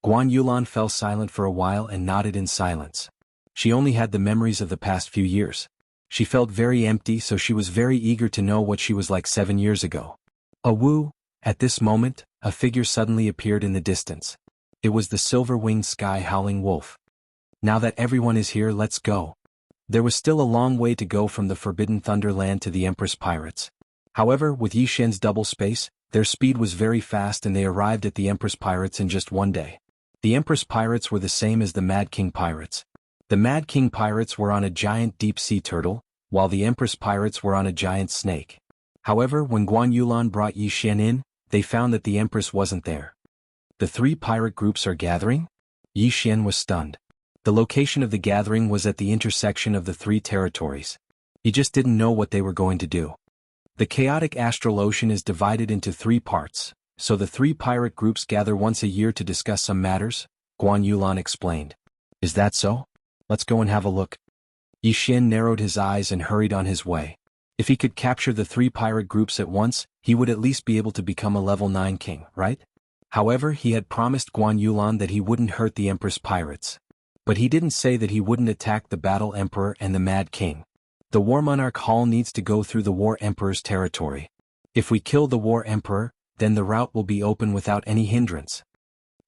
Guan Yulan fell silent for a while and nodded in silence. She only had the memories of the past few years. She felt very empty, so she was very eager to know what she was like 7 years ago. Awoo! At this moment, a figure suddenly appeared in the distance. It was the silver-winged sky-howling wolf. Now that everyone is here, let's go. There was still a long way to go from the Forbidden Thunderland to the Empress Pirates. However, with Xian's double space, their speed was very fast and they arrived at the Empress Pirates in just one day. The Empress Pirates were the same as the Mad King Pirates. The Mad King Pirates were on a giant deep-sea turtle, while the Empress Pirates were on a giant snake. However, when Guan Yulan brought Xian in, they found that the Empress wasn't there. The 3 pirate groups are gathering? Xian was stunned. The location of the gathering was at the intersection of the 3 territories. He just didn't know what they were going to do. The chaotic astral ocean is divided into 3 parts, so the 3 pirate groups gather once a year to discuss some matters, Guan Yulan explained. Is that so? Let's go and have a look. Xian narrowed his eyes and hurried on his way. If he could capture the 3 pirate groups at once, he would at least be able to become a level 9 king, right? However, he had promised Guan Yulan that he wouldn't hurt the Empress Pirates. But he didn't say that he wouldn't attack the Battle Emperor and the Mad King. The War Monarch Hall needs to go through the War Emperor's territory. If we kill the War Emperor, then the route will be open without any hindrance.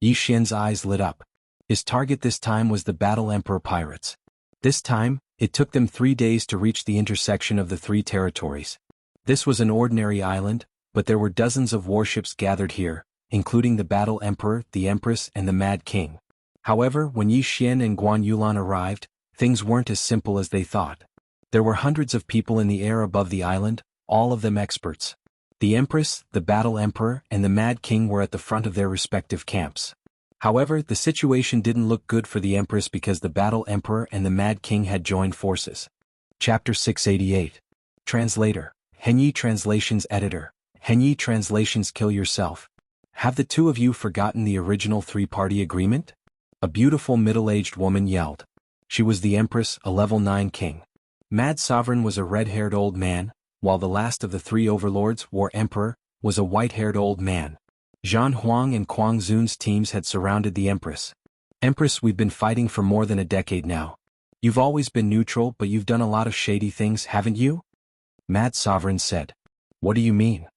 Xian's eyes lit up. His target this time was the Battle Emperor Pirates. This time, it took them 3 days to reach the intersection of the 3 territories. This was an ordinary island, but there were dozens of warships gathered here, including the Battle Emperor, the Empress, and the Mad King. However, when Xian and Guan Yulan arrived, things weren't as simple as they thought. There were hundreds of people in the air above the island, all of them experts. The Empress, the Battle Emperor, and the Mad King were at the front of their respective camps. However, the situation didn't look good for the Empress because the Battle Emperor and the Mad King had joined forces. Chapter 688. Translator. Henyi Translations Editor. Henyi Translations Kill Yourself. Have the 2 of you forgotten the original 3-party agreement? A beautiful middle-aged woman yelled. She was the Empress, a level 9 king. Mad Sovereign was a red-haired old man, while the last of the 3 overlords, War Emperor, was a white-haired old man. Zhan Huang and Kuang Zun's teams had surrounded the Empress. Empress, we've been fighting for more than a decade now. You've always been neutral, but you've done a lot of shady things, haven't you? Mad Sovereign said. What do you mean?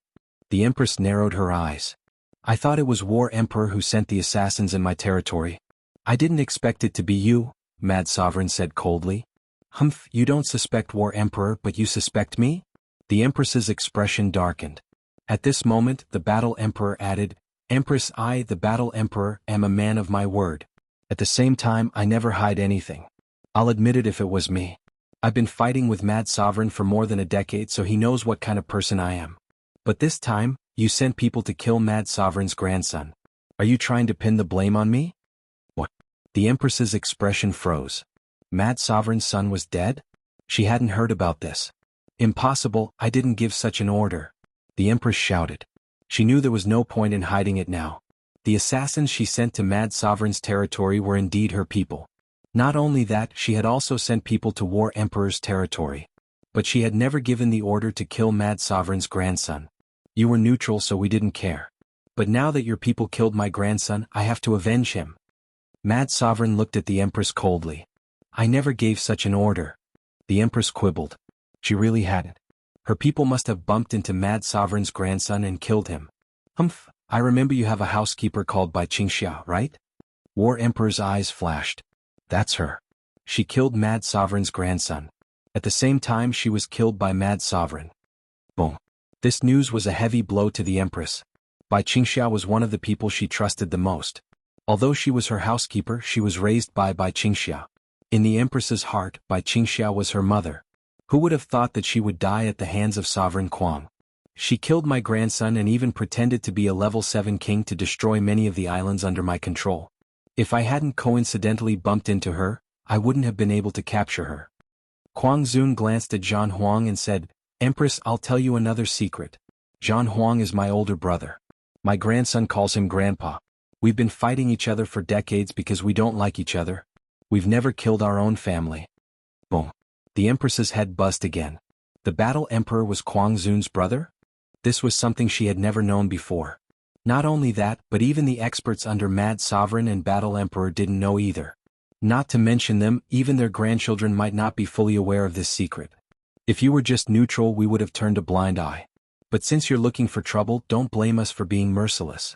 The Empress narrowed her eyes. I thought it was War Emperor who sent the assassins in my territory. I didn't expect it to be you, Mad Sovereign said coldly. Humph, you don't suspect War Emperor, but you suspect me? The Empress's expression darkened. At this moment, the Battle Emperor added, Empress, I, the Battle Emperor, am a man of my word. At the same time, I never hide anything. I'll admit it if it was me. I've been fighting with Mad Sovereign for more than a decade, so he knows what kind of person I am. But this time, you sent people to kill Mad Sovereign's grandson. Are you trying to pin the blame on me? What? The Empress's expression froze. Mad Sovereign's son was dead? She hadn't heard about this. Impossible, I didn't give such an order. The Empress shouted. She knew there was no point in hiding it now. The assassins she sent to Mad Sovereign's territory were indeed her people. Not only that, she had also sent people to War Emperor's territory. But she had never given the order to kill Mad Sovereign's grandson. You were neutral, so we didn't care. But now that your people killed my grandson, I have to avenge him. Mad Sovereign looked at the Empress coldly. I never gave such an order. The Empress quibbled. She really hadn't. Her people must have bumped into Mad Sovereign's grandson and killed him. Humph, I remember you have a housekeeper called by Xianxia, right? War Emperor's eyes flashed. That's her. She killed Mad Sovereign's grandson. At the same time, she was killed by Mad Sovereign. Boom. This news was a heavy blow to the Empress. Bai Xianxia was one of the people she trusted the most. Although she was her housekeeper, she was raised by Bai Xianxia. In the Empress's heart, Bai Xianxia was her mother. Who would have thought that she would die at the hands of Sovereign Kuang? She killed my grandson and even pretended to be a level 7 king to destroy many of the islands under my control. If I hadn't coincidentally bumped into her, I wouldn't have been able to capture her. Kuang Zun glanced at Zhan Huang and said, Empress, I'll tell you another secret. Zhan Huang is my older brother. My grandson calls him Grandpa. We've been fighting each other for decades because we don't like each other. We've never killed our own family. Boom. The Empress's head buzzed again. The Battle Emperor was Kuang Zun's brother? This was something she had never known before. Not only that, but even the experts under Mad Sovereign and Battle Emperor didn't know either. Not to mention them, even their grandchildren might not be fully aware of this secret. If you were just neutral, we would have turned a blind eye. But since you're looking for trouble, don't blame us for being merciless.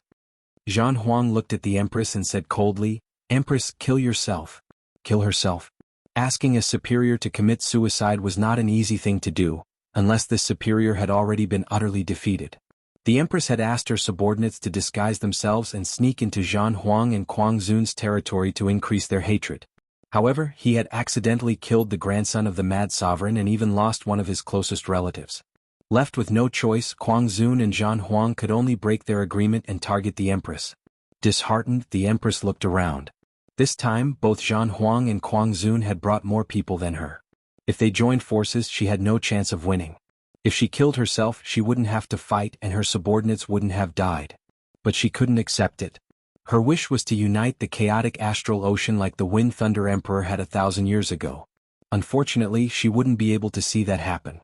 Zhan Huang looked at the Empress and said coldly, Empress, kill yourself. Kill herself. Asking a superior to commit suicide was not an easy thing to do, unless this superior had already been utterly defeated. The Empress had asked her subordinates to disguise themselves and sneak into Zhan Huang and Kuang Zun's territory to increase their hatred. However, he had accidentally killed the grandson of the Mad Sovereign and even lost one of his closest relatives. Left with no choice, Kuang Zun and Zhan Huang could only break their agreement and target the Empress. Disheartened, the Empress looked around. This time, both Zhan Huang and Kuang Zun had brought more people than her. If they joined forces, she had no chance of winning. If she killed herself, she wouldn't have to fight and her subordinates wouldn't have died. But she couldn't accept it. Her wish was to unite the chaotic astral ocean like the Wind Thunder Emperor had 1,000 years ago. Unfortunately, she wouldn't be able to see that happen.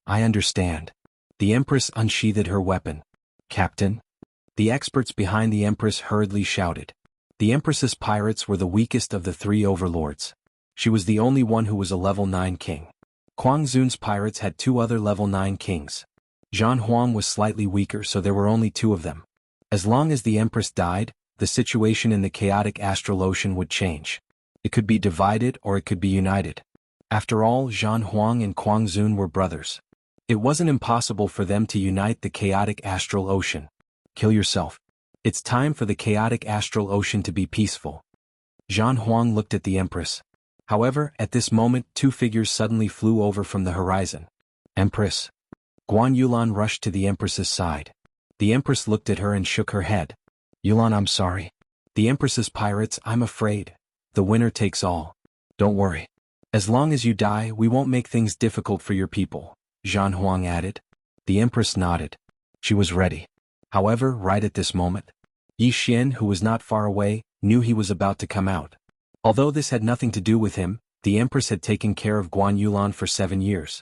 I understand. The Empress unsheathed her weapon. Captain? The experts behind the Empress hurriedly shouted. The Empress's pirates were the weakest of the 3 overlords. She was the only one who was a level 9 king. Kuang Zun's pirates had 2 other level 9 kings. Zhan Huang was slightly weaker, so there were only 2 of them. As long as the Empress died, the situation in the chaotic astral ocean would change. It could be divided or it could be united. After all, Zhan Huang and Kuang Zun were brothers. It wasn't impossible for them to unite the chaotic astral ocean. Kill yourself. It's time for the chaotic astral ocean to be peaceful. Zhan Huang looked at the Empress. However, at this moment, 2 figures suddenly flew over from the horizon. Empress. Guan Yulan rushed to the Empress's side. The Empress looked at her and shook her head. Yulan, I'm sorry. The Empress's pirates, I'm afraid. The winner takes all. Don't worry. As long as you die, we won't make things difficult for your people, Zhan Huang added. The Empress nodded. She was ready. However, right at this moment, Yi Xian, who was not far away, knew he was about to come out. Although this had nothing to do with him, the Empress had taken care of Guan Yulan for 7 years.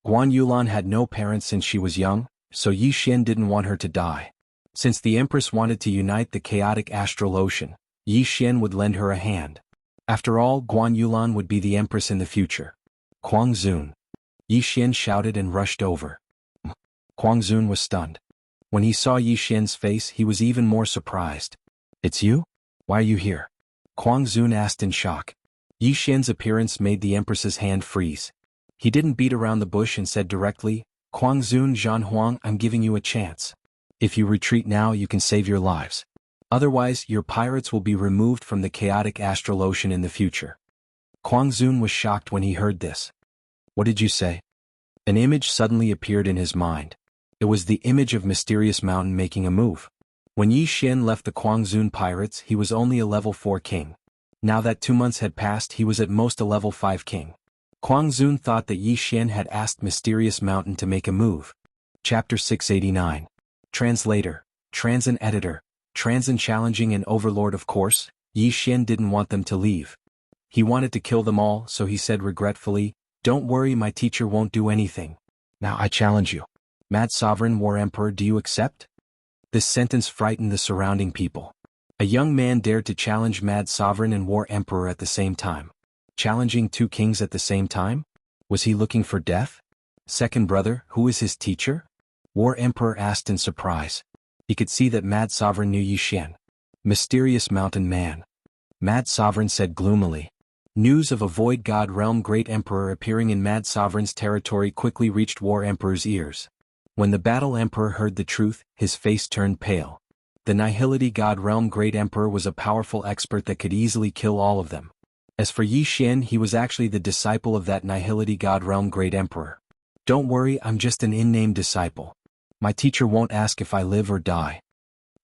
Guan Yulan had no parents since she was young, so Yi Xian didn't want her to die. Since the Empress wanted to unite the chaotic astral ocean, Yi Xian would lend her a hand. After all, Guan Yulan would be the empress in the future. Kuang Zun. Yi Xian shouted and rushed over. Kuang Zun was stunned. When he saw Yi Xian's face, he was even more surprised. "It's you? Why are you here?" Kuang Zun asked in shock. Yi Xian's appearance made the empress's hand freeze. He didn't beat around the bush and said directly, "Kuang Zun Zhan Huang, I'm giving you a chance. If you retreat now, you can save your lives. Otherwise, your pirates will be removed from the chaotic astral ocean in the future." Kuang Zun was shocked when he heard this. "What did you say?" An image suddenly appeared in his mind. It was the image of Mysterious Mountain making a move. When Yi Xian left the Kuang Zun pirates, he was only a level 4 king. Now that 2 months had passed, he was at most a level 5 king. Kuang Zun thought that Yi Xian had asked Mysterious Mountain to make a move. Chapter 689. Translator, Transin Editor, Transin Challenging and Overlord. Of course, Yi Xian didn't want them to leave. He wanted to kill them all, so he said regretfully, "Don't worry, my teacher won't do anything. Now I challenge you. Mad Sovereign War Emperor, do you accept?" This sentence frightened the surrounding people. A young man dared to challenge Mad Sovereign and War Emperor at the same time. Challenging 2 kings at the same time? Was he looking for death? "Second brother, who is his teacher?" War Emperor asked in surprise. He could see that Mad Sovereign knew Yi Xian. "Mysterious Mountain Man." Mad Sovereign said gloomily. News of a Void God Realm Great Emperor appearing in Mad Sovereign's territory quickly reached War Emperor's ears. When the Battle Emperor heard the truth, his face turned pale. The Nihility God Realm Great Emperor was a powerful expert that could easily kill all of them. As for Yi Xian, he was actually the disciple of that Nihility God Realm Great Emperor. "Don't worry, I'm just an in-name disciple. My teacher won't ask if I live or die."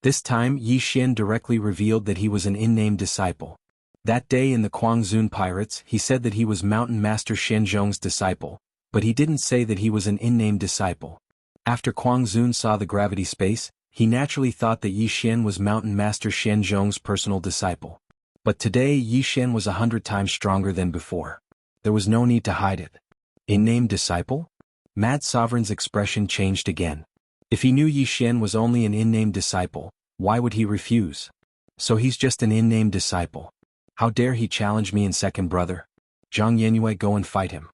This time, Yi Xian directly revealed that he was an in-name disciple. That day in the Kuang Zun pirates, he said that he was Mountain Master Shenzhong's disciple, but he didn't say that he was an in-name disciple. After Kuang Zun saw the gravity space, he naturally thought that Yi Xian was Mountain Master Shenzhong's personal disciple. But today Yi Xian was 100 times stronger than before. There was no need to hide it. In-name disciple? Mad Sovereign's expression changed again. If he knew Yi Xian was only an in-name disciple, why would he refuse? So he's just an in-name disciple. How dare he challenge me in second brother? Zhang Yanue, go and fight him.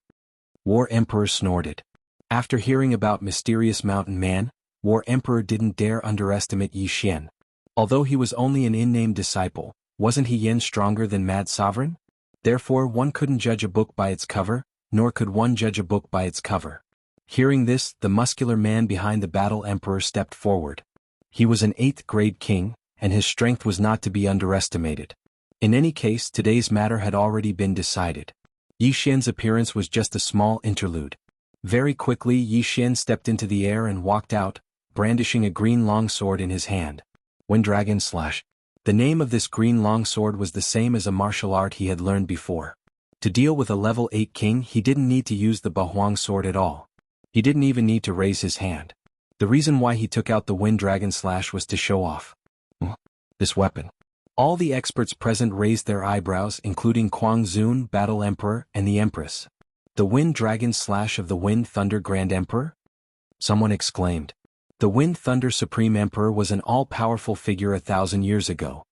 War Emperor snorted. After hearing about Mysterious Mountain Man, War Emperor didn't dare underestimate Yi Xian. Although he was only an in-name disciple, wasn't he yen stronger than Mad Sovereign? Therefore one couldn't judge a book by its cover, nor could one judge a book by its cover. Hearing this, the muscular man behind the Battle Emperor stepped forward. He was an 8th grade king, and his strength was not to be underestimated. In any case, today's matter had already been decided. Yi Xian's appearance was just a small interlude. Very quickly Yi Xian stepped into the air and walked out, brandishing a green longsword in his hand. Wind Dragon Slash. The name of this green longsword was the same as a martial art he had learned before. To deal with a level 8 king, he didn't need to use the Bahuang sword at all. He didn't even need to raise his hand. The reason why he took out the Wind Dragon Slash was to show off this weapon. All the experts present raised their eyebrows, including Kuang Zun, Battle Emperor, and the Empress. The Wind Dragon Slash of the Wind Thunder Grand Emperor? Someone exclaimed. The Wind Thunder Supreme Emperor was an all-powerful figure 1,000 years ago.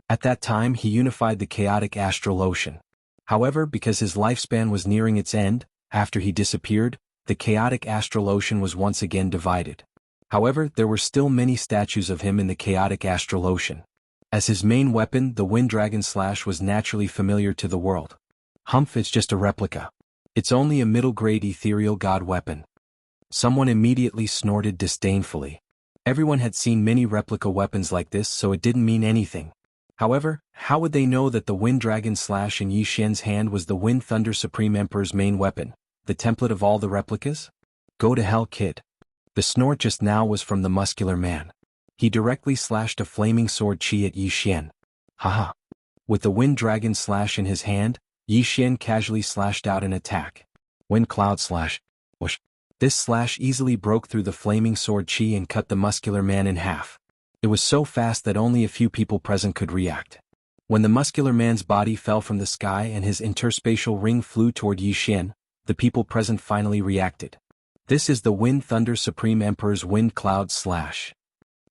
At that time he unified the chaotic astral ocean. However, because his lifespan was nearing its end, after he disappeared, the chaotic astral ocean was once again divided. However, there were still many statues of him in the chaotic astral ocean. As his main weapon, the Wind Dragon Slash was naturally familiar to the world. Humph, it's just a replica. It's only a middle-grade ethereal god weapon. Someone immediately snorted disdainfully. Everyone had seen many replica weapons like this, so it didn't mean anything. However, how would they know that the Wind Dragon Slash in Yi Xian's hand was the Wind Thunder Supreme Emperor's main weapon, the template of all the replicas? Go to hell, kid. The snort just now was from the muscular man. He directly slashed a flaming sword chi at Yi Xian. Haha. With the Wind Dragon Slash in his hand, Yi Xian casually slashed out an attack. Wind Cloud Slash. Whoosh. This slash easily broke through the flaming sword chi and cut the muscular man in half. It was so fast that only a few people present could react. When the muscular man's body fell from the sky and his interspatial ring flew toward Yi Xian, the people present finally reacted. This is the Wind Thunder Supreme Emperor's Wind Cloud Slash.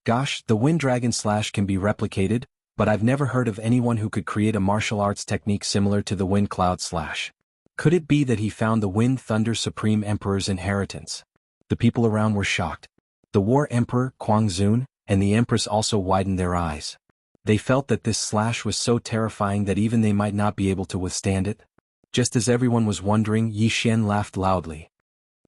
Gosh, the Wind Dragon Slash can be replicated, but I've never heard of anyone who could create a martial arts technique similar to the Wind Cloud Slash. Could it be that he found the Wind Thunder Supreme Emperor's inheritance? The people around were shocked. The War Emperor, Quang and the Empress also widened their eyes. They felt that this slash was so terrifying that even they might not be able to withstand it. Just as everyone was wondering, Yi Xian laughed loudly.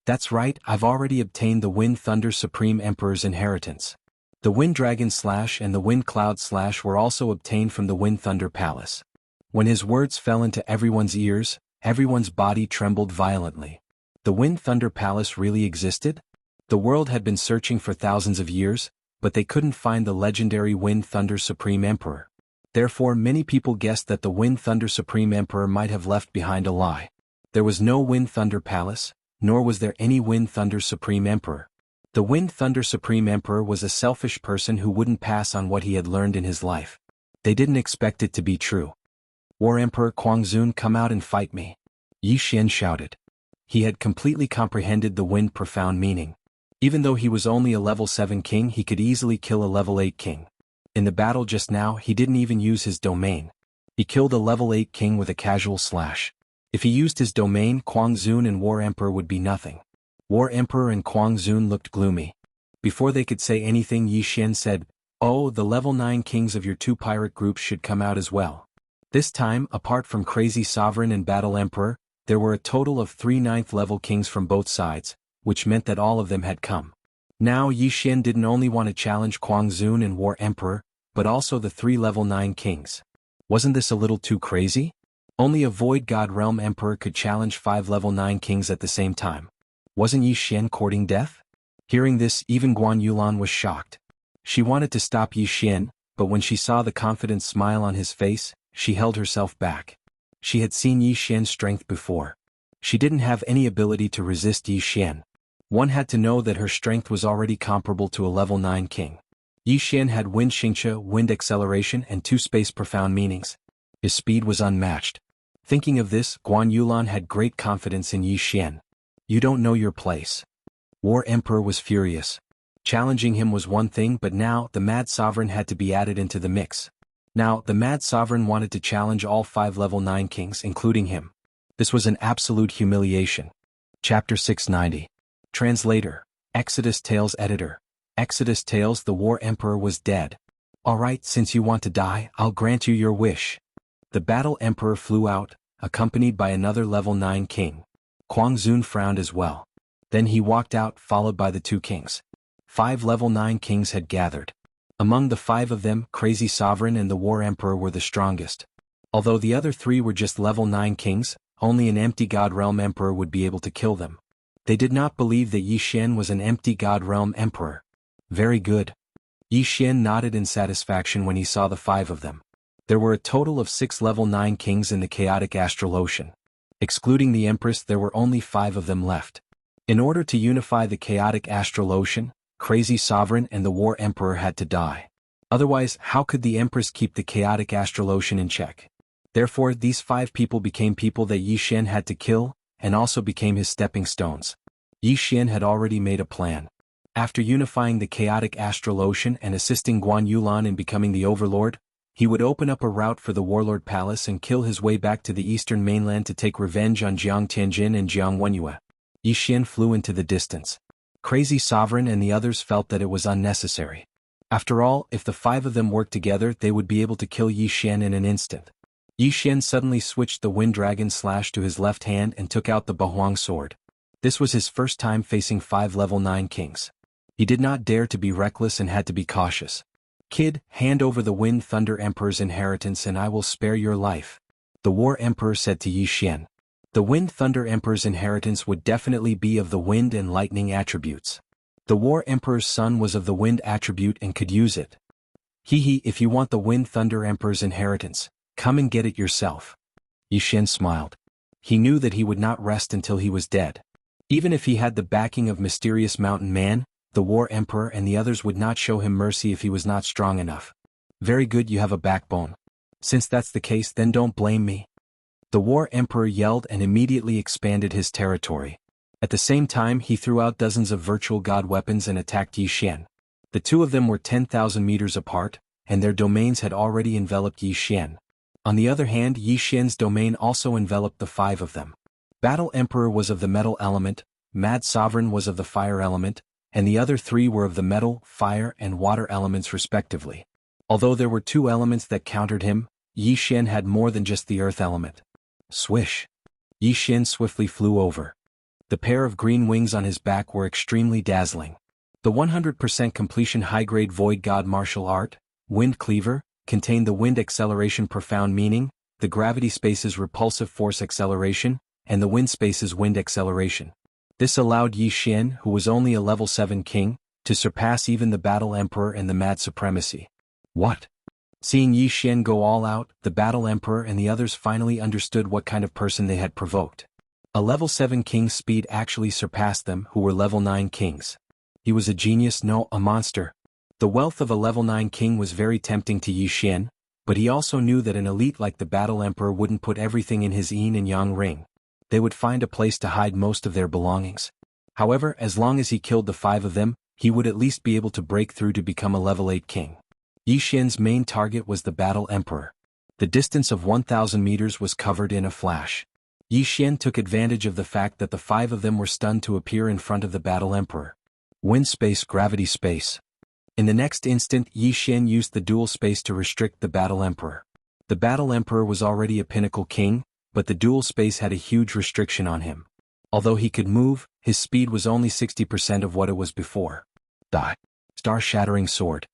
That's right, I've already obtained the Wind Thunder Supreme Emperor's inheritance. The Wind Dragon Slash and the Wind Cloud Slash were also obtained from the Wind Thunder Palace. When his words fell into everyone's ears, everyone's body trembled violently. The Wind Thunder Palace really existed? The world had been searching for thousands of years, but they couldn't find the legendary Wind Thunder Supreme Emperor. Therefore many people guessed that the Wind Thunder Supreme Emperor might have left behind a lie. There was no Wind Thunder Palace, nor was there any Wind Thunder Supreme Emperor. The Wind Thunder Supreme Emperor was a selfish person who wouldn't pass on what he had learned in his life. They didn't expect it to be true. War Emperor Quang, come out and fight me. Yi Xian shouted. He had completely comprehended the Wind profound meaning. Even though he was only a level 7 king, he could easily kill a level 8 king. In the battle just now, he didn't even use his domain. He killed a level 8 king with a casual slash. If he used his domain, Quang and War Emperor would be nothing. War Emperor and Quang looked gloomy. Before they could say anything, Yi Xian said, "Oh, the level 9 kings of your two pirate groups should come out as well." This time, apart from Crazy Sovereign and Battle Emperor, there were a total of 3 9th level kings from both sides, which meant that all of them had come. Now Yi Xian didn't only want to challenge Quang and War Emperor, but also the 3 level 9 kings. Wasn't this a little too crazy? Only a Void God Realm Emperor could challenge 5 level 9 kings at the same time. Wasn't Yi Xian courting death? Hearing this, even Guan Yulan was shocked. She wanted to stop Yi Xian, but when she saw the confident smile on his face, she held herself back. She had seen Yi Xian's strength before. She didn't have any ability to resist Yi Xian. One had to know that her strength was already comparable to a level 9 king. Yi Xian had Wind Xianxia, Wind Acceleration and 2 space profound meanings. His speed was unmatched. Thinking of this, Guan Yulan had great confidence in Yi Xian. You don't know your place. War Emperor was furious. Challenging him was one thing, but now the Mad Sovereign had to be added into the mix. Now, the Mad Sovereign wanted to challenge all 5 level 9 kings including him. This was an absolute humiliation. Chapter 690. Translator. Exodus Tales Editor. Exodus Tales. The War Emperor was dead. Alright, since you want to die, I'll grant you your wish. The Battle Emperor flew out, accompanied by another level 9 king. Quang frowned as well. Then he walked out, followed by the 2 kings. 5 level 9 kings had gathered. Among the 5 of them, Crazy Sovereign and the War Emperor were the strongest. Although the other 3 were just level 9 kings, only an empty God Realm Emperor would be able to kill them. They did not believe that Yi Xian was an empty God Realm Emperor. Very good. Yi Xian nodded in satisfaction when he saw the 5 of them. There were a total of 6 level 9 kings in the chaotic astral ocean. Excluding the Empress, there were only 5 of them left. In order to unify the chaotic astral ocean, Crazy Sovereign and the War Emperor had to die. Otherwise, how could the Empress keep the chaotic astral ocean in check? Therefore, these 5 people became people that Yi Xian had to kill, and also became his stepping stones. Yi Xian had already made a plan. After unifying the chaotic astral ocean and assisting Guan Yulan in becoming the Overlord, he would open up a route for the Warlord Palace and kill his way back to the eastern mainland to take revenge on Jiang Tianjin and Jiang Wenyue. Yi Xian flew into the distance. Crazy Sovereign and the others felt that it was unnecessary. After all, if the 5 of them worked together, they would be able to kill Yi Xian in an instant. Yi Xian suddenly switched the Wind Dragon Slash to his left hand and took out the Bahuang Sword. This was his first time facing 5 level 9 kings. He did not dare to be reckless and had to be cautious. Kid, hand over the Wind Thunder Emperor's inheritance and I will spare your life. The War Emperor said to Yi Xian. The Wind Thunder Emperor's inheritance would definitely be of the wind and lightning attributes. The War Emperor's son was of the wind attribute and could use it. If you want the Wind Thunder Emperor's inheritance, come and get it yourself. Yi Xian smiled. He knew that he would not rest until he was dead. Even if he had the backing of Mysterious Mountain Man, the War Emperor and the others would not show him mercy if he was not strong enough. Very good, you have a backbone. Since that's the case, then don't blame me. The War Emperor yelled and immediately expanded his territory. At the same time, he threw out dozens of virtual god weapons and attacked Yi Xian. The 2 of them were 10,000 meters apart, and their domains had already enveloped Yi Xian. On the other hand, Yi Xian's domain also enveloped the 5 of them. Battle Emperor was of the metal element, Mad Sovereign was of the fire element, and the other 3 were of the metal, fire, and water elements respectively. Although there were 2 elements that countered him, Yi Xian had more than just the earth element. Swish! Yi Xian swiftly flew over. The pair of green wings on his back were extremely dazzling. The 100% completion high-grade Void God martial art, Wind Cleaver, contained the wind acceleration profound meaning, the gravity space's repulsive force acceleration, and the wind space's wind acceleration. This allowed Yi Xian, who was only a level 7 king, to surpass even the Battle Emperor and the Mad Supremacy. What? Seeing Yi Xian go all out, the Battle Emperor and the others finally understood what kind of person they had provoked. A level 7 king's speed actually surpassed them who were level 9 kings. He was a genius, no, a monster. The wealth of a level 9 king was very tempting to Yi Xian, but he also knew that an elite like the Battle Emperor wouldn't put everything in his yin and yang ring. They would find a place to hide most of their belongings. However, as long as he killed the 5 of them, he would at least be able to break through to become a level 8 king. Yi Xian's main target was the Battle Emperor. The distance of 1,000 meters was covered in a flash. Yi Xian took advantage of the fact that the 5 of them were stunned to appear in front of the Battle Emperor. Wind space, gravity space. In the next instant, Yi Xian used the dual space to restrict the Battle Emperor. The Battle Emperor was already a pinnacle king, but the dual space had a huge restriction on him. Although he could move, his speed was only 60% of what it was before. The Star-Shattering Sword.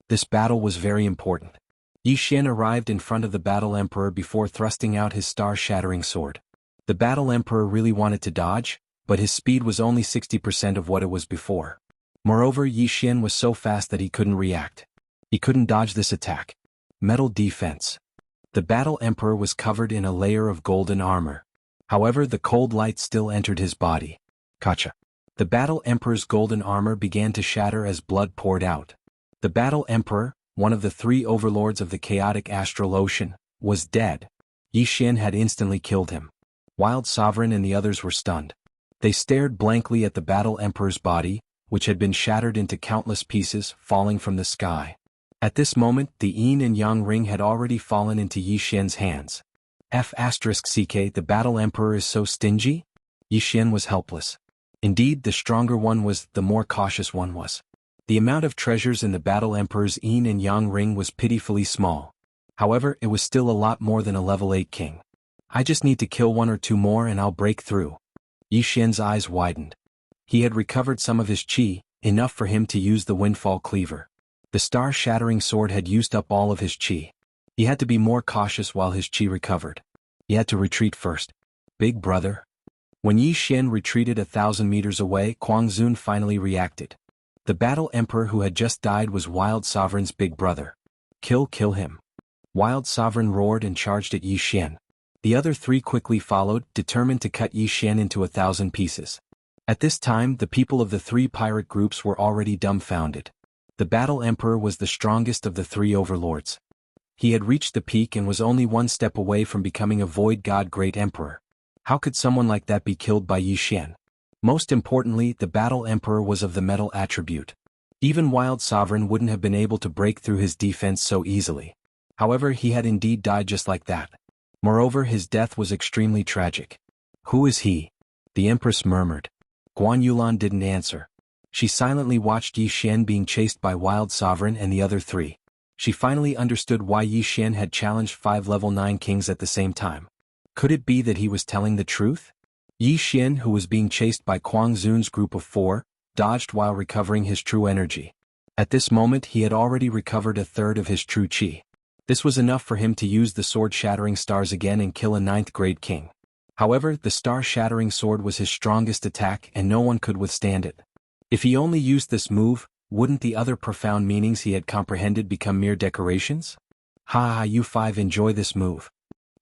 This battle was very important. Yi Xian arrived in front of the Battle Emperor before thrusting out his Star-Shattering Sword. The Battle Emperor really wanted to dodge, but his speed was only 60% of what it was before. Moreover, Yi Xian was so fast that he couldn't react. He couldn't dodge this attack. Metal defense. The Battle Emperor was covered in a layer of golden armor. However, the cold light still entered his body. Gotcha. The Battle Emperor's golden armor began to shatter as blood poured out. The Battle Emperor, one of the 3 overlords of the chaotic astral ocean, was dead. Yi Xian had instantly killed him. Wild Sovereign and the others were stunned. They stared blankly at the Battle Emperor's body, which had been shattered into countless pieces, falling from the sky. At this moment, the yin and yang ring had already fallen into Yi Xian's hands. F***ck, the Battle Emperor is so stingy? Yi Xian was helpless. Indeed, the stronger one was, the more cautious one was. The amount of treasures in the Battle Emperor's yin and yang ring was pitifully small. However, it was still a lot more than a level 8 king. I just need to kill 1 or 2 more and I'll break through. Yi Xian's eyes widened. He had recovered some of his qi, enough for him to use the Windfall Cleaver. The Star-Shattering Sword had used up all of his qi. He had to be more cautious while his qi recovered. He had to retreat first. Big brother. When Yi Xian retreated 1,000 meters away, Quang Zun finally reacted. The Battle Emperor who had just died was Wild Sovereign's big brother. Kill him. Wild Sovereign roared and charged at Yi Xian. The other 3 quickly followed, determined to cut Yi Xian into 1,000 pieces. At this time, the people of the 3 pirate groups were already dumbfounded. The Battle Emperor was the strongest of the 3 overlords. He had reached the peak and was only 1 step away from becoming a Void God Great Emperor. How could someone like that be killed by Yi Xian? Most importantly, the Battle Emperor was of the metal attribute. Even Wild Sovereign wouldn't have been able to break through his defense so easily. However, he had indeed died just like that. Moreover, his death was extremely tragic. Who is he? The Empress murmured. Guan Yulan didn't answer. She silently watched Yi Xian being chased by Wild Sovereign and the other 3. She finally understood why Yi Xian had challenged 5 level 9 kings at the same time. Could it be that he was telling the truth? Yi Xian, who was being chased by Quang Zun's group of 4, dodged while recovering his true energy. At this moment he had already recovered 1/3 of his true qi. This was enough for him to use the sword-shattering stars again and kill a 9th-grade king. However, the star-shattering sword was his strongest attack and no one could withstand it. If he only used this move, wouldn't the other profound meanings he had comprehended become mere decorations? Ha ha, you 5 enjoy this move.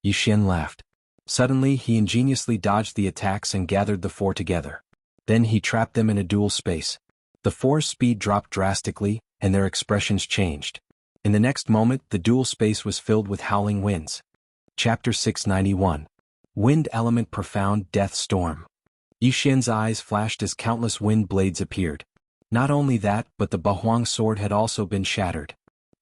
Yi Xian laughed. Suddenly he ingeniously dodged the attacks and gathered the 4 together. Then he trapped them in a dual space. The 4's speed dropped drastically, and their expressions changed. In the next moment, the dual space was filled with howling winds. Chapter 691. Wind Element Profound Death Storm. Yi Xian's eyes flashed as countless wind blades appeared. Not only that, but the Bahuang sword had also been shattered.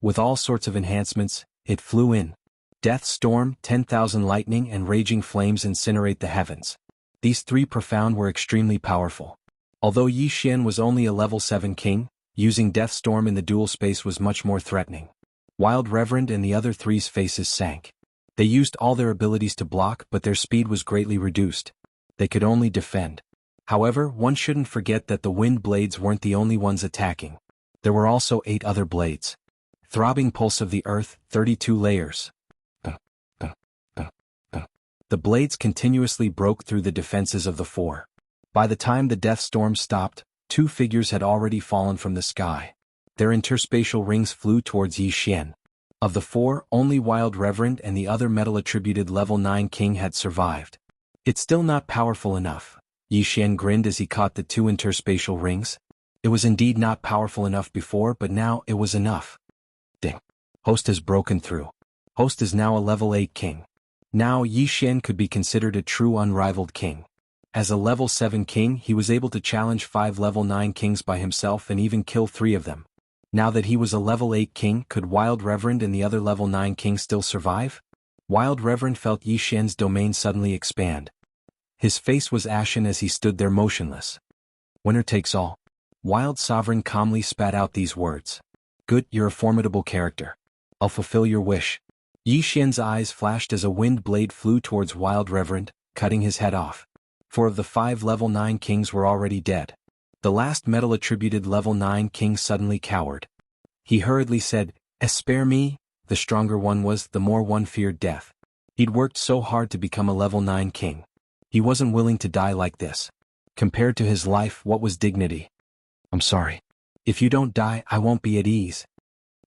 With all sorts of enhancements, it flew in. Death Storm, 10,000 lightning and raging flames incinerate the heavens. These three profound were extremely powerful. Although Yi Xian was only a level 7 king, using Death Storm in the dual space was much more threatening. Wild Reverend and the other three's faces sank. They used all their abilities to block, but their speed was greatly reduced. They could only defend. However, one shouldn't forget that the wind blades weren't the only ones attacking. There were also 8 other blades. Throbbing pulse of the earth, 32 layers. The blades continuously broke through the defenses of the 4. By the time the death storm stopped, 2 figures had already fallen from the sky. Their interspatial rings flew towards Yi Xian. Of the 4, only Wild Reverend and the other metal-attributed level 9 king had survived. It's still not powerful enough. Yi Xian grinned as he caught the 2 interspatial rings. It was indeed not powerful enough before, but now it was enough. Ding. Host has broken through. Host is now a level 8 king. Now Yi Xian could be considered a true unrivaled king. As a level 7 king, he was able to challenge 5 level 9 kings by himself and even kill 3 of them. Now that he was a level 8 king, could Wild Reverend and the other level 9 kings still survive? Wild Reverend felt Yi Xian's domain suddenly expand. His face was ashen as he stood there motionless. Winner takes all. Wild Sovereign calmly spat out these words. Good, you're a formidable character. I'll fulfill your wish. Yi Xian's eyes flashed as a wind blade flew towards Wild Reverend, cutting his head off. 4 of the 5 level 9 kings were already dead. The last metal-attributed level 9 king suddenly cowered. He hurriedly said, "Spare me." The stronger one was, the more one feared death. He'd worked so hard to become a level 9 king. He wasn't willing to die like this. Compared to his life, what was dignity? I'm sorry. If you don't die, I won't be at ease.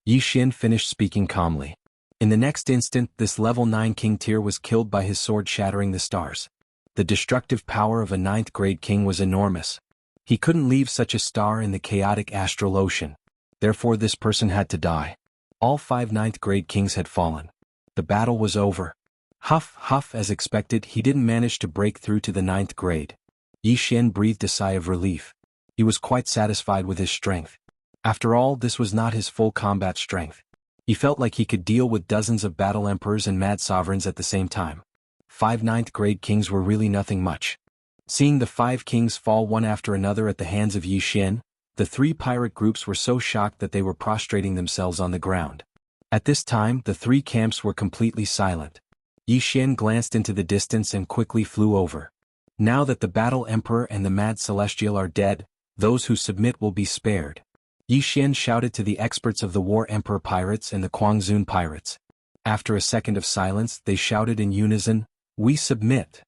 Yi Xian finished speaking calmly. In the next instant, this level 9 king tier was killed by his sword shattering the stars. The destructive power of a 9th grade king was enormous. He couldn't leave such a star in the chaotic astral ocean. Therefore this person had to die. All 5 9th grade kings had fallen. The battle was over. Huff, huff, as expected, he didn't manage to break through to the 9th grade. Yi Xian breathed a sigh of relief. He was quite satisfied with his strength. After all, this was not his full combat strength. He felt like he could deal with dozens of battle emperors and mad sovereigns at the same time. 5 9th grade kings were really nothing much. Seeing the 5 kings fall one after another at the hands of Yi Xian, the 3 pirate groups were so shocked that they were prostrating themselves on the ground. At this time, the 3 camps were completely silent. Yi Xian glanced into the distance and quickly flew over. Now that the battle emperor and the mad celestial are dead, those who submit will be spared. Yi Xian shouted to the experts of the War Emperor pirates and the Guangzhou pirates. After a second of silence, they shouted in unison, "We submit."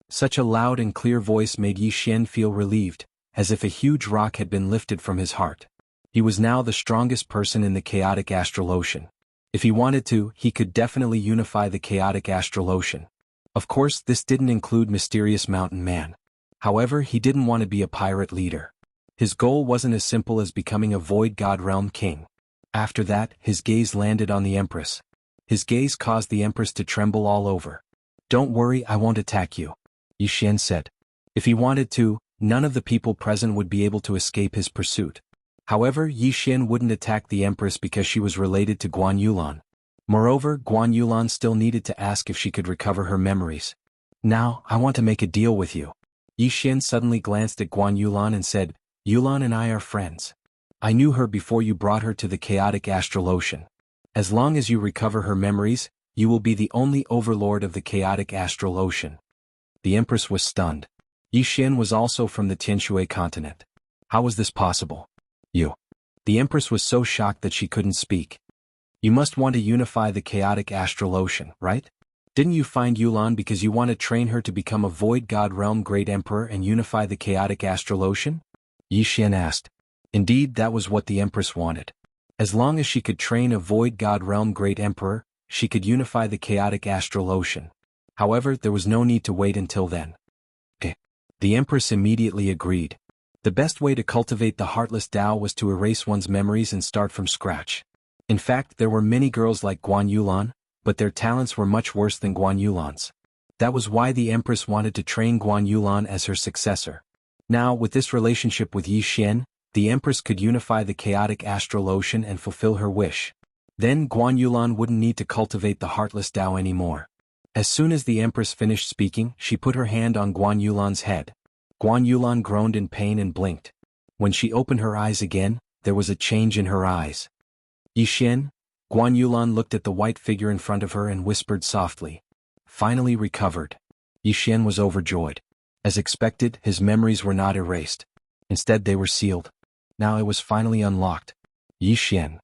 Such a loud and clear voice made Yi Xian feel relieved, as if a huge rock had been lifted from his heart. He was now the strongest person in the chaotic astral ocean. If he wanted to, he could definitely unify the chaotic astral ocean. Of course, this didn't include Mysterious Mountain Man. However, he didn't want to be a pirate leader. His goal wasn't as simple as becoming a Void God Realm king. After that, his gaze landed on the Empress. His gaze caused the Empress to tremble all over. "Don't worry, I won't attack you," Yi Xian said. If he wanted to, none of the people present would be able to escape his pursuit. However, Yi Xian wouldn't attack the Empress because she was related to Guan Yulan. Moreover, Guan Yulan still needed to ask if she could recover her memories. "Now, I want to make a deal with you." Yi Xian suddenly glanced at Guan Yulan and said, "Yulan and I are friends. I knew her before you brought her to the chaotic astral ocean. As long as you recover her memories, you will be the only overlord of the chaotic astral ocean." The Empress was stunned. Yi Xian was also from the Tianshui continent. How was this possible? You. The Empress was so shocked that she couldn't speak. You must want to unify the chaotic astral ocean, right? Didn't you find Yulan because you want to train her to become a Void God Realm Great Emperor and unify the chaotic astral ocean? Yi Xian asked. Indeed, that was what the Empress wanted. As long as she could train a Void God Realm Great Emperor, she could unify the chaotic astral ocean. However, there was no need to wait until then. Okay. The Empress immediately agreed. The best way to cultivate the Heartless Tao was to erase one's memories and start from scratch. In fact, there were many girls like Guan Yulan, but their talents were much worse than Guan Yulan's. That was why the Empress wanted to train Guan Yulan as her successor. Now, with this relationship with Yi Xian, the Empress could unify the chaotic astral ocean and fulfill her wish. Then Guan Yulan wouldn't need to cultivate the heartless Tao anymore. As soon as the Empress finished speaking, she put her hand on Guan Yulan's head. Guan Yulan groaned in pain and blinked. When she opened her eyes again, there was a change in her eyes. Yixin? Guan Yulan looked at the white figure in front of her and whispered softly. Finally recovered. Yixin was overjoyed. As expected, his memories were not erased. Instead they were sealed. Now it was finally unlocked. Yixin.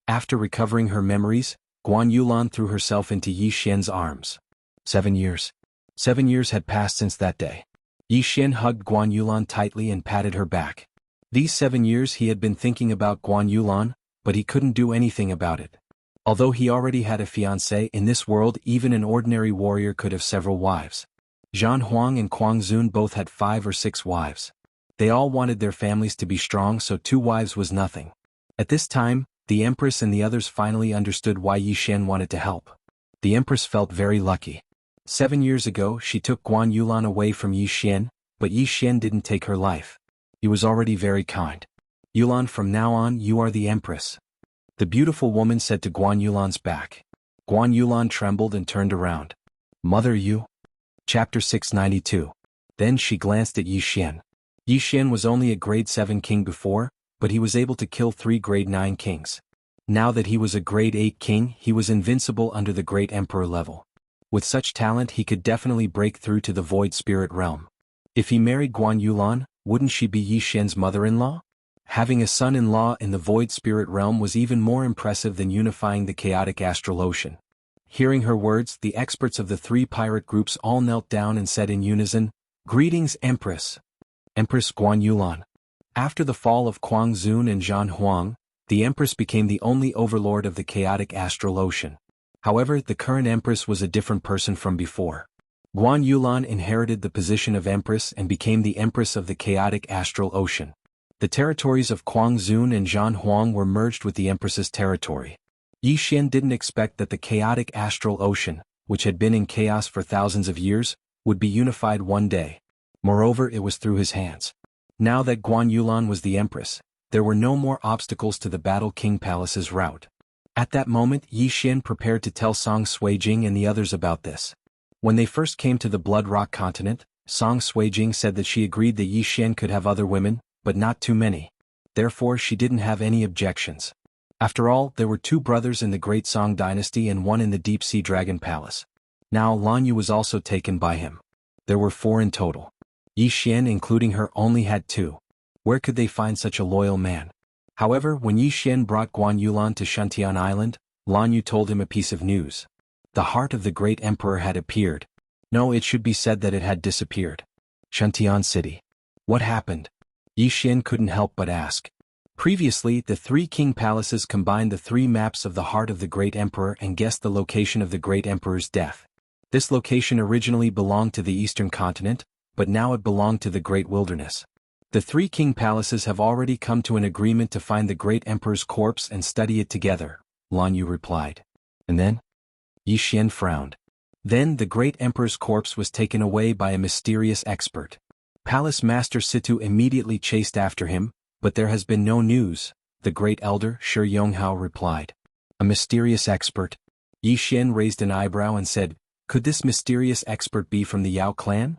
After recovering her memories, Guan Yulan threw herself into Yixin's arms. 7 years. 7 years had passed since that day. Yixin hugged Guan Yulan tightly and patted her back. These 7 years he had been thinking about Guan Yulan, but he couldn't do anything about it. Although he already had a fiancée, in this world even an ordinary warrior could have several wives. Zhan Huang and Kuang Zun both had 5 or 6 wives. They all wanted their families to be strong, so 2 wives was nothing. At this time, the Empress and the others finally understood why Yixin wanted to help. The Empress felt very lucky. 7 years ago she took Guan Yulan away from Yixin, but Yixin didn't take her life. He was already very kind. Yulan, from now on you are the Empress. The beautiful woman said to Guan Yulan's back. Guan Yulan trembled and turned around. Mother, you? Chapter 692. Then she glanced at Yixin. Yixin was only a grade 7 king before, but he was able to kill 3 grade 9 kings. Now that he was a grade 8 king, he was invincible under the great emperor level. With such talent he could definitely break through to the void spirit realm. If he married Guan Yulan, wouldn't she be Yixin's mother-in-law? Having a son-in-law in the void spirit realm was even more impressive than unifying the chaotic astral ocean. Hearing her words, the experts of the 3 pirate groups all knelt down and said in unison, "Greetings, Empress." Empress Guan Yulan. After the fall of Kuang Zun and Zhan Huang, the Empress became the only overlord of the chaotic astral ocean. However, the current Empress was a different person from before. Guan Yulan inherited the position of Empress and became the Empress of the chaotic astral ocean. The territories of Kuang Zun and Zhan Huang were merged with the Empress's territory. Yixin didn't expect that the chaotic astral ocean, which had been in chaos for thousands of years, would be unified one day. Moreover, it was through his hands. Now that Guan Yulan was the Empress, there were no more obstacles to the Battle King Palace's route. At that moment, Yixin prepared to tell Song Suijing and the others about this. When they first came to the Blood Rock continent, Song Suijing said that she agreed that Yixin could have other women, but not too many. Therefore she didn't have any objections. After all, there were 2 brothers in the Great Song dynasty and 1 in the Deep Sea Dragon Palace. Now Lan Yu was also taken by him. There were 4 in total. Yixin, including her, only had 2. Where could they find such a loyal man? However, when Yixin brought Guan Yulan to Shantian Island, Lan Yu told him a piece of news. The heart of the great emperor had appeared. No, it should be said that it had disappeared. Shantian City. What happened? Yixin couldn't help but ask. Previously, the 3 king palaces combined the 3 maps of the heart of the great emperor and guessed the location of the great emperor's death. This location originally belonged to the eastern continent, but now it belonged to the great wilderness. The 3 king palaces have already come to an agreement to find the great emperor's corpse and study it together, Lan Yu replied. And then? Yixin frowned. Then the great emperor's corpse was taken away by a mysterious expert. Palace Master Situ immediately chased after him, but there has been no news, the great elder Shi Yonghao replied. A mysterious expert? Yixin raised an eyebrow and said, could this mysterious expert be from the Yao clan?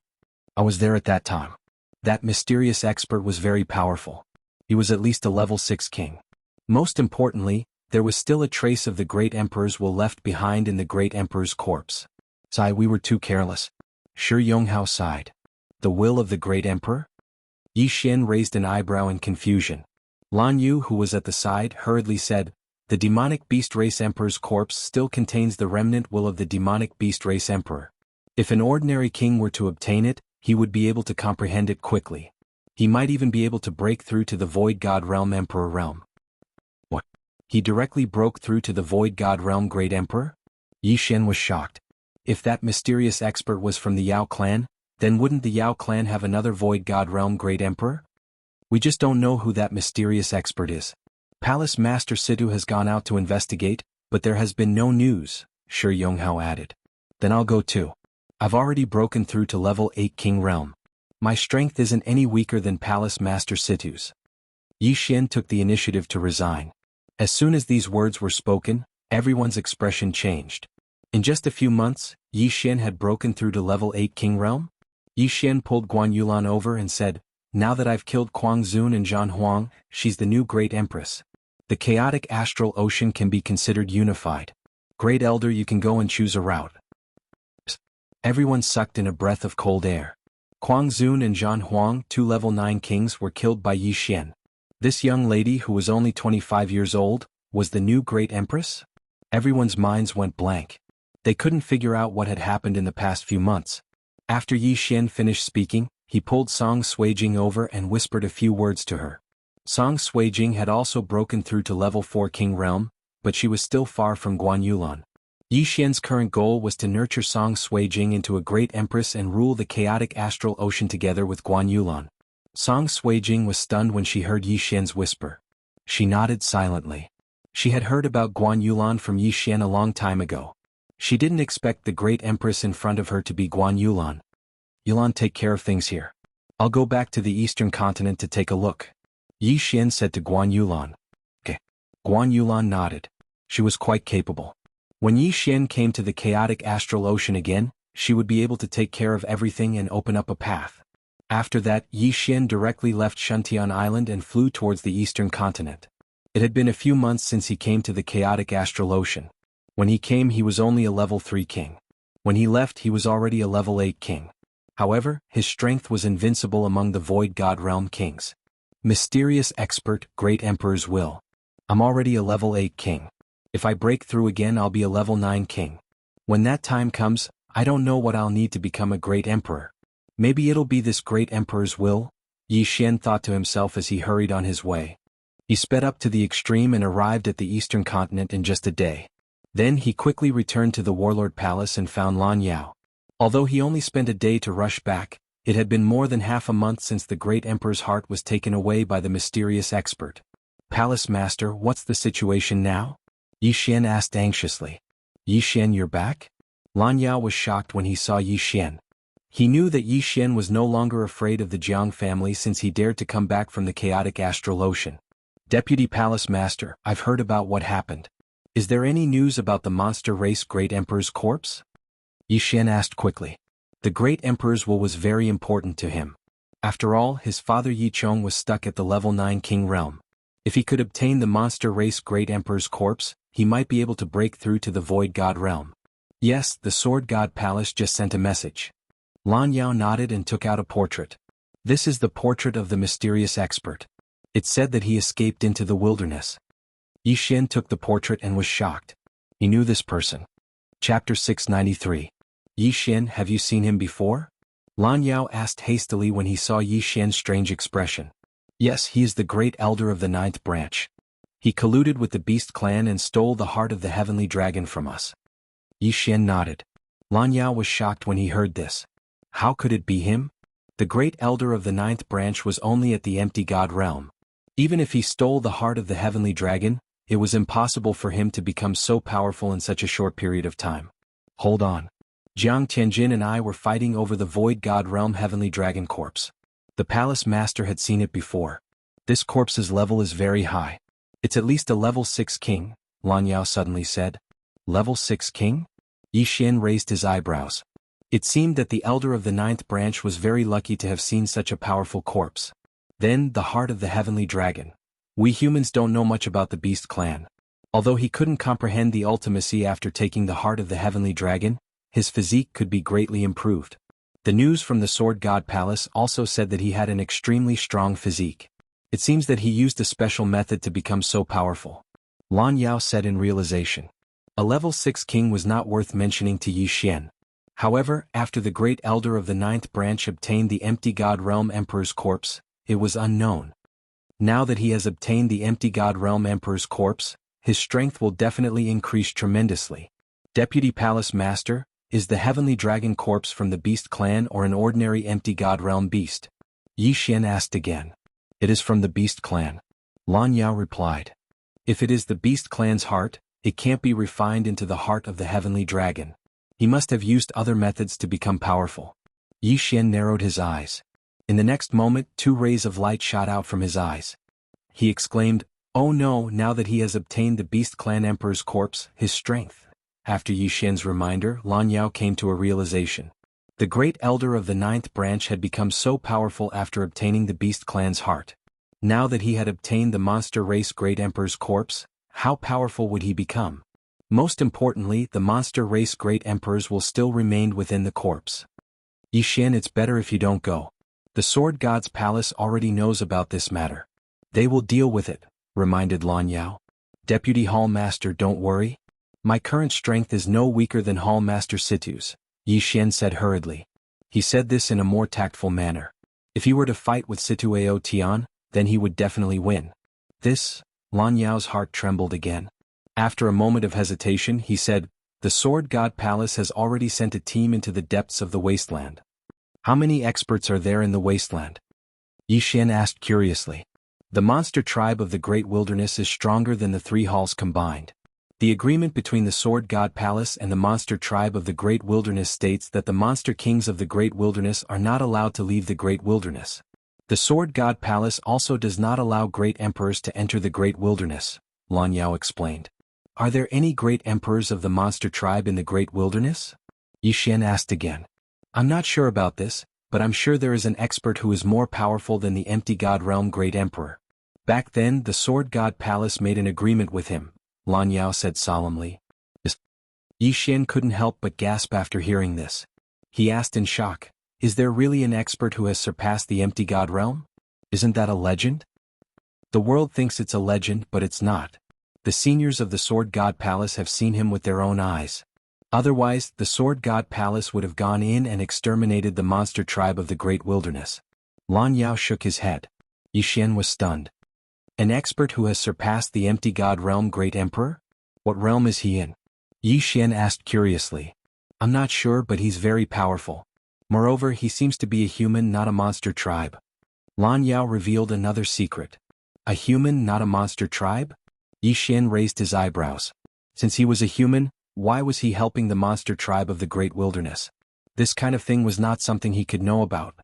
I was there at that time. That mysterious expert was very powerful. He was at least a level 6 king. Most importantly, there was still a trace of the great emperor's will left behind in the great emperor's corpse. Sigh, we were too careless. Shi Yonghao sighed. The will of the great emperor? Yixin raised an eyebrow in confusion. Lan Yu, who was at the side, hurriedly said, the demonic beast race emperor's corpse still contains the remnant will of the demonic beast race emperor. If an ordinary king were to obtain it, he would be able to comprehend it quickly. He might even be able to break through to the Void God Realm Emperor realm. What? He directly broke through to the Void God Realm Great Emperor? Yixin was shocked. If that mysterious expert was from the Yao clan, then wouldn't the Yao clan have another Void God Realm Great Emperor? We just don't know who that mysterious expert is. Palace Master Situ has gone out to investigate, but there has been no news, Shi Yonghao added. Then I'll go too. I've already broken through to level 8 King Realm. My strength isn't any weaker than Palace Master Situ's. Yixin took the initiative to resign. As soon as these words were spoken, Everyone's expression changed. In just a few months, Yi Xian had broken through to level 8 King Realm? Yi Xian pulled Guan Yulan over and said, "Now that I've killed Kuang Zun and Zhan Huang, she's the new Great Empress. The chaotic astral ocean can be considered unified. Great Elder, you can go and choose a route." Everyone sucked in a breath of cold air. Kuang Zun and Zhan Huang, 2 level 9 kings, were killed by Yi Xian. This young lady, who was only 25 years old, was the new Great Empress? Everyone's minds went blank. They couldn't figure out what had happened in the past few months. After Yi Xian finished speaking, he pulled Song Suijing over and whispered a few words to her. Song Suijing had also broken through to level 4 King Realm, but she was still far from Guan Yulan. Yi Xian's current goal was to nurture Song Suijing into a great empress and rule the chaotic astral ocean together with Guan Yulan. Song Suijing was stunned when she heard Yi Xian's whisper. She nodded silently. She had heard about Guan Yulan from Yi Xian a long time ago. She didn't expect the great empress in front of her to be Guan Yulan. "Yulan, take care of things here. I'll go back to the eastern continent to take a look," Yi Xian said to Guan Yulan. "Okay." Guan Yulan nodded. She was quite capable. When Yi Xian came to the chaotic astral ocean again, she would be able to take care of everything and open up a path. After that, Yi Xian directly left Shuntian Island and flew towards the eastern continent. It had been a few months since he came to the chaotic astral ocean. When he came, he was only a level 3 king. When he left, he was already a level 8 king. However, his strength was invincible among the Void God Realm kings. Mysterious expert, Great Emperor's will. I'm already a level 8 king. If I break through again, I'll be a level 9 king. When that time comes, I don't know what I'll need to become a great emperor. Maybe it'll be this Great Emperor's will, Yi Xian thought to himself as he hurried on his way. He sped up to the extreme and arrived at the eastern continent in just a day. Then he quickly returned to the Warlord Palace and found Lan Yao. Although he only spent a day to rush back, it had been more than half a month since the Great Emperor's heart was taken away by the mysterious expert. "Palace Master, what's the situation now?" Yi Xian asked anxiously. "Yi Xian, you're back?" Lan Yao was shocked when he saw Yi Xian. He knew that Yi Xian was no longer afraid of the Jiang family since he dared to come back from the chaotic astral ocean. "Deputy Palace Master, I've heard about what happened. Is there any news about the monster race Great Emperor's corpse?" Yi Xian asked quickly. The Great Emperor's will was very important to him. After all, his father Yi Chong was stuck at the level 9 King Realm. If he could obtain the monster race Great Emperor's corpse, he might be able to break through to the Void God Realm. "Yes, the Sword God Palace just sent a message." Lan Yao nodded and took out a portrait. This is the portrait of the mysterious expert. It said that he escaped into the wilderness. Yi Xian took the portrait and was shocked. He knew this person. Chapter 693. Yi Xian, have you seen him before? Lan Yao asked hastily when he saw Yi Xian's strange expression. Yes, he is the great elder of the 9th branch. He colluded with the Beast clan and stole the heart of the heavenly dragon from us. Yi Xian nodded. Lan Yao was shocked when he heard this. How could it be him? The great elder of the 9th branch was only at the empty god realm. Even if he stole the heart of the heavenly dragon, it was impossible for him to become so powerful in such a short period of time. Hold on. Jiang Tianjin and I were fighting over the void god realm heavenly dragon corpse. The palace master had seen it before. This corpse's level is very high. It's at least a level 6 king, Lan Yao suddenly said. Level 6 king? Yi Xian raised his eyebrows. It seemed that the elder of the 9th branch was very lucky to have seen such a powerful corpse. Then, the heart of the heavenly dragon. We humans don't know much about the Beast clan. Although he couldn't comprehend the ultimacy after taking the heart of the heavenly dragon, his physique could be greatly improved. The news from the Sword God Palace also said that he had an extremely strong physique. It seems that he used a special method to become so powerful. Lan Yao said in realization. A level 6 king was not worth mentioning to Yi Xian. However, after the great elder of the 9th branch obtained the empty god realm emperor's corpse, it was unknown. Now that he has obtained the empty god realm emperor's corpse, his strength will definitely increase tremendously. Deputy Palace Master, is the heavenly dragon corpse from the Beast clan or an ordinary empty god realm beast? Yi Xian asked again. It is from the Beast clan. Lan Yao replied. If it is the Beast clan's heart, it can't be refined into the heart of the heavenly dragon. He must have used other methods to become powerful. Yi Xian narrowed his eyes. In the next moment, 2 rays of light shot out from his eyes. He exclaimed, Oh no, now that he has obtained the Beast Clan Emperor's corpse, his strength. After Yi Xian's reminder, Lan Yao came to a realization. The great elder of the ninth branch had become so powerful after obtaining the Beast Clan's heart. Now that he had obtained the monster race Great Emperor's corpse, how powerful would he become? Most importantly, the monster race Great Emperors will still remain within the corpse. Yi Xian, it's better if you don't go. The Sword God's palace already knows about this matter. They will deal with it, reminded Lan Yao. Deputy Hall Master, don't worry. My current strength is no weaker than Hall Master Situ's, Yi Xian said hurriedly. He said this in a more tactful manner. If he were to fight with Situao Tian, then he would definitely win. This, Lan Yao's heart trembled again. After a moment of hesitation, he said, the Sword God Palace has already sent a team into the depths of the wasteland. How many experts are there in the wasteland? Yi Xian asked curiously. The monster tribe of the Great Wilderness is stronger than the three halls combined. The agreement between the Sword God Palace and the monster tribe of the Great Wilderness states that the monster kings of the Great Wilderness are not allowed to leave the Great Wilderness. The Sword God Palace also does not allow great emperors to enter the Great Wilderness, Lan Yao explained. Are there any great emperors of the monster tribe in the Great Wilderness? Yi Xian asked again. I'm not sure about this, but I'm sure there is an expert who is more powerful than the Empty God Realm Great Emperor. Back then the Sword God Palace made an agreement with him, Lan Yao said solemnly. Yi Xian couldn't help but gasp after hearing this. He asked in shock, is there really an expert who has surpassed the Empty God Realm? Isn't that a legend? The world thinks it's a legend, but it's not. The seniors of the Sword God Palace have seen him with their own eyes. Otherwise, the Sword God Palace would have gone in and exterminated the monster tribe of the Great Wilderness. Lan Yao shook his head. Yi Xian was stunned. An expert who has surpassed the Empty God Realm Great Emperor? What realm is he in? Yi Xian asked curiously. I'm not sure, but he's very powerful. Moreover, he seems to be a human, not a monster tribe. Lan Yao revealed another secret. A human, not a monster tribe? Yi Xian raised his eyebrows. Since he was a human, why was he helping the monster tribe of the Great Wilderness? This kind of thing was not something he could know about.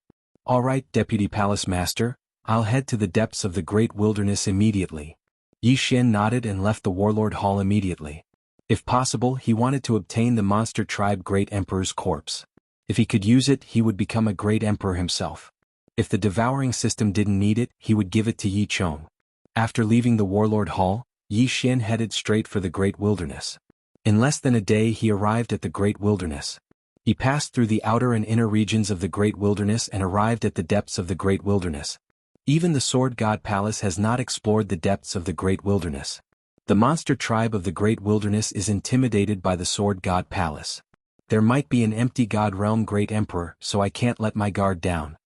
All right, Deputy Palace Master, I'll head to the depths of the Great Wilderness immediately. Yi Xian nodded and left the Warlord Hall immediately. If possible, he wanted to obtain the monster tribe Great Emperor's corpse. If he could use it, he would become a great emperor himself. If the devouring system didn't need it, he would give it to Yi Chong. After leaving the Warlord Hall, Yi Xian headed straight for the Great Wilderness. In less than a day he arrived at the Great Wilderness. He passed through the outer and inner regions of the Great Wilderness and arrived at the depths of the Great Wilderness. Even the Sword God Palace has not explored the depths of the Great Wilderness. The monster tribe of the Great Wilderness is intimidated by the Sword God Palace. There might be an Empty God Realm Great Emperor, so I can't let my guard down.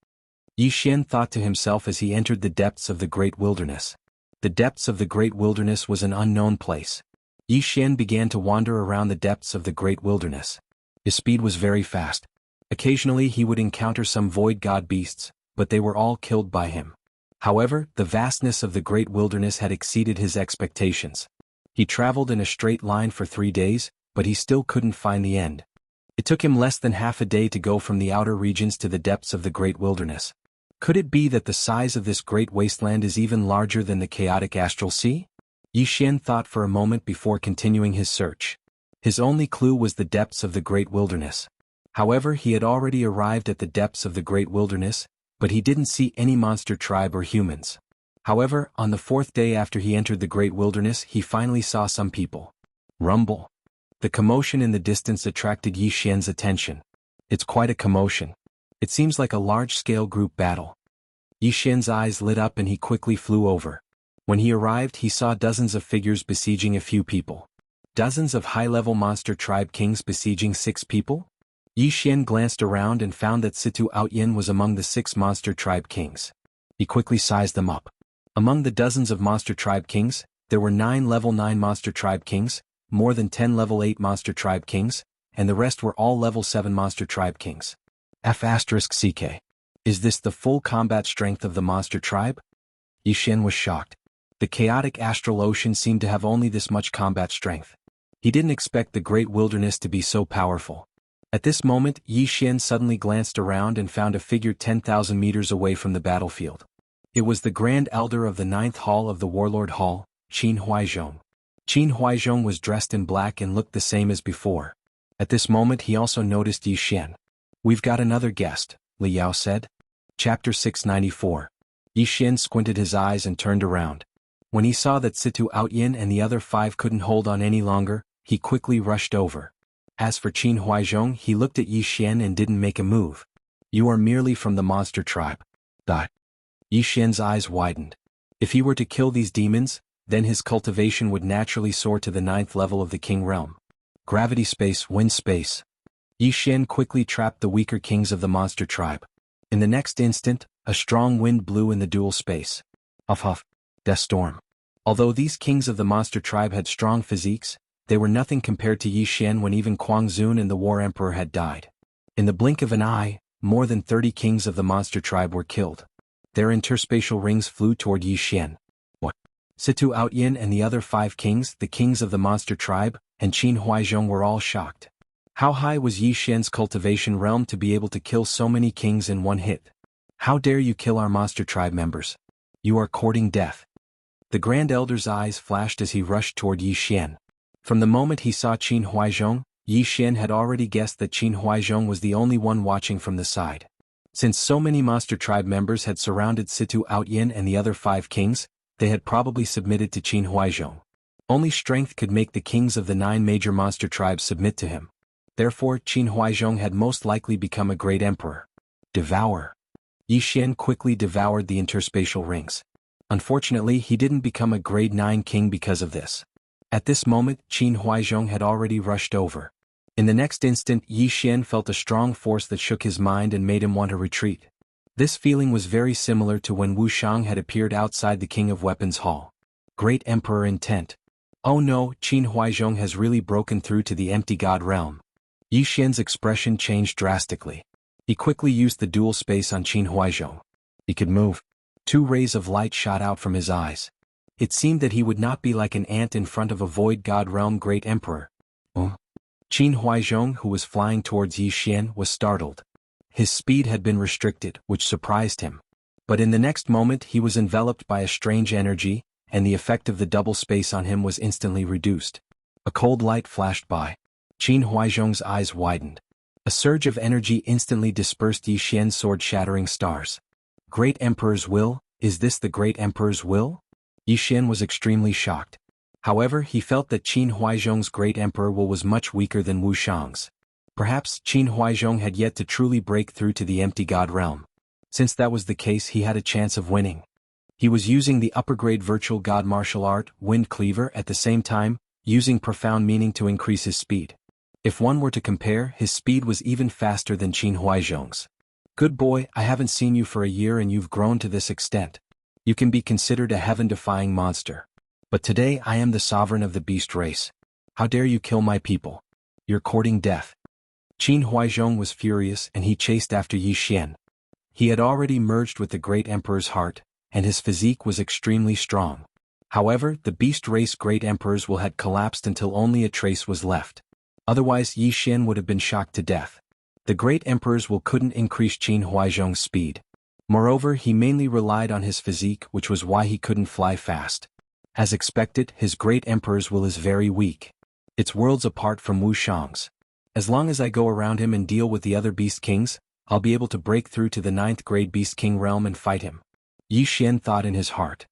Yi Xian thought to himself as he entered the depths of the Great Wilderness. The depths of the Great Wilderness was an unknown place. Yi Xian began to wander around the depths of the Great Wilderness. His speed was very fast. Occasionally he would encounter some void god beasts, but they were all killed by him. However, the vastness of the Great Wilderness had exceeded his expectations. He traveled in a straight line for 3 days, but he still couldn't find the end. It took him less than half a day to go from the outer regions to the depths of the Great Wilderness. Could it be that the size of this great wasteland is even larger than the chaotic astral sea? Yi Xian thought for a moment before continuing his search. His only clue was the depths of the Great Wilderness. However, he had already arrived at the depths of the Great Wilderness, but he didn't see any monster tribe or humans. However, on the 4th day after he entered the Great Wilderness, he finally saw some people. Rumble. The commotion in the distance attracted Yi Xian's attention. It's quite a commotion. It seems like a large-scale group battle. Yi Xian's eyes lit up and he quickly flew over. When he arrived, he saw dozens of figures besieging a few people. Dozens of high-level monster tribe kings besieging 6 people? Yi Xian glanced around and found that Situ Outyin was among the 6 monster tribe kings. He quickly sized them up. Among the dozens of monster tribe kings, there were 9 level 9 monster tribe kings, more than 10 level 8 monster tribe kings, and the rest were all level 7 monster tribe kings. F***CK. Is this the full combat strength of the monster tribe? Yi Xian was shocked. The chaotic astral ocean seemed to have only this much combat strength. He didn't expect the Great Wilderness to be so powerful. At this moment, Yi Xian suddenly glanced around and found a figure 10,000 meters away from the battlefield. It was the Grand Elder of the 9th Hall of the Warlord Hall, Qin Huaizhong. Qin Huaizhong was dressed in black and looked the same as before. At this moment he also noticed Yi Xian. "We've got another guest," Li Yao said. Chapter 694. Yi Xian squinted his eyes and turned around. When he saw that Situ Outyin and the other 5 couldn't hold on any longer, he quickly rushed over. As for Qin Huaizhong, he looked at Yi Xian and didn't make a move. "You are merely from the monster tribe." Yi Xian's eyes widened. If he were to kill these demons, then his cultivation would naturally soar to the 9th level of the king realm. Gravity space, wind space. Yi Xian quickly trapped the weaker kings of the monster tribe. In the next instant, a strong wind blew in the dual space. Huff huff. Death storm. Although these kings of the monster tribe had strong physiques, they were nothing compared to Yi Xian when even Kuang Zun and the War Emperor had died. In the blink of an eye, more than 30 kings of the monster tribe were killed. Their interspatial rings flew toward Yi Xian. What? Situ Outyin and the other 5 kings, the kings of the monster tribe, and Qin Huaizhong were all shocked. How high was Yi Xian's cultivation realm to be able to kill so many kings in one hit? "How dare you kill our monster tribe members? You are courting death." The Grand Elder's eyes flashed as he rushed toward Yi Xian. From the moment he saw Qin Huaizhong, Yi Xian had already guessed that Qin Huaizhong was the only one watching from the side. Since so many monster tribe members had surrounded Situ Outyin and the other 5 kings, they had probably submitted to Qin Huaizhong. Only strength could make the kings of the 9 major monster tribes submit to him. Therefore, Qin Huaizhong had most likely become a great emperor. Devour. Yi Xian quickly devoured the interspatial rings. Unfortunately, he didn't become a grade 9 king because of this. At this moment, Qin Huaizhong had already rushed over. In the next instant, Yi Xian felt a strong force that shook his mind and made him want to retreat. This feeling was very similar to when Wu Shang had appeared outside the King of Weapons Hall. Great Emperor intent. Oh no, Qin Huaizhong has really broken through to the empty god realm. Yi Xian's expression changed drastically. He quickly used the dual space on Qin Huaizhong. He could move. 2 rays of light shot out from his eyes. It seemed that he would not be like an ant in front of a void god realm great emperor. Qin Huaizhong, who was flying towards Yi Xian, was startled. His speed had been restricted, which surprised him. But in the next moment he was enveloped by a strange energy, and the effect of the double space on him was instantly reduced. A cold light flashed by. Qin Huaizhong's eyes widened. A surge of energy instantly dispersed Yi Xian's sword-shattering stars. Great Emperor's will? Is this the Great Emperor's will? Yi Xian was extremely shocked. However, he felt that Qin Huaizhong's Great Emperor will was much weaker than Wu Shang's. Perhaps Qin Huaizhong had yet to truly break through to the empty god realm. Since that was the case, he had a chance of winning. He was using the upper-grade virtual god martial art, Wind Cleaver, at the same time, using profound meaning to increase his speed. If one were to compare, his speed was even faster than Qin Huaizhong's. "Good boy, I haven't seen you for a year and you've grown to this extent. You can be considered a heaven-defying monster. But today I am the sovereign of the beast race. How dare you kill my people? You're courting death." Qin Huaizhong was furious and he chased after Yi Xian. He had already merged with the great emperor's heart, and his physique was extremely strong. However, the beast race great emperors will had collapsed until only a trace was left. Otherwise Yi Xian would have been shocked to death. The great emperor's will couldn't increase Qin Huaizhong's speed. Moreover, he mainly relied on his physique, which was why he couldn't fly fast. As expected, his great emperor's will is very weak. It's worlds apart from Wu Shang's. As long as I go around him and deal with the other beast kings, I'll be able to break through to the 9th grade beast king realm and fight him. Yi Xian thought in his heart.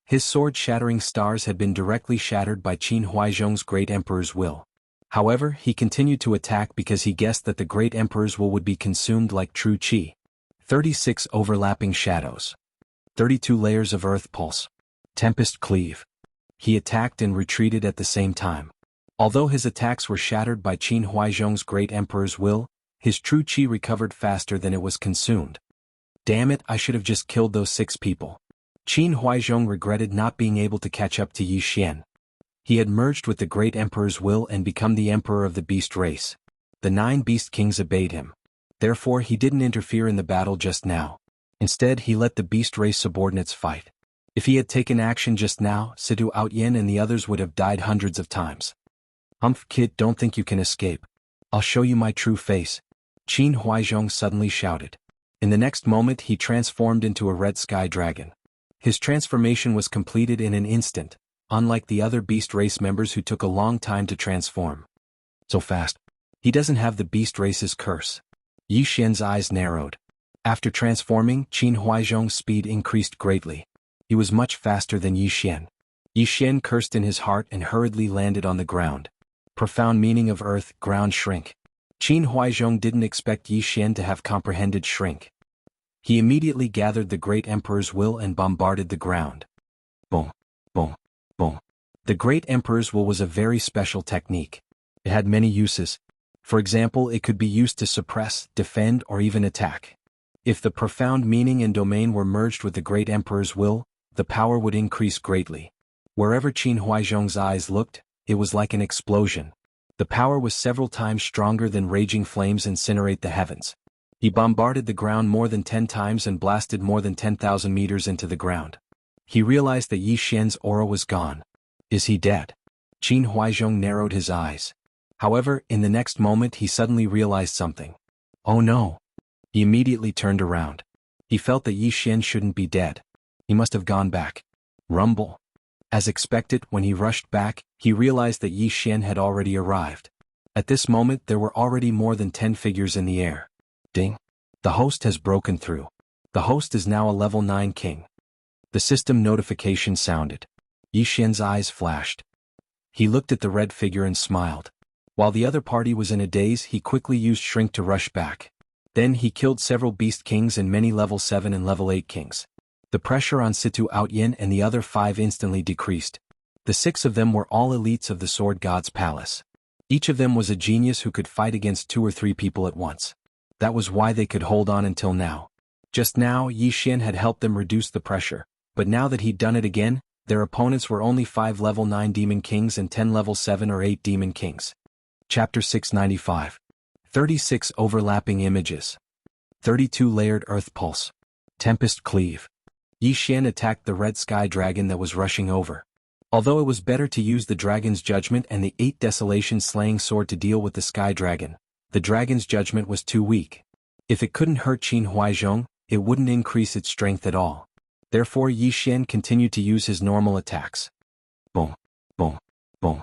His sword-shattering stars had been directly shattered by Qin Huaizhong's great emperor's will. However, he continued to attack because he guessed that the great emperor's will would be consumed like true qi. 36 overlapping shadows. 32 layers of earth pulse. Tempest cleave. He attacked and retreated at the same time. Although his attacks were shattered by Qin Huaizhong's great emperor's will, his true qi recovered faster than it was consumed. Damn it, I should have just killed those 6 people. Qin Huaizhong regretted not being able to catch up to Yi Xian. He had merged with the great emperor's will and become the emperor of the beast race. The 9 beast kings obeyed him. Therefore he didn't interfere in the battle just now. Instead he let the beast race subordinates fight. If he had taken action just now, Situ Outyin and the others would have died hundreds of times. "Humph, kid, don't think you can escape. I'll show you my true face," Qin Huaizhong suddenly shouted. In the next moment he transformed into a red sky dragon. His transformation was completed in an instant, unlike the other beast race members who took a long time to transform. So fast. He doesn't have the beast race's curse. Yi Xian's eyes narrowed. After transforming, Qin Huaizhong's speed increased greatly. He was much faster than Yi Xian. Yi Xian cursed in his heart and hurriedly landed on the ground. Profound meaning of earth, ground shrink. Qin Huaizhong didn't expect Yi Xian to have comprehended shrink. He immediately gathered the great emperor's will and bombarded the ground. Boom, boom, boom. The great emperor's will was a very special technique. It had many uses. For example, it could be used to suppress, defend, or even attack. If the profound meaning and domain were merged with the great emperor's will, the power would increase greatly. Wherever Qin Huaizhong's eyes looked, it was like an explosion. The power was several times stronger than raging flames incinerate the heavens. He bombarded the ground more than 10 times and blasted more than 10,000 meters into the ground. He realized that Yi Xian's aura was gone. Is he dead? Qin Huaizhong narrowed his eyes. However, in the next moment he suddenly realized something. Oh no! He immediately turned around. He felt that Yi Xian shouldn't be dead. He must have gone back. Rumble. As expected, when he rushed back, he realized that Yi Xian had already arrived. At this moment there were already more than 10 figures in the air. Ding. The host has broken through. The host is now a level 9 king. The system notification sounded. Yi Xian's eyes flashed. He looked at the red figure and smiled. While the other party was in a daze, he quickly used shrink to rush back. Then he killed several beast kings and many level 7 and level 8 kings. The pressure on Situ Outyin and the other 5 instantly decreased. The 6 of them were all elites of the Sword God's palace. Each of them was a genius who could fight against 2 or 3 people at once. That was why they could hold on until now. Just now, Yi Xian had helped them reduce the pressure, but now that he'd done it again, their opponents were only 5 level 9 demon kings and 10 level 7 or 8 demon kings. Chapter 695. 36 overlapping images. 32 layered earth pulse. Tempest cleave. Yi Xian attacked the red sky dragon that was rushing over. Although it was better to use the dragon's judgment and the 8 desolation slaying sword to deal with the sky dragon, the dragon's judgment was too weak. If it couldn't hurt Qin Huaizhong, it wouldn't increase its strength at all. Therefore Yi Xian continued to use his normal attacks. Boom, boom, boom.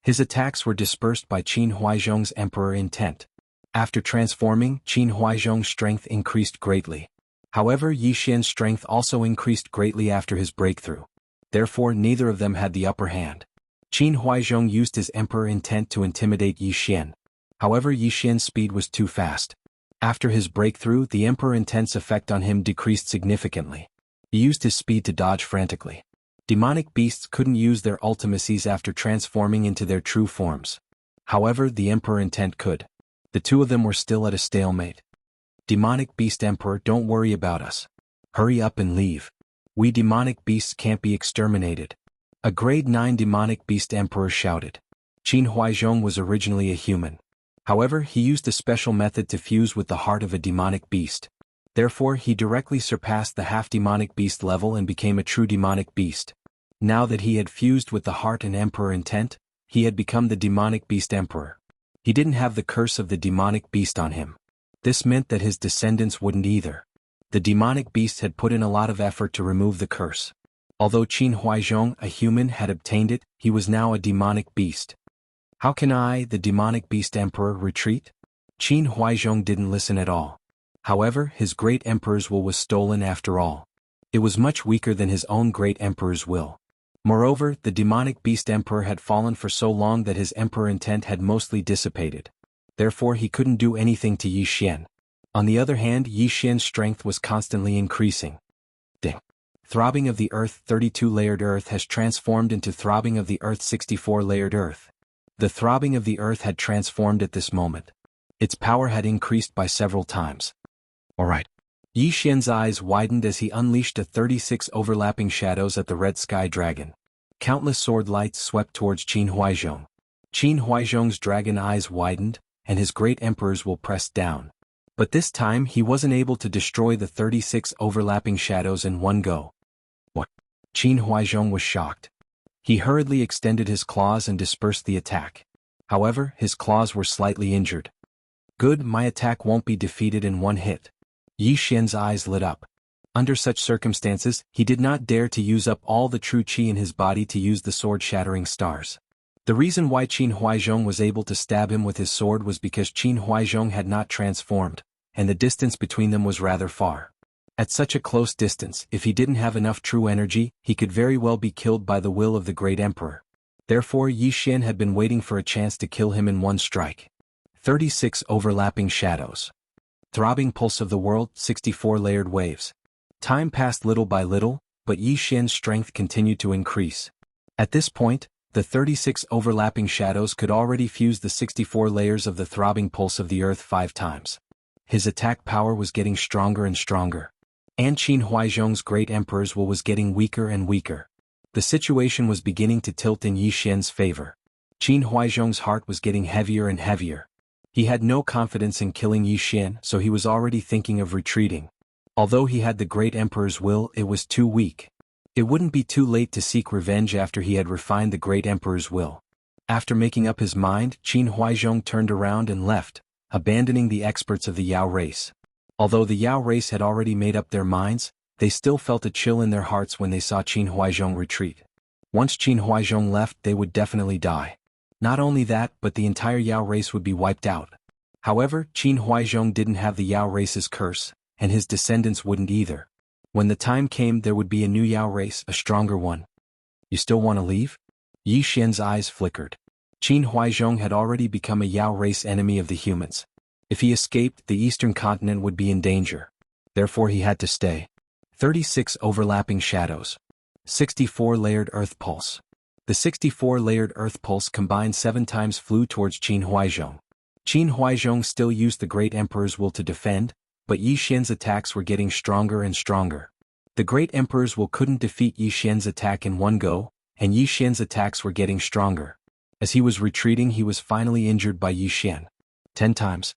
His attacks were dispersed by Qin Huaizhong's emperor intent. After transforming, Qin Huaizhong's strength increased greatly. However, Yi Xian's strength also increased greatly after his breakthrough. Therefore neither of them had the upper hand. Qin Huaizhong used his emperor intent to intimidate Yi Xian. However, Yi Xian's speed was too fast. After his breakthrough, the emperor intent's effect on him decreased significantly. He used his speed to dodge frantically. Demonic beasts couldn't use their ultimacies after transforming into their true forms. However, the emperor intent could. The 2 of them were still at a stalemate. Demonic beast emperor, don't worry about us. Hurry up and leave. We demonic beasts can't be exterminated. A grade 9 demonic beast emperor shouted. Qin Huaizhong was originally a human. However, he used a special method to fuse with the heart of a demonic beast. Therefore, he directly surpassed the half-demonic beast level and became a true demonic beast. Now that he had fused with the heart and emperor intent, he had become the demonic beast emperor. He didn't have the curse of the demonic beast on him. This meant that his descendants wouldn't either. The demonic beast had put in a lot of effort to remove the curse. Although Qin Huaizhong, a human, had obtained it, he was now a demonic beast. How can I, the demonic beast emperor, retreat? Qin Huaizhong didn't listen at all. However, his great emperor's will was stolen after all. It was much weaker than his own great emperor's will. Moreover, the demonic beast emperor had fallen for so long that his emperor intent had mostly dissipated. Therefore he couldn't do anything to Yi Xian. On the other hand, Yi Xian's strength was constantly increasing. Ding. Throbbing of the Earth 32 layered Earth has transformed into Throbbing of the Earth 64 layered Earth. The Throbbing of the Earth had transformed at this moment. Its power had increased by several times. Alright. Yi Xian's eyes widened as he unleashed a 36 overlapping shadows at the red sky dragon. Countless sword lights swept towards Qin Huaizhong. Qin Huaizhong's dragon eyes widened, and his great emperor's will pressed down. But this time he wasn't able to destroy the 36 overlapping shadows in one go. What? Qin Huaizhong was shocked. He hurriedly extended his claws and dispersed the attack. However, his claws were slightly injured. Good, my attack won't be defeated in one hit. Yi Xian's eyes lit up. Under such circumstances, he did not dare to use up all the true qi in his body to use the sword-shattering stars. The reason why Qin Huaizhong was able to stab him with his sword was because Qin Huaizhong had not transformed, and the distance between them was rather far. At such a close distance, if he didn't have enough true energy, he could very well be killed by the will of the great emperor. Therefore Yi Xian had been waiting for a chance to kill him in one strike. 36 overlapping shadows. Throbbing pulse of the world, 64 layered waves. Time passed little by little, but Yi Xian's strength continued to increase. At this point, the 36 overlapping shadows could already fuse the 64 layers of the throbbing pulse of the earth 5 times. His attack power was getting stronger and stronger. And Qin Huaizhong's great emperor's will was getting weaker and weaker. The situation was beginning to tilt in Yi Xian's favor. Qin Huaizhong's heart was getting heavier and heavier. He had no confidence in killing Yi Xian, so he was already thinking of retreating. Although he had the great emperor's will, it was too weak. It wouldn't be too late to seek revenge after he had refined the great emperor's will. After making up his mind, Qin Huaizhong turned around and left, abandoning the experts of the Yao race. Although the Yao race had already made up their minds, they still felt a chill in their hearts when they saw Qin Huaizhong retreat. Once Qin Huaizhong left, they would definitely die. Not only that, but the entire Yao race would be wiped out. However, Qin Huaizhong didn't have the Yao race's curse, and his descendants wouldn't either. When the time came, there would be a new Yao race, a stronger one. You still want to leave? Yi Xian's eyes flickered. Qin Huaizhong had already become a Yao race enemy of the humans. If he escaped, the eastern continent would be in danger. Therefore he had to stay. 36 overlapping shadows. 64 layered earth pulse. The 64 layered earth pulse combined 7 times flew towards Qin Huaizhong. Qin Huaizhong still used the great emperor's will to defend, but Yi Xian's attacks were getting stronger and stronger. The great emperor's will couldn't defeat Yi Xian's attack in one go, and Yi Xian's attacks were getting stronger. As he was retreating, he was finally injured by Yi Xian. 10 times.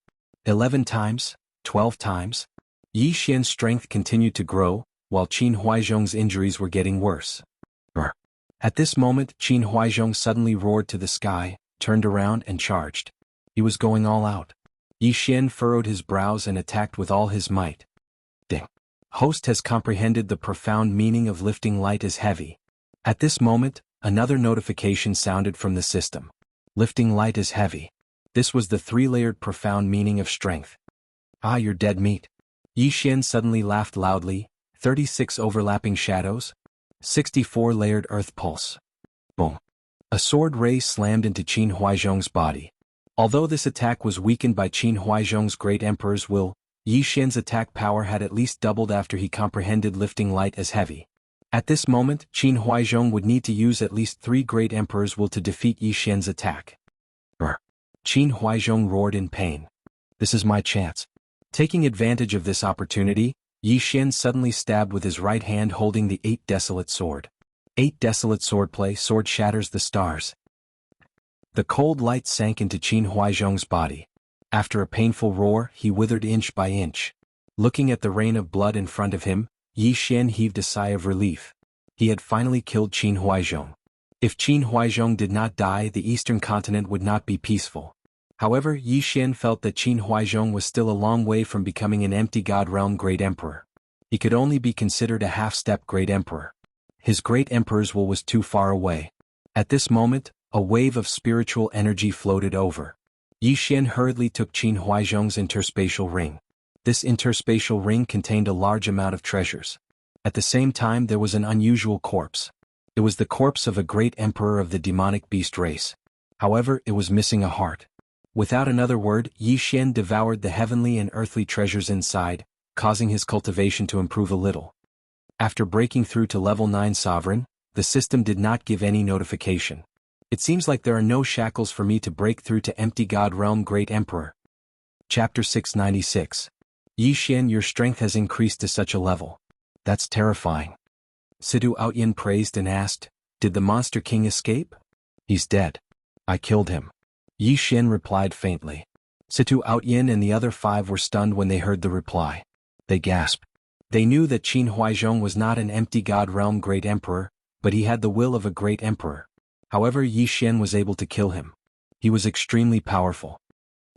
11 times, 12 times. Yi Xian's strength continued to grow, while Qin Huaizhong's injuries were getting worse. At this moment, Qin Huaizhong suddenly roared to the sky, turned around and charged. He was going all out. Yi Xian furrowed his brows and attacked with all his might. Ding. Host has comprehended the profound meaning of lifting light is heavy. At this moment, another notification sounded from the system. Lifting light is heavy. This was the 3-layered profound meaning of strength. Ah, you're dead meat. Yi Xian suddenly laughed loudly. 36 overlapping shadows. 64 layered earth pulse. Boom. A sword ray slammed into Qin Huaizhong's body. Although this attack was weakened by Qin Huaizhong's great emperor's will, Yi Xian's attack power had at least doubled after he comprehended lifting light as heavy. At this moment, Qin Huaizhong would need to use at least 3 great emperor's will to defeat Yi Xian's attack. Qin Huaizhong roared in pain. This is my chance. Taking advantage of this opportunity, Yi Xian suddenly stabbed with his right hand holding the 8 desolate sword. 8 desolate swordplay, sword shatters the stars. The cold light sank into Qin Huaizhong's body. After a painful roar, he withered inch by inch. Looking at the rain of blood in front of him, Yi Xian heaved a sigh of relief. He had finally killed Qin Huaizhong. If Qin Huaizhong did not die, the eastern continent would not be peaceful. However, Yi Xian felt that Qin Huaizhong was still a long way from becoming an empty god realm great emperor. He could only be considered a half-step great emperor. His great emperor's will was too far away. At this moment, a wave of spiritual energy floated over. Yi Xian hurriedly took Qin Huaizhong's interspatial ring. This interspatial ring contained a large amount of treasures. At the same time, there was an unusual corpse. It was the corpse of a great emperor of the demonic beast race. However, it was missing a heart. Without another word, Yi Xian devoured the heavenly and earthly treasures inside, causing his cultivation to improve a little. After breaking through to level 9 sovereign, the system did not give any notification. It seems like there are no shackles for me to break through to empty god realm great emperor. Chapter 696. Yi Xian, your strength has increased to such a level. That's terrifying. Situ Outyin praised and asked, did the monster king escape? He's dead. I killed him. Yi Xian replied faintly. Situ Outyin and the other 5 were stunned when they heard the reply. They gasped. They knew that Qin Huaizhong was not an empty god realm great emperor, but he had the will of a great emperor. However, Yi Xian was able to kill him. He was extremely powerful.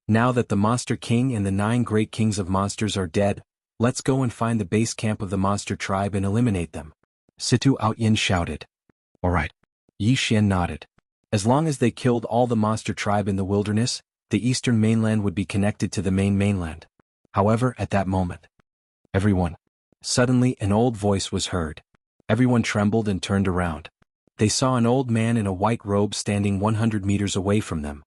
Now that the Monster King and the 9 great kings of monsters are dead, Let's go and find the base camp of the monster tribe and eliminate them. Situ Outyin shouted. Alright. Yi Xian nodded. As long as they killed all the monster tribe in the wilderness, the eastern mainland would be connected to the main mainland. However, at that moment, everyone. Suddenly an old voice was heard. Everyone trembled and turned around. They saw an old man in a white robe standing 100 meters away from them.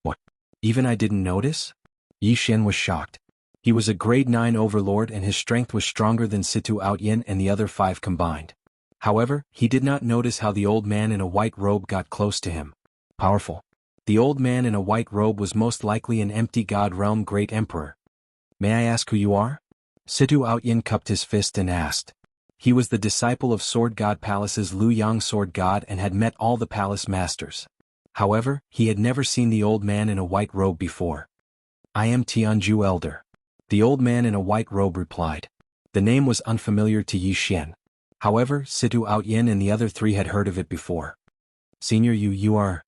What? Even I didn't notice? Yi Xian was shocked. He was a grade 9 overlord and his strength was stronger than Situ Outyin and the other 5 combined. However, he did not notice how the old man in a white robe got close to him. Powerful. The old man in a white robe was most likely an empty god realm great emperor. May I ask who you are? Situ Outyin cupped his fist and asked. He was the disciple of Sword God Palace's Lu Yang Sword God and had met all the palace masters. However, he had never seen the old man in a white robe before. I am Jianghu Elder. The old man in a white robe replied. The name was unfamiliar to Yi Xian. However, Situ Outyin and the other 3 had heard of it before. Senior, you are...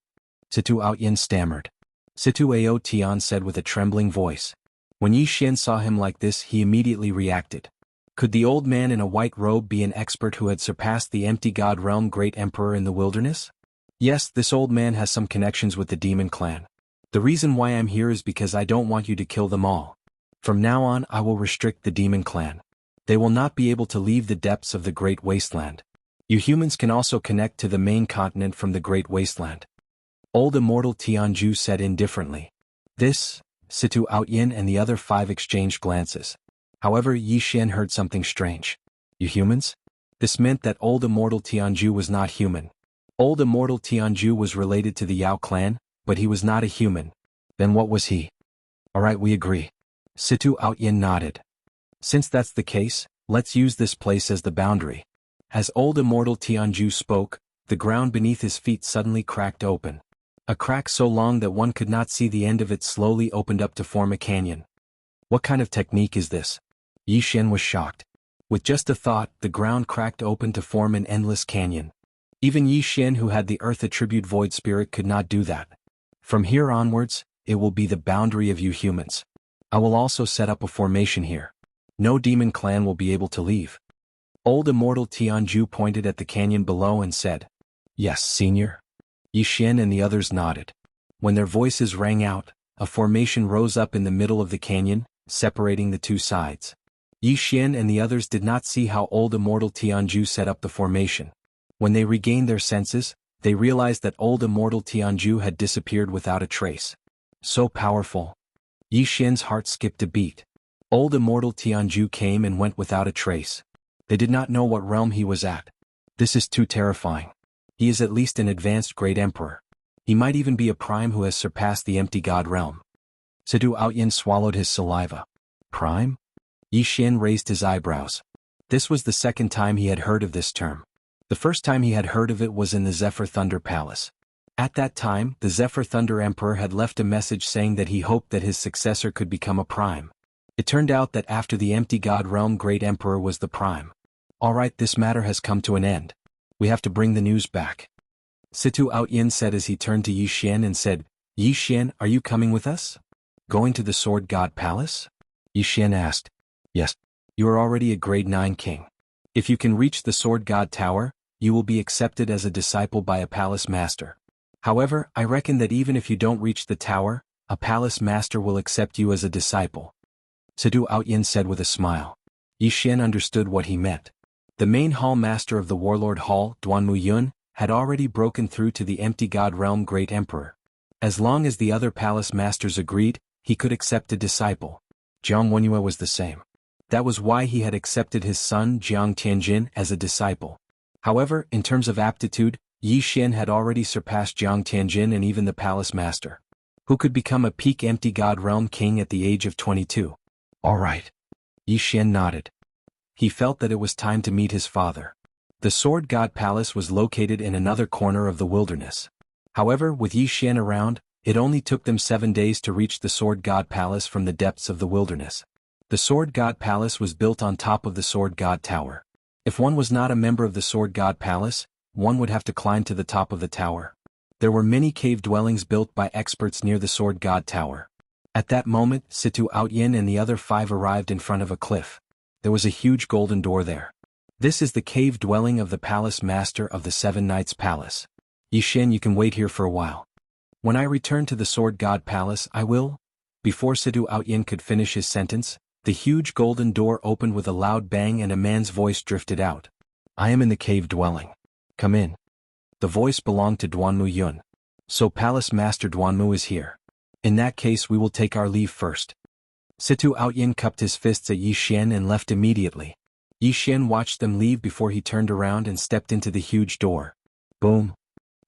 Situ Outyin stammered. Situ Ao Tian said with a trembling voice. When Yi Xian saw him like this, he immediately reacted. Could the old man in a white robe be an expert who had surpassed the empty god realm great emperor in the wilderness? Yes, this old man has some connections with the demon clan. The reason why I'm here is because I don't want you to kill them all. From now on, I will restrict the demon clan. They will not be able to leave the depths of the great wasteland. You humans can also connect to the main continent from the great wasteland. Old Immortal Tianju said indifferently. This, Situ Outyin and the other 5 exchanged glances. However, Yi Xian heard something strange. You humans? This meant that Old Immortal Tianju was not human. Old Immortal Tianju was related to the Yao clan, but he was not a human. Then what was he? Alright, we agree. Situ Outyin nodded. Since that's the case, let's use this place as the boundary. As Old Immortal Tianju spoke, the ground beneath his feet suddenly cracked open. A crack so long that one could not see the end of it slowly opened up to form a canyon. What kind of technique is this? Yi Xian was shocked. With just a thought, the ground cracked open to form an endless canyon. Even Yi Xian, who had the earth attribute void spirit, could not do that. From here onwards, it will be the boundary of you humans. I will also set up a formation here. No demon clan will be able to leave. Old Immortal Tianju pointed at the canyon below and said, Yes, senior. Yi Xian and the others nodded. When their voices rang out, a formation rose up in the middle of the canyon, separating the 2 sides. Yi Xian and the others did not see how Old Immortal Tianju set up the formation. When they regained their senses, they realized that Old Immortal Tianju had disappeared without a trace. So powerful. Yi Xian's heart skipped a beat. Old Immortal Tianju came and went without a trace. They did not know what realm he was at. This is too terrifying. He is at least an advanced great emperor. He might even be a prime who has surpassed the empty god realm. Situ Outyin swallowed his saliva. Prime? Yi Xian raised his eyebrows. This was the second time he had heard of this term. The first time he had heard of it was in the Zephyr Thunder Palace. At that time, the Zephyr Thunder Emperor had left a message saying that he hoped that his successor could become a prime. It turned out that after the empty god realm great emperor was the prime. Alright, this matter has come to an end. We have to bring the news back. Situ Outyin said as he turned to Yi Xian and said, Yi Xian, are you coming with us? Going to the Sword God Palace? Yi Xian asked. Yes. You are already a grade 9 king. If you can reach the Sword God Tower, you will be accepted as a disciple by a palace master. However, I reckon that even if you don't reach the tower, a palace master will accept you as a disciple. Situ Outyin said with a smile. Yi Xian understood what he meant. The main hall master of the Warlord Hall, Duanmu Yun, had already broken through to the empty god realm great emperor. As long as the other palace masters agreed, he could accept a disciple. Jiang Wenyue was the same. That was why he had accepted his son Jiang Tianjin as a disciple. However, in terms of aptitude, Yi Xian had already surpassed Jiang Tianjin and even the palace master, who could become a peak empty god realm king at the age of 22. Alright. Yi Xian nodded. He felt that it was time to meet his father. The Sword God Palace was located in another corner of the wilderness. However, with Yi Xian around, it only took them 7 days to reach the Sword God Palace from the depths of the wilderness. The Sword God Palace was built on top of the Sword God Tower. If one was not a member of the Sword God Palace, one would have to climb to the top of the tower. There were many cave dwellings built by experts near the Sword God Tower. At that moment, Situ Outyin and the other 5 arrived in front of a cliff. there was a huge golden door there. This is the cave dwelling of the palace master of the Seven Knights Palace. Yixin, you can wait here for a while. When I return to the Sword God Palace, I will. Before Situ Outyin could finish his sentence, the huge golden door opened with a loud bang and a man's voice drifted out. I am in the cave dwelling. Come in. The voice belonged to Duanmu Yun. So Palace Master Duanmu is here. In that case we will take our leave first. Situ Outyin cupped his fists at Yixin and left immediately. Yixin watched them leave before he turned around and stepped into the huge door. Boom.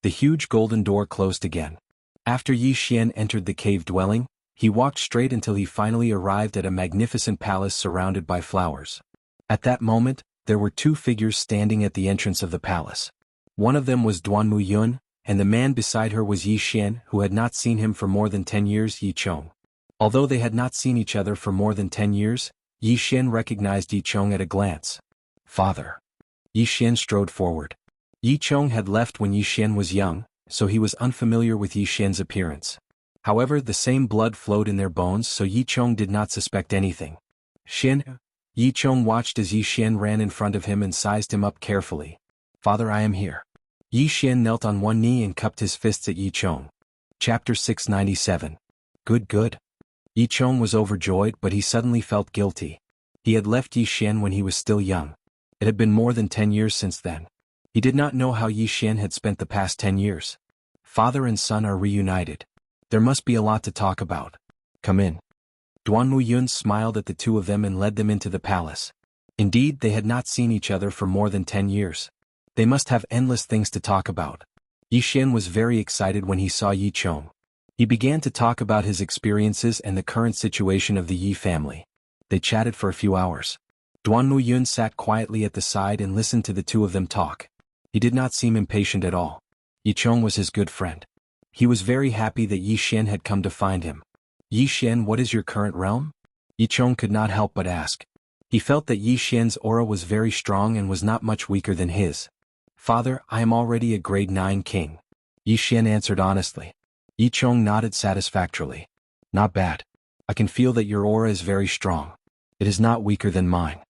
The huge golden door closed again. After Yixin entered the cave dwelling, he walked straight until he finally arrived at a magnificent palace surrounded by flowers. At that moment, there were two figures standing at the entrance of the palace. One of them was Duanmu Yun, and the man beside her was Yixin, who had not seen him for more than 10 years, Yichong. Although they had not seen each other for more than 10 years, Yixin recognized Yichong at a glance. Father. Yixin strode forward. Yichong had left when Yixin was young, so he was unfamiliar with Yixin's appearance. However, the same blood flowed in their bones, so Yichong did not suspect anything. Xin. Yichong watched as Yixin ran in front of him and sized him up carefully. Father, I am here. Yixin knelt on one knee and cupped his fists at Yichong. Chapter 697. Good. Yichong was overjoyed, but he suddenly felt guilty. He had left Yixin when he was still young. It had been more than 10 years since then. He did not know how Yixin had spent the past 10 years. Father and son are reunited. There must be a lot to talk about. Come in. Duanmu Yun smiled at the two of them and led them into the palace. Indeed, they had not seen each other for more than 10 years. They must have endless things to talk about. Yixin was very excited when he saw Yichong. He began to talk about his experiences and the current situation of the Yi family. They chatted for a few hours. Duanmu Yun sat quietly at the side and listened to the two of them talk. He did not seem impatient at all. Yichong was his good friend. He was very happy that Yixin had come to find him. Yixin, what is your current realm? Yichong could not help but ask. He felt that Yixin's aura was very strong and was not much weaker than his. Father, I am already a grade 9 king. Yixin answered honestly. Yichong nodded satisfactorily. Not bad. I can feel that your aura is very strong. It is not weaker than mine.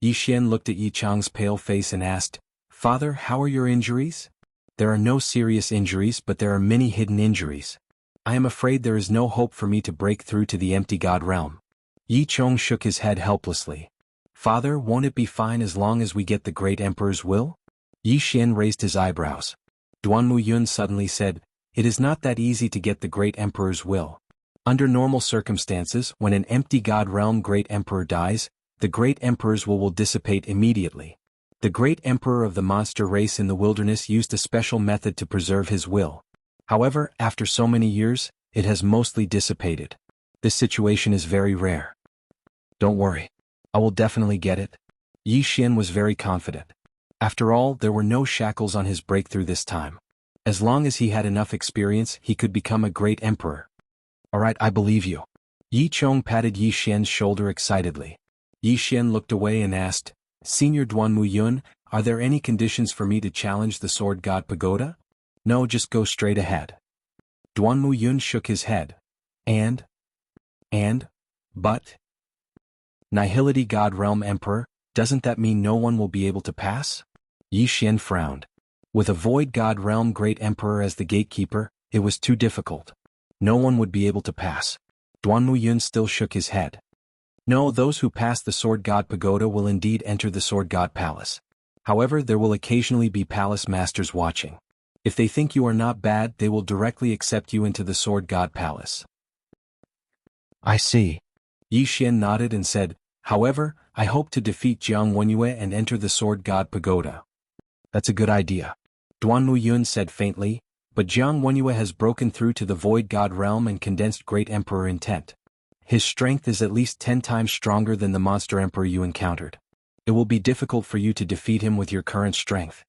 Yixin looked at Yichong's pale face and asked, Father, how are your injuries? There are no serious injuries, but there are many hidden injuries. I am afraid there is no hope for me to break through to the empty god realm. Yichong shook his head helplessly. Father, won't it be fine as long as we get the great emperor's will? Yixin raised his eyebrows. Duanmu Yun suddenly said, It is not that easy to get the great emperor's will. Under normal circumstances, when an empty god realm great emperor dies, the great emperor's will dissipate immediately. The great emperor of the monster race in the wilderness used a special method to preserve his will. However, after so many years, it has mostly dissipated. This situation is very rare. Don't worry. I will definitely get it. Yixin was very confident. After all, there were no shackles on his breakthrough this time. As long as he had enough experience, he could become a great emperor. Alright, I believe you. Yichong patted Yixin's shoulder excitedly. Yixin looked away and asked, Senior Duanmu Yun, are there any conditions for me to challenge the Sword God Pagoda? No, just go straight ahead. Duanmu Yun shook his head. But? Nihility God Realm Emperor, doesn't that mean no one will be able to pass? Yixin frowned. With a Void God Realm Great Emperor as the gatekeeper, it was too difficult. No one would be able to pass. Duanmu Yun still shook his head. No, those who pass the Sword God Pagoda will indeed enter the Sword God Palace. However, there will occasionally be palace masters watching. If they think you are not bad, they will directly accept you into the Sword God Palace. I see. Yixin nodded and said, However, I hope to defeat Jianghu and enter the Sword God Pagoda. That's a good idea. Duanmu Yun said faintly, but Jianghu has broken through to the Void God Realm and condensed Great Emperor intent. His strength is at least 10 times stronger than the monster emperor you encountered. It will be difficult for you to defeat him with your current strength.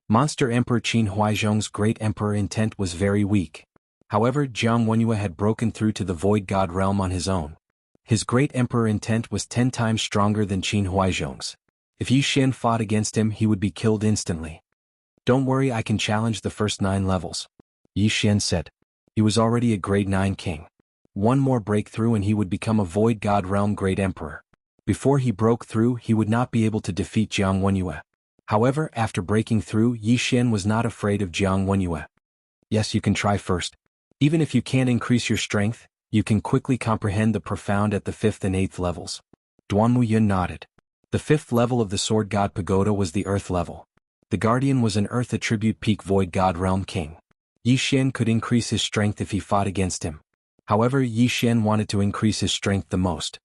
Monster Emperor Qin Huaizhong's Great Emperor intent was very weak. However, Jianghu had broken through to the Void God Realm on his own. His Great Emperor intent was 10 times stronger than Qin Huaizhong's. If Yixin fought against him, he would be killed instantly. Don't worry, I can challenge the first 9 levels. Yixin said. He was already a grade 9 king. One more breakthrough and he would become a Void God Realm Great Emperor. Before he broke through, he would not be able to defeat Jiang Wenyue. However, after breaking through, Yi Xian was not afraid of Jiang Wenyue. Yes, you can try first. Even if you can't increase your strength, you can quickly comprehend the profound at the 5th and 8th levels. Duanmu Yun nodded. The 5th level of the Sword God Pagoda was the Earth level. The Guardian was an Earth attribute peak Void God Realm King. Yi Xian could increase his strength if he fought against him. However, Yi Xian wanted to increase his strength the most.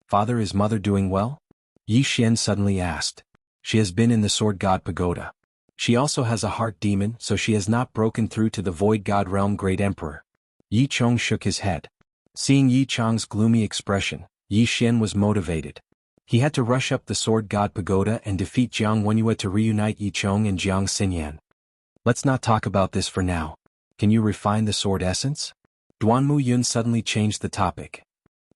Father, is Mother doing well? Yi Xian suddenly asked. She has been in the Sword God Pagoda. She also has a heart demon, so she has not broken through to the Void God Realm Great Emperor. Yi Chong shook his head. Seeing Yi Chong's gloomy expression, Yi Xian was motivated. He had to rush up the Sword God Pagoda and defeat Jiang Wenyue to reunite Yi Chong and Jiang Xinyan. Let's not talk about this for now. Can you refine the sword essence? Duanmu Yun suddenly changed the topic.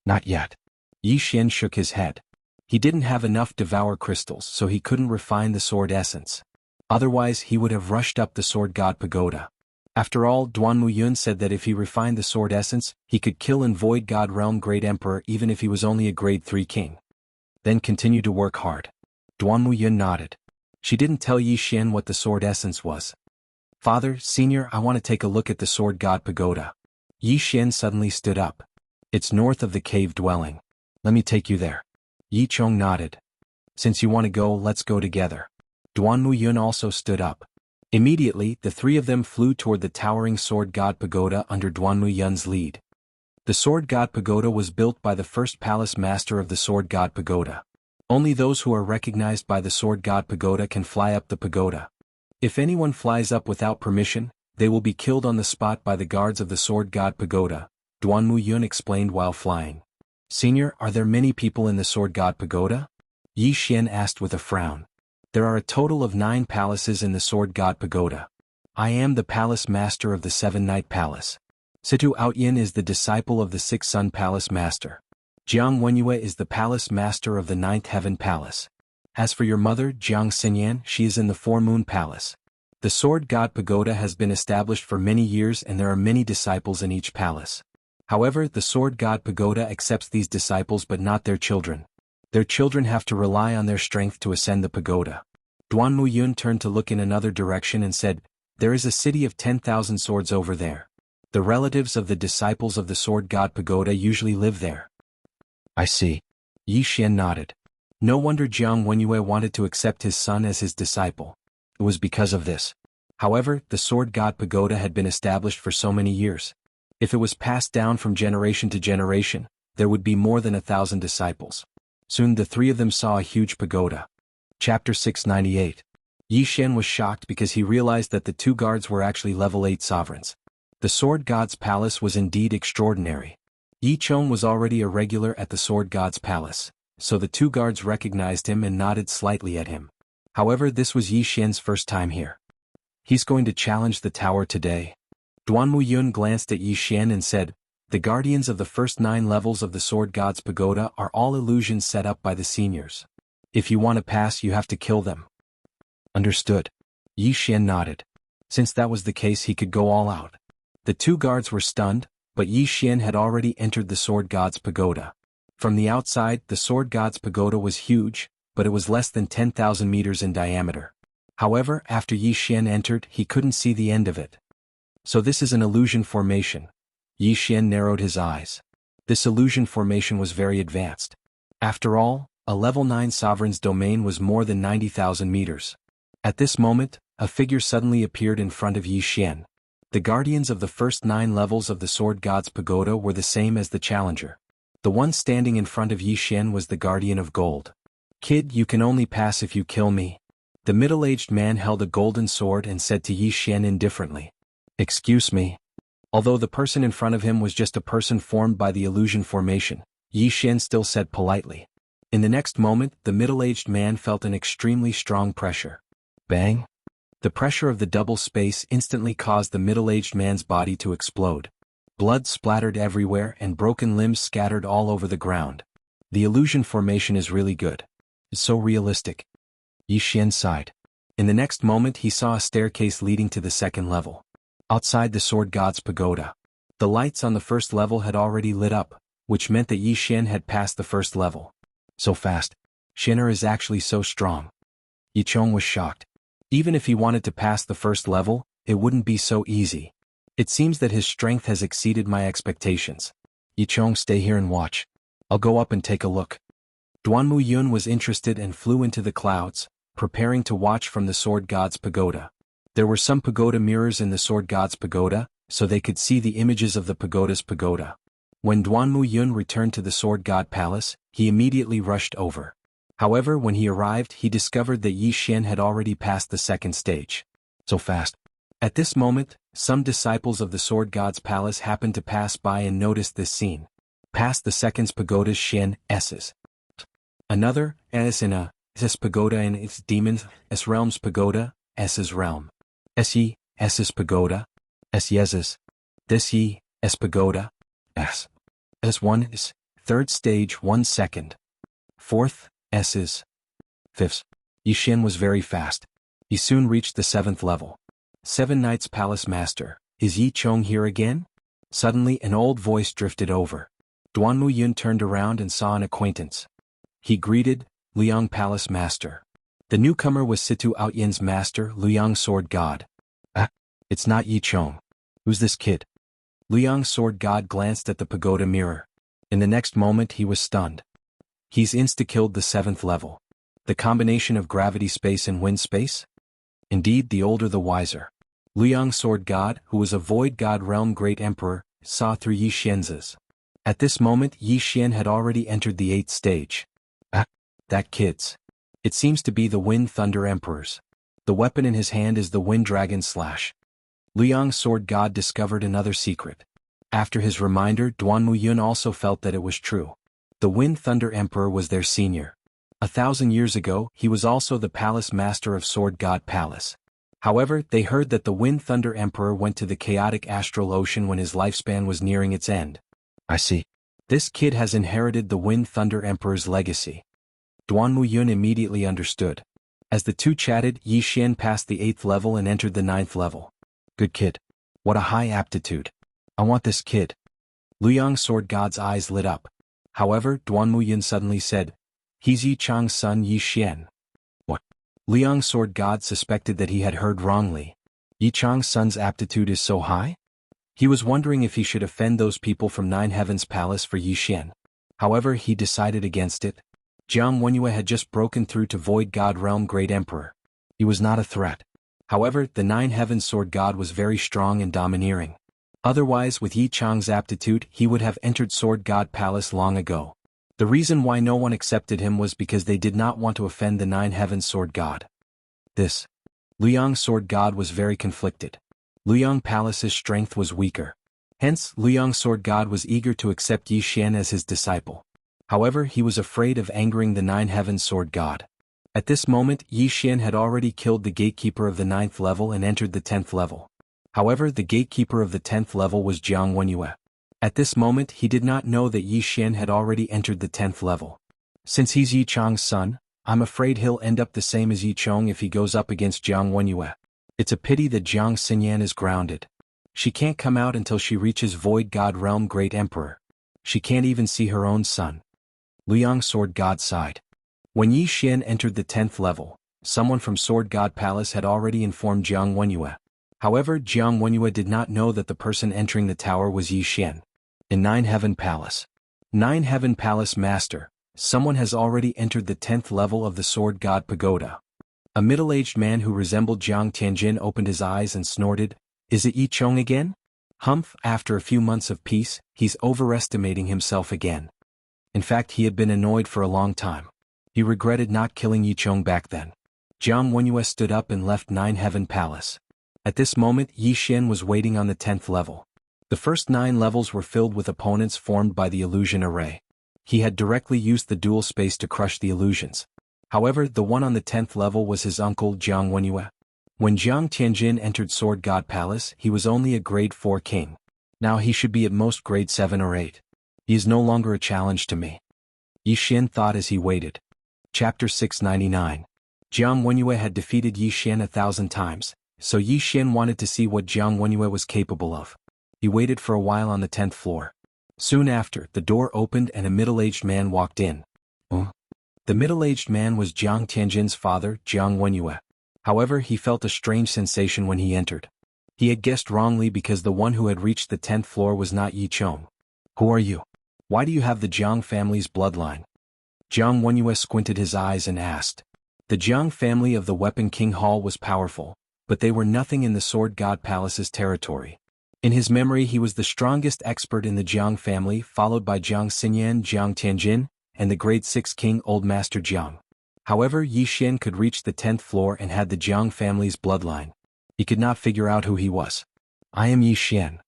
Not yet. Yi Xian shook his head. He didn't have enough devour crystals, so he couldn't refine the sword essence. Otherwise, he would have rushed up the Sword God Pagoda. After all, Duanmu Yun said that if he refined the sword essence, he could kill in Void God Realm Great Emperor even if he was only a grade 3 king. Then continue to work hard. Duanmu Yun nodded. She didn't tell Yi Xian what the sword essence was. Father, Senior, I want to take a look at the Sword God Pagoda. Yi Xian suddenly stood up. It's north of the cave dwelling. Let me take you there. Yi Chong nodded. Since you want to go, let's go together. Duanmu Yun also stood up. Immediately, the three of them flew toward the towering Sword God Pagoda under Duanmu Yun's lead. The Sword God Pagoda was built by the first palace master of the Sword God Pagoda. Only those who are recognized by the Sword God Pagoda can fly up the pagoda. If anyone flies up without permission, they will be killed on the spot by the guards of the Sword God Pagoda, Duanmu Yun explained while flying. Senior, are there many people in the Sword God Pagoda? Yi Xian asked with a frown. There are a total of 9 palaces in the Sword God Pagoda. I am the palace master of the 7-Night Palace. Situ Outyin is the disciple of the 6-Sun Palace Master. Jiang Wenyue is the Palace Master of the 9th Heaven Palace. As for your mother, Jiang Xinyan, she is in the 4-Moon Palace. The Sword God Pagoda has been established for many years and there are many disciples in each palace. However, the Sword God Pagoda accepts these disciples but not their children. Their children have to rely on their strength to ascend the pagoda. Duanmu Yun turned to look in another direction and said, there is a city of 10,000 swords over there. The relatives of the disciples of the Sword God Pagoda usually live there. I see. Yi Xian nodded. No wonder Jiang Wenyue wanted to accept his son as his disciple. It was because of this. However, the Sword God Pagoda had been established for so many years. If it was passed down from generation to generation, there would be more than 1,000 disciples. Soon the three of them saw a huge pagoda. Chapter 698. Yi Xian was shocked because he realized that the 2 guards were actually level 8 sovereigns. The Sword God's palace was indeed extraordinary. Yi Chong was already a regular at the Sword God's palace, so the 2 guards recognized him and nodded slightly at him. However, this was Yi Xian's first time here. He's going to challenge the tower today. Duanmu Yun glanced at Yi Xian and said, the guardians of the first 9 levels of the Sword God's pagoda are all illusions set up by the seniors. If you want to pass, you have to kill them. Understood. Yi Xian nodded. Since that was the case, he could go all out. The 2 guards were stunned, but Yi Xian had already entered the Sword God's pagoda. From the outside, the Sword God's pagoda was huge, but it was less than 10,000 meters in diameter. However, after Yi Xian entered, he couldn't see the end of it. So this is an illusion formation. Yi Xian narrowed his eyes. This illusion formation was very advanced. After all, a level 9 sovereign's domain was more than 90,000 meters. At this moment, a figure suddenly appeared in front of Yi Xian. The guardians of the first 9 levels of the Sword God's pagoda were the same as the challenger. The one standing in front of Yi Xian was the Guardian of Gold. Kid, you can only pass if you kill me. The middle-aged man held a golden sword and said to Yi Xian indifferently. Excuse me. Although the person in front of him was just a person formed by the illusion formation, Yi Xian still said politely. In the next moment, the middle-aged man felt an extremely strong pressure. Bang! The pressure of the double space instantly caused the middle-aged man's body to explode. Blood splattered everywhere and broken limbs scattered all over the ground. The illusion formation is really good. It's so realistic. Yi Xian sighed. In the next moment he saw a staircase leading to the 2nd level. Outside the Sword God's pagoda. The lights on the 1st level had already lit up, which meant that Yi Xian had passed the 1st level. So fast. Shinner is actually so strong. Yichong was shocked. Even if he wanted to pass the first level, it wouldn't be so easy. It seems that his strength has exceeded my expectations. Yichong, stay here and watch. I'll go up and take a look. Duanmu Yun was interested and flew into the clouds, preparing to watch from the Sword God's pagoda. There were some pagoda mirrors in the Sword God's pagoda, so they could see the images of the pagoda's pagoda. When Duanmu Yun returned to the Sword God Palace, he immediately rushed over. However, when he arrived, he discovered that Yi Xian had already passed the second stage. So fast. At this moment, some disciples of the Sword God's Palace happened to pass by and noticed this scene. Past the second's pagoda's Xian S's. Another S in a S pagoda in its demons, S realm's pagoda, S's realm. S Yi, S's pagoda, S Yez's. This Yi, S pagoda, S. S1 is, third stage 1 second. Fourth, S's. Fifth. Yi Xian was very fast. He soon reached the 7th level. 7 Knights Palace Master, is Yi Chong here again? Suddenly an old voice drifted over. Duanmu Yun turned around and saw an acquaintance. He greeted, Liang Palace Master. The newcomer was Situ Outyan's master, Liang Sword God. It's not Yi Chong. Who's this kid? Liang Sword God glanced at the pagoda mirror. In the next moment he was stunned. He's insta-killed the 7th level. The combination of gravity space and wind space? Indeed, the older the wiser. Liang Sword God, who was a Void God Realm Great Emperor, saw through Yi Xian's. At this moment Yi Xian had already entered the 8th stage. That kid's. It seems to be the Wind Thunder Emperor's. The weapon in his hand is the Wind Dragon Slash. Liang Sword God discovered another secret. After his reminder, Duanmu Yun also felt that it was true. The Wind Thunder Emperor was their senior. 1,000 years ago, he was also the palace master of Sword God Palace. However, they heard that the Wind Thunder Emperor went to the chaotic astral ocean when his lifespan was nearing its end. I see. This kid has inherited the Wind Thunder Emperor's legacy. Duanmu Yun immediately understood. As the two chatted, Yi Xian passed the 8th level and entered the 9th level. Good kid. What a high aptitude. I want this kid. Liang Sword God's eyes lit up. However, Duanmu Yun suddenly said, He's Yi Chang's son Yi Xian. What? Liang Sword God suspected that he had heard wrongly. Yi Chang's son's aptitude is so high? He was wondering if he should offend those people from Nine Heavens Palace for Yi Xian. However, he decided against it. Jianghu had just broken through to Void God Realm Great Emperor. He was not a threat. However, the 9 Heavens Sword God was very strong and domineering. Otherwise, with Yi Chang's aptitude, he would have entered Sword God Palace long ago. The reason why no one accepted him was because they did not want to offend the 9 Heavens Sword God. Liang Sword God was very conflicted. Liang Palace's strength was weaker. Hence, Liang Sword God was eager to accept Yi Xian as his disciple. However, he was afraid of angering the 9 Heavens Sword God. At this moment, Yi Xian had already killed the gatekeeper of the 9th level and entered the 10th level. However, the gatekeeper of the 10th level was Jianghu. At this moment, he did not know that Yi Xian had already entered the 10th level. Since he's Yi Chang's son, I'm afraid he'll end up the same as Yi Chong if he goes up against Jianghu. It's a pity that Jiang Xinyan is grounded. She can't come out until she reaches Void God Realm Great Emperor. She can't even see her own son. Liang Sword God sighed. When Yi Xian entered the 10th level, someone from Sword God Palace had already informed Jianghu. However, Jianghu did not know that the person entering the tower was Yi Xian. In 9 Heaven Palace. 9 Heaven Palace Master, someone has already entered the 10th level of the Sword God Pagoda. A middle-aged man who resembled Jiang Tianjin opened his eyes and snorted, Is it Yi Chong again? Humph, after a few months of peace, he's overestimating himself again. In fact, he had been annoyed for a long time. He regretted not killing Yi Chong back then. Jianghu stood up and left 9 Heaven Palace. At this moment, Yi Xian was waiting on the 10th level. The first 9 levels were filled with opponents formed by the illusion array. He had directly used the dual space to crush the illusions. However, the one on the 10th level was his uncle Jianghu. When Jiang Tianjin entered Sword God Palace, he was only a grade 4 king. Now he should be at most grade 7 or 8. He is no longer a challenge to me. Yi Xian thought as he waited. Chapter 699. Jianghu had defeated Yi Xian 1,000 times, so Yi Xian wanted to see what Jianghu was capable of. He waited for a while on the 10th floor. Soon after, the door opened and a middle-aged man walked in. The middle-aged man was Jiang Tianjin's father, Jiang Wenyue. However, he felt a strange sensation when he entered. He had guessed wrongly because the one who had reached the 10th floor was not Yi Chong. Who are you? Why do you have the Jiang family's bloodline? Jiang Wenyue squinted his eyes and asked. The Jiang family of the Weapon King Hall was powerful, but they were nothing in the Sword God Palace's territory. In his memory he was the strongest expert in the Jiang family, followed by Jiang Xinyan, Jiang Tianjin, and the grade 6 king Old Master Jiang. However, Yi Xian could reach the 10th floor and had the Jiang family's bloodline. He could not figure out who he was. I am Yi Xian.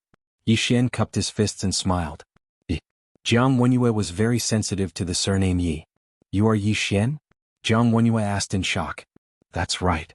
Yi Xian cupped his fists and smiled. Jiang Wenyue was very sensitive to the surname Yi. You are Yi Xian? Jiang Wenyue asked in shock. That's right.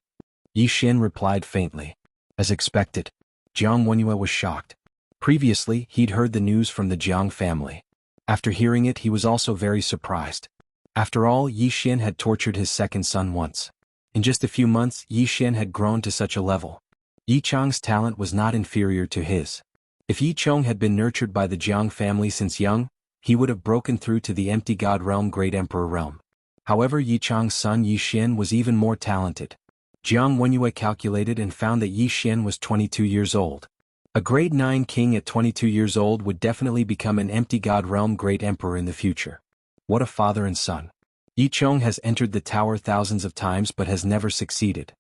Yi Xian replied faintly. As expected, Jiang Wenyue was shocked. Previously, he'd heard the news from the Jiang family. After hearing it, he was also very surprised. After all, Yi Xian had tortured his second son once. In just a few months, Yi Xian had grown to such a level. Yi Chong's talent was not inferior to his. If Yi Chong had been nurtured by the Jiang family since young, he would have broken through to the empty god realm, Great Emperor realm. However, Yi Chong's son Yi Xian was even more talented. Jiang Wenyue calculated and found that Yi Xian was 22 years old. A grade 9 king at 22 years old would definitely become an empty god realm Great Emperor in the future. What a father and son. Yi Chong has entered the tower thousands of times but has never succeeded.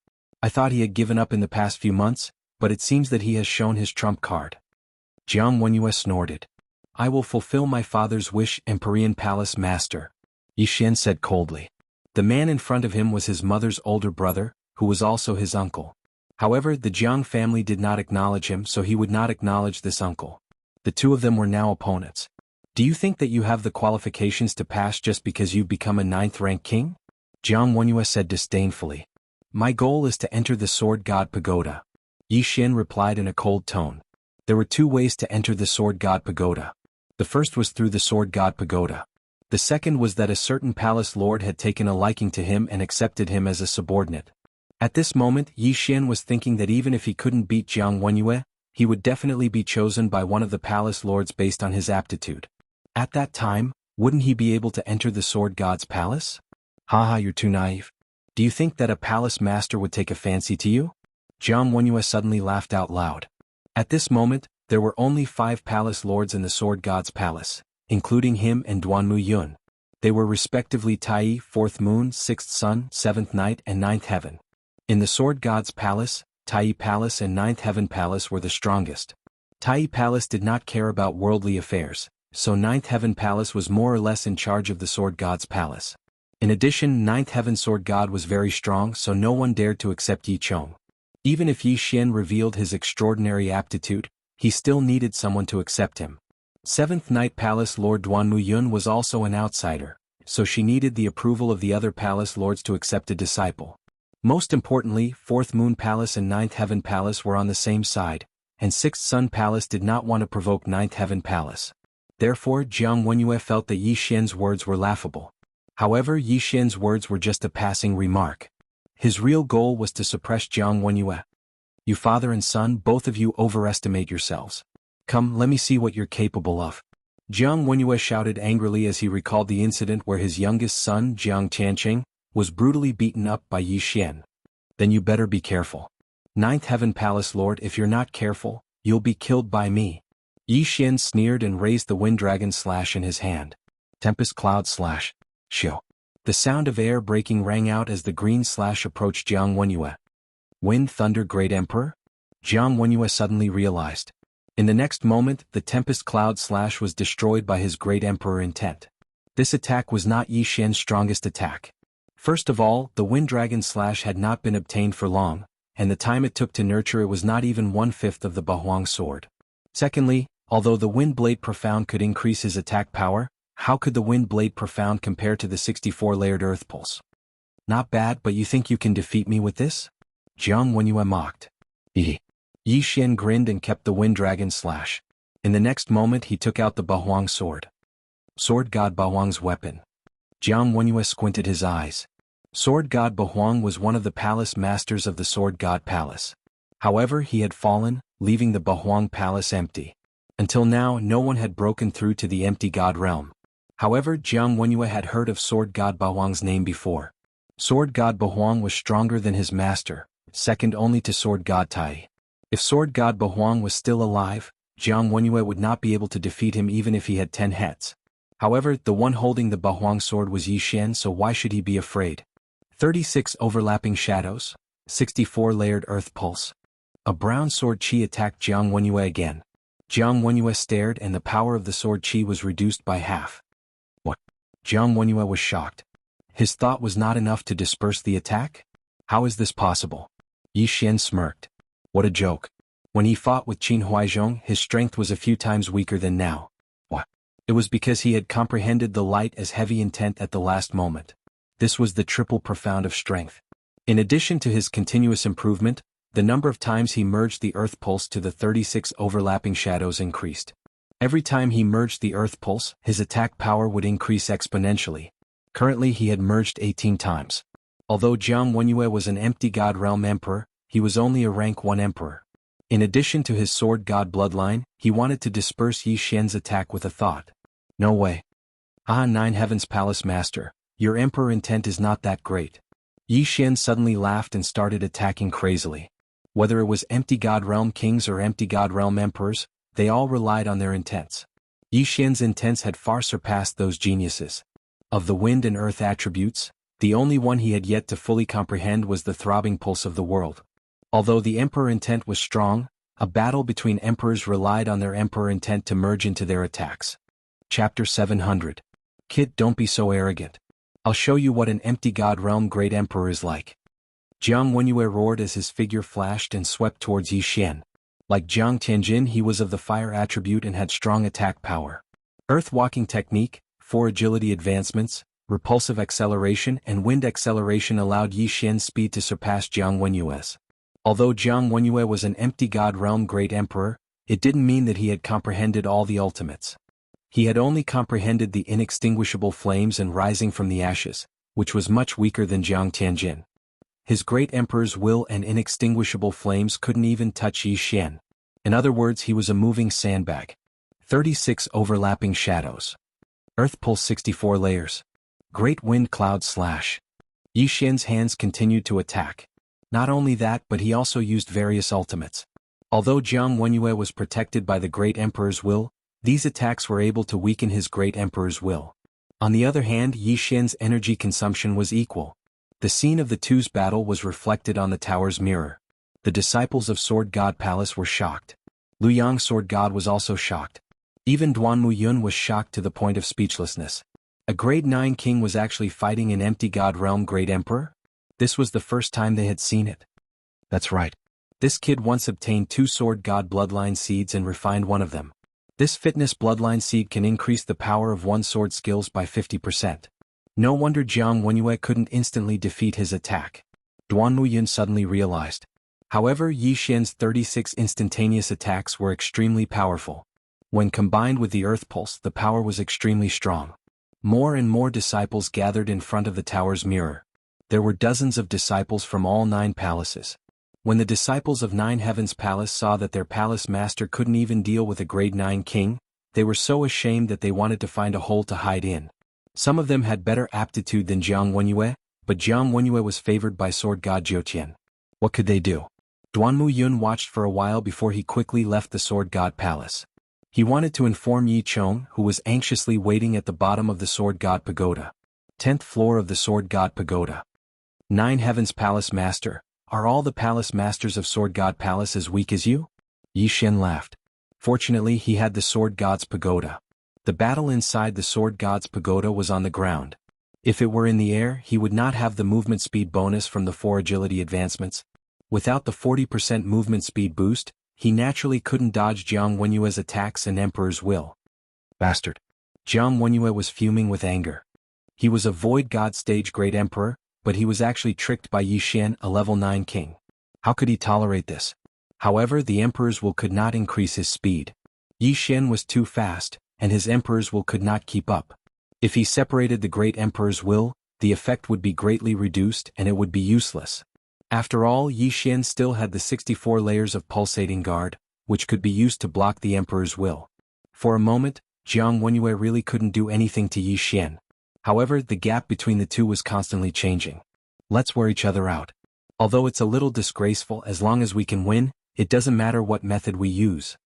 I thought he had given up in the past few months, but it seems that he has shown his trump card. Jiang Wenyue snorted. I will fulfill my father's wish, Empyrean Palace Master. Yi Xian said coldly. The man in front of him was his mother's older brother, who was also his uncle. However, the Jiang family did not acknowledge him, so he would not acknowledge this uncle. The two of them were now opponents. Do you think that you have the qualifications to pass just because you've become a 9th-rank king? Jiang Wenyue said disdainfully. My goal is to enter the Sword God Pagoda. Yi Xian replied in a cold tone. There were 2 ways to enter the Sword God Pagoda. The first was through the Sword God Pagoda. The second was that a certain palace lord had taken a liking to him and accepted him as a subordinate. At this moment, Yi Xian was thinking that even if he couldn't beat Jiang Wenyue, he would definitely be chosen by one of the palace lords based on his aptitude. At that time, wouldn't he be able to enter the Sword God's palace? Haha, you're too naive. Do you think that a palace master would take a fancy to you? Jiang Wenyue suddenly laughed out loud. At this moment, there were only 5 palace lords in the Sword God's palace, including him and Duanmu Yun. They were respectively Tai, 4th moon, 6th sun, 7th night, and 9th heaven. In the Sword God's palace, Tai Palace and 9th Heaven Palace were the strongest. Tai Palace did not care about worldly affairs, so 9th Heaven Palace was more or less in charge of the Sword God's palace. In addition, 9th Heaven Sword God was very strong, so no one dared to accept Yi Chong. Even if Yi Xian revealed his extraordinary aptitude, he still needed someone to accept him. 7th Night Palace Lord Duanmu Yun was also an outsider, so she needed the approval of the other palace lords to accept a disciple. Most importantly, 4th Moon Palace and 9th Heaven Palace were on the same side, and 6th Sun Palace did not want to provoke 9th Heaven Palace. Therefore, Jiang Wenyue felt that Yi Xian's words were laughable. However, Yi Xian's words were just a passing remark. His real goal was to suppress Jiang Wenyue. You father and son, both of you overestimate yourselves. Come, let me see what you're capable of. Jiang Wenyue shouted angrily as he recalled the incident where his youngest son, Jiang Tianqing, was brutally beaten up by Yi Xian. Then you better be careful. 9th Heaven Palace Lord, if you're not careful, you'll be killed by me. Yi Xian sneered and raised the Wind Dragon Slash in his hand. Tempest Cloud Slash. Shoo. The sound of air breaking rang out as the green slash approached Jiang Wenyue. Wind Thunder Great Emperor? Jiang Wenyue suddenly realized. In the next moment, the Tempest Cloud Slash was destroyed by his Great Emperor intent. This attack was not Yi Xian's strongest attack. First of all, the Wind Dragon Slash had not been obtained for long, and the time it took to nurture it was not even 1/5 of the Bahuang sword. Secondly, although the Wind Blade Profound could increase his attack power, how could the Wind Blade Profound compare to the 64-layered Earth Pulse? Not bad, but you think you can defeat me with this? Jiang Wenyue mocked. Yi Xian grinned and kept the Wind Dragon Slash. In the next moment he took out the Bahuang sword. Sword God Bahuang's weapon. Jiang Wenyue squinted his eyes. Sword God Bahuang was one of the palace masters of the Sword God Palace. However, he had fallen, leaving the Bahuang Palace empty. Until now, no one had broken through to the empty god realm. However, Jiang Wenyue had heard of Sword God Bahuang's name before. Sword God Bahuang was stronger than his master, second only to Sword God Tai. If Sword God Bahuang was still alive, Jiang Wenyue would not be able to defeat him even if he had 10 heads. However, the one holding the Bahuang sword was Yi Xian, so why should he be afraid? 36 overlapping shadows, 64 layered earth pulse. A brown sword chi attacked Jiang Wenyue again. Jiang Wenyue stared and the power of the sword chi was reduced by half. What? Jiang Wenyue was shocked. His thought was not enough to disperse the attack? How is this possible? Yi Xian smirked. What a joke. When he fought with Qin Huaizhong, his strength was a few times weaker than now. What? It was because he had comprehended the light as heavy intent at the last moment. This was the triple profound of strength. In addition to his continuous improvement, the number of times he merged the earth pulse to the 36 overlapping shadows increased. Every time he merged the earth pulse, his attack power would increase exponentially. Currently he had merged 18 times. Although Jiang Wenyue was an empty god realm emperor, he was only a rank 1 emperor. In addition to his sword god bloodline, he wanted to disperse Yi Xian's attack with a thought. No way. Ah, 9 Heavens Palace Master, your emperor intent is not that great. Yi Xian suddenly laughed and started attacking crazily. Whether it was empty god realm kings or empty god realm emperors, they all relied on their intents. Yi Xian's intents had far surpassed those geniuses. Of the wind and earth attributes, the only one he had yet to fully comprehend was the throbbing pulse of the world. Although the emperor intent was strong, a battle between emperors relied on their emperor intent to merge into their attacks. Chapter 700. Kid, don't be so arrogant. I'll show you what an empty god realm great emperor is like. Jiang Wenyue roared as his figure flashed and swept towards Yi Xian. Like Jiang Tianjin, he was of the fire attribute and had strong attack power. Earth walking technique, 4 agility advancements, repulsive acceleration and wind acceleration allowed Yi Xian's speed to surpass Jiang Wenyue's. Although Jiang Wenyue was an empty god realm great emperor, it didn't mean that he had comprehended all the ultimates. He had only comprehended the inextinguishable flames and rising from the ashes, which was much weaker than Jiang Tianjin. His great emperor's will and inextinguishable flames couldn't even touch Yi Xian. In other words, he was a moving sandbag. 36 overlapping shadows. Earth pulse 64 layers. Great wind cloud slash. Yi Xian's hands continued to attack. Not only that, but he also used various ultimates. Although Jiang Wenyue was protected by the great emperor's will, these attacks were able to weaken his great emperor's will. On the other hand, Yi Xian's energy consumption was equal. The scene of the two's battle was reflected on the tower's mirror. The disciples of Sword God Palace were shocked. Luyang Sword God was also shocked. Even Duanmu Yun was shocked to the point of speechlessness. A grade 9 king was actually fighting an empty god realm great emperor? This was the first time they had seen it. That's right. This kid once obtained 2 sword god bloodline seeds and refined one of them. This fitness bloodline seed can increase the power of one sword skills by 50%. No wonder Jiang Wenyue couldn't instantly defeat his attack. Duanmu Yun suddenly realized. However, Yi Xian's 36 instantaneous attacks were extremely powerful. When combined with the earth pulse, the power was extremely strong. More and more disciples gathered in front of the tower's mirror. There were dozens of disciples from all 9 palaces. When the disciples of 9 Heavens Palace saw that their palace master couldn't even deal with a grade 9 king, they were so ashamed that they wanted to find a hole to hide in. Some of them had better aptitude than Jiang Wenyue, but Jiang Wenyue was favored by sword god Jiutian. What could they do? Duanmu Yun watched for a while before he quickly left the sword god palace. He wanted to inform Yi Chong, who was anxiously waiting at the bottom of the sword god pagoda. 10th floor of the sword god pagoda. 9 Heavens Palace Master, are all the palace masters of Sword God Palace as weak as you? Yi Xian laughed. Fortunately, he had the Sword God's pagoda. The battle inside the Sword God's pagoda was on the ground. If it were in the air, he would not have the movement speed bonus from the 4 agility advancements. Without the 40% movement speed boost, he naturally couldn't dodge Jiang Wenyue's attacks and Emperor's will. Bastard. Jiang Wenyue was fuming with anger. He was a Void God stage great emperor, but he was actually tricked by Yi Xian, a level 9 king. How could he tolerate this? However, the emperor's will could not increase his speed. Yi Xian was too fast, and his emperor's will could not keep up. If he separated the great emperor's will, the effect would be greatly reduced and it would be useless. After all, Yi Xian still had the 64 layers of pulsating guard, which could be used to block the emperor's will. For a moment, Jiang Wenyue really couldn't do anything to Yi Xian. However, the gap between the two was constantly changing. Let's wear each other out. Although it's a little disgraceful, as long as we can win, it doesn't matter what method we use.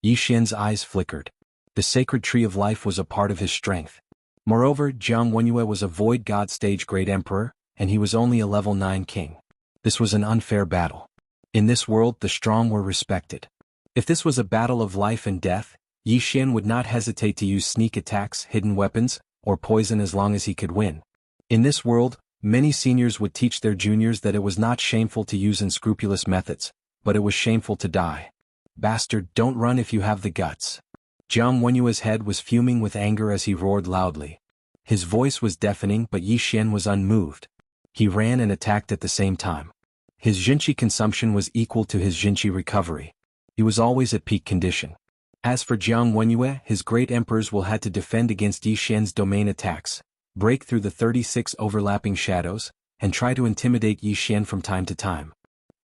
Yi Xian's eyes flickered. The sacred tree of life was a part of his strength. Moreover, Jiang Wenyue was a void god stage great emperor, and he was only a level 9 king. This was an unfair battle. In this world, the strong were respected. If this was a battle of life and death, Yi Xian would not hesitate to use sneak attacks, hidden weapons, or poison as long as he could win. In this world, many seniors would teach their juniors that it was not shameful to use unscrupulous methods, but it was shameful to die. Bastard, don't run if you have the guts. Jiang Wenyue's head was fuming with anger as he roared loudly. His voice was deafening, but Yi Xian was unmoved. He ran and attacked at the same time. His Jinqi consumption was equal to his Jinqi recovery. He was always at peak condition. As for Jiang Wenyue, his great emperors will had to defend against Yi Xian's domain attacks, break through the 36 overlapping shadows, and try to intimidate Yi Xian from time to time.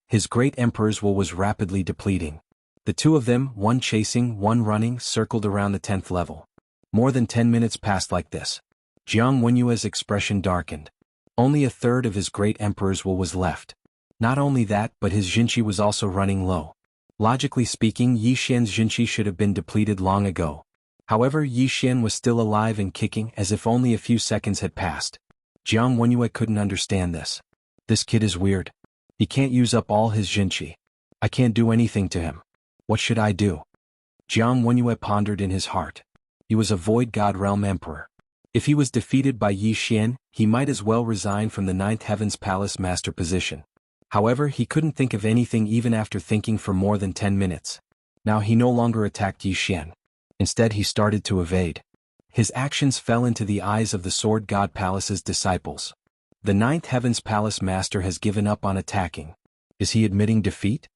His great emperor's will was rapidly depleting. The two of them, one chasing, one running, circled around the 10th level. More than 10 minutes passed like this. Jiang Wenyue's expression darkened. Only a third of his great emperor's will was left. Not only that, but his Jinqi was also running low. Logically speaking, Yi Xian's Jinqi should have been depleted long ago. However, Yi Xian was still alive and kicking as if only a few seconds had passed. Jiang Wenyue couldn't understand this. This kid is weird. He can't use up all his Jinqi. I can't do anything to him. What should I do? Jiang Wenyue pondered in his heart. He was a void god realm emperor. If he was defeated by Yi Xian, he might as well resign from the 9th Heaven's Palace master position. However, he couldn't think of anything even after thinking for more than 10 minutes. Now he no longer attacked Yi Xian. Instead he started to evade. His actions fell into the eyes of the Sword God Palace's disciples. The 9th Heaven's Palace master has given up on attacking. Is he admitting defeat?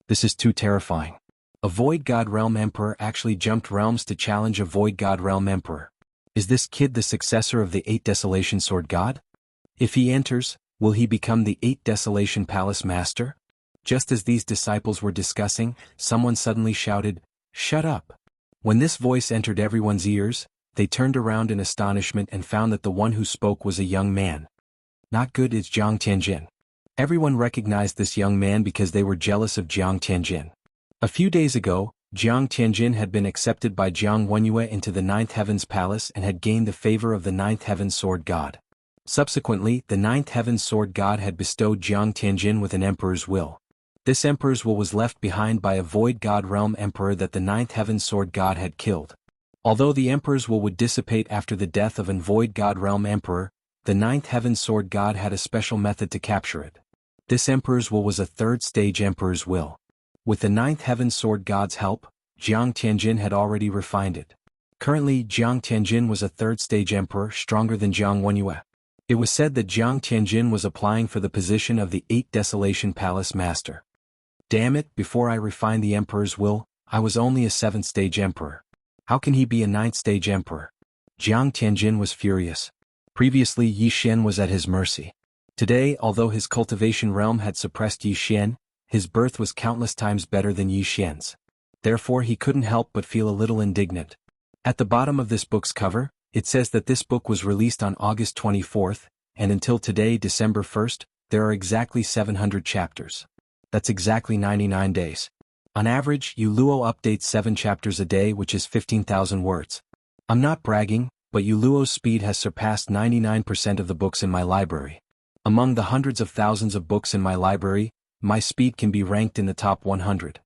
This is too terrifying. A Void God Realm Emperor actually jumped realms to challenge a Void God Realm Emperor. Is this kid the successor of the 8 Desolation Sword God? If he enters, will he become the 8 Desolation Palace Master? Just as these disciples were discussing, someone suddenly shouted, "Shut up!" When this voice entered everyone's ears, they turned around in astonishment and found that the one who spoke was a young man. Not good, it's Jiang Tianjin. Everyone recognized this young man because they were jealous of Jiang Tianjin. A few days ago, Jiang Tianjin had been accepted by Jiang Wenyue into the 9th Heaven's Palace and had gained the favor of the 9th Heaven's Sword God. Subsequently, the 9th Heaven's Sword God had bestowed Jiang Tianjin with an emperor's will. This emperor's will was left behind by a Void God Realm Emperor that the 9th Heaven's Sword God had killed. Although the emperor's will would dissipate after the death of an Void God Realm Emperor, the 9th Heaven's Sword God had a special method to capture it. This emperor's will was a 3rd stage emperor's will. With the 9th Heaven's Sword God's help, Jiang Tianjin had already refined it. Currently, Jiang Tianjin was a 3rd stage emperor, stronger than Jiang Wenyue. It was said that Jiang Tianjin was applying for the position of the 8 Desolation Palace Master. Damn it, before I refined the emperor's will, I was only a 7th stage emperor. How can he be a 9th stage emperor? Jiang Tianjin was furious. Previously, Yi Xian was at his mercy. Today, although his cultivation realm had suppressed Yi Xian, his birth was countless times better than Yi Xian's. Therefore he couldn't help but feel a little indignant. At the bottom of this book's cover, it says that this book was released on August 24th, and until today, December 1st, there are exactly 700 chapters. That's exactly 99 days. On average, Yuluo updates 7 chapters a day, which is 15,000 words. I'm not bragging, but Yuluo's speed has surpassed 99% of the books in my library. Among the hundreds of thousands of books in my library, my speed can be ranked in the top 100.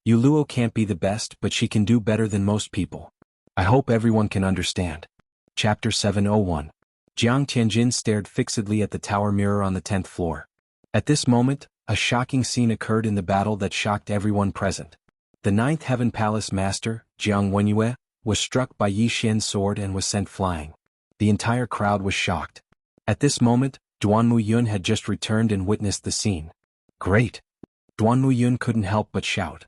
Yuluo can't be the best, but she can do better than most people. I hope everyone can understand. Chapter 701. Jiang Tianjin stared fixedly at the tower mirror on the 10th floor. At this moment, a shocking scene occurred in the battle that shocked everyone present. The 9th Heaven Palace Master, Jiang Wenyue, was struck by Yi Xian's sword and was sent flying. The entire crowd was shocked. At this moment, Duanmu Yun had just returned and witnessed the scene. Great! Duanmu Yun couldn't help but shout.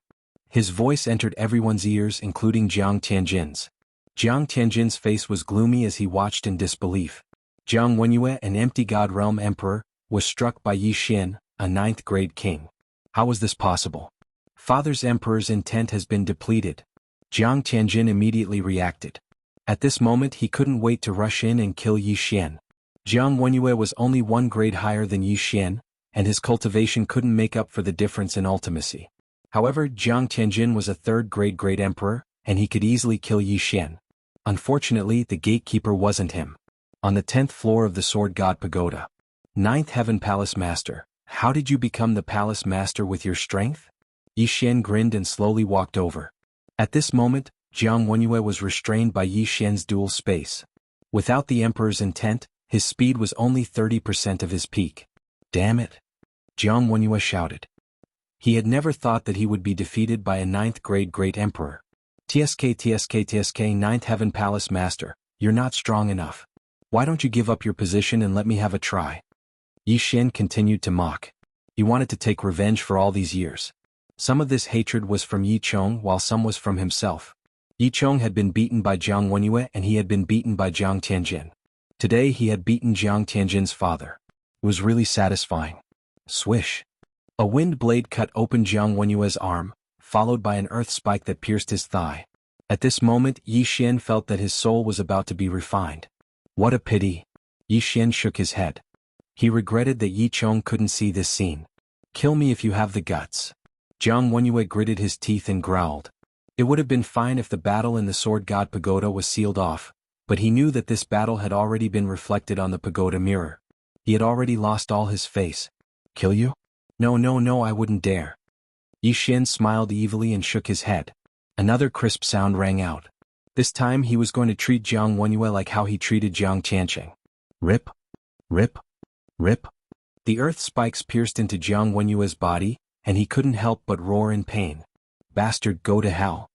His voice entered everyone's ears, including Jiang Tianjin's. Jiang Tianjin's face was gloomy as he watched in disbelief. Jiang Wenyue, an empty god realm emperor, was struck by Yi Xian, a 9th grade king. How was this possible? Father's emperor's intent has been depleted. Jiang Tianjin immediately reacted. At this moment he couldn't wait to rush in and kill Yi Xian. Jiang Wenyue was only 1 grade higher than Yi Xian, and his cultivation couldn't make up for the difference in ultimacy. However, Jiang Tianjin was a 3rd-grade great emperor, and he could easily kill Yi Xian. Unfortunately, the gatekeeper wasn't him. On the 10th floor of the Sword God Pagoda. 9th Heaven Palace Master, how did you become the Palace Master with your strength? Yi Xian grinned and slowly walked over. At this moment, Jiang Wenyue was restrained by Yi Xian's dual space. Without the Emperor's intent, his speed was only 30% of his peak. Damn it! Jiang Wenyue shouted. He had never thought that he would be defeated by a 9th-grade great emperor. TSK 9th Heaven Palace Master, you're not strong enough. Why don't you give up your position and let me have a try? Yi Xian continued to mock. He wanted to take revenge for all these years. Some of this hatred was from Yi Chong while some was from himself. Yi Chong had been beaten by Jiang Wenyue and he had been beaten by Jiang Tianjin. Today he had beaten Jiang Tianjin's father. It was really satisfying. Swish. A wind blade cut open Jiang Wenyue's arm, followed by an earth spike that pierced his thigh. At this moment Yi Xian felt that his soul was about to be refined. What a pity. Yi Xian shook his head. He regretted that Yi Chong couldn't see this scene. Kill me if you have the guts. Jiang Wenyue gritted his teeth and growled. It would have been fine if the battle in the Sword God Pagoda was sealed off, but he knew that this battle had already been reflected on the pagoda mirror. He had already lost all his face. Kill you? No, I wouldn't dare. Yi Xian smiled evilly and shook his head. Another crisp sound rang out. This time he was going to treat Jiang Wenyue like how he treated Jiang Tiancheng. Rip. Rip. Rip. The earth spikes pierced into Jiang Wenyue's body, and he couldn't help but roar in pain. Bastard, go to hell.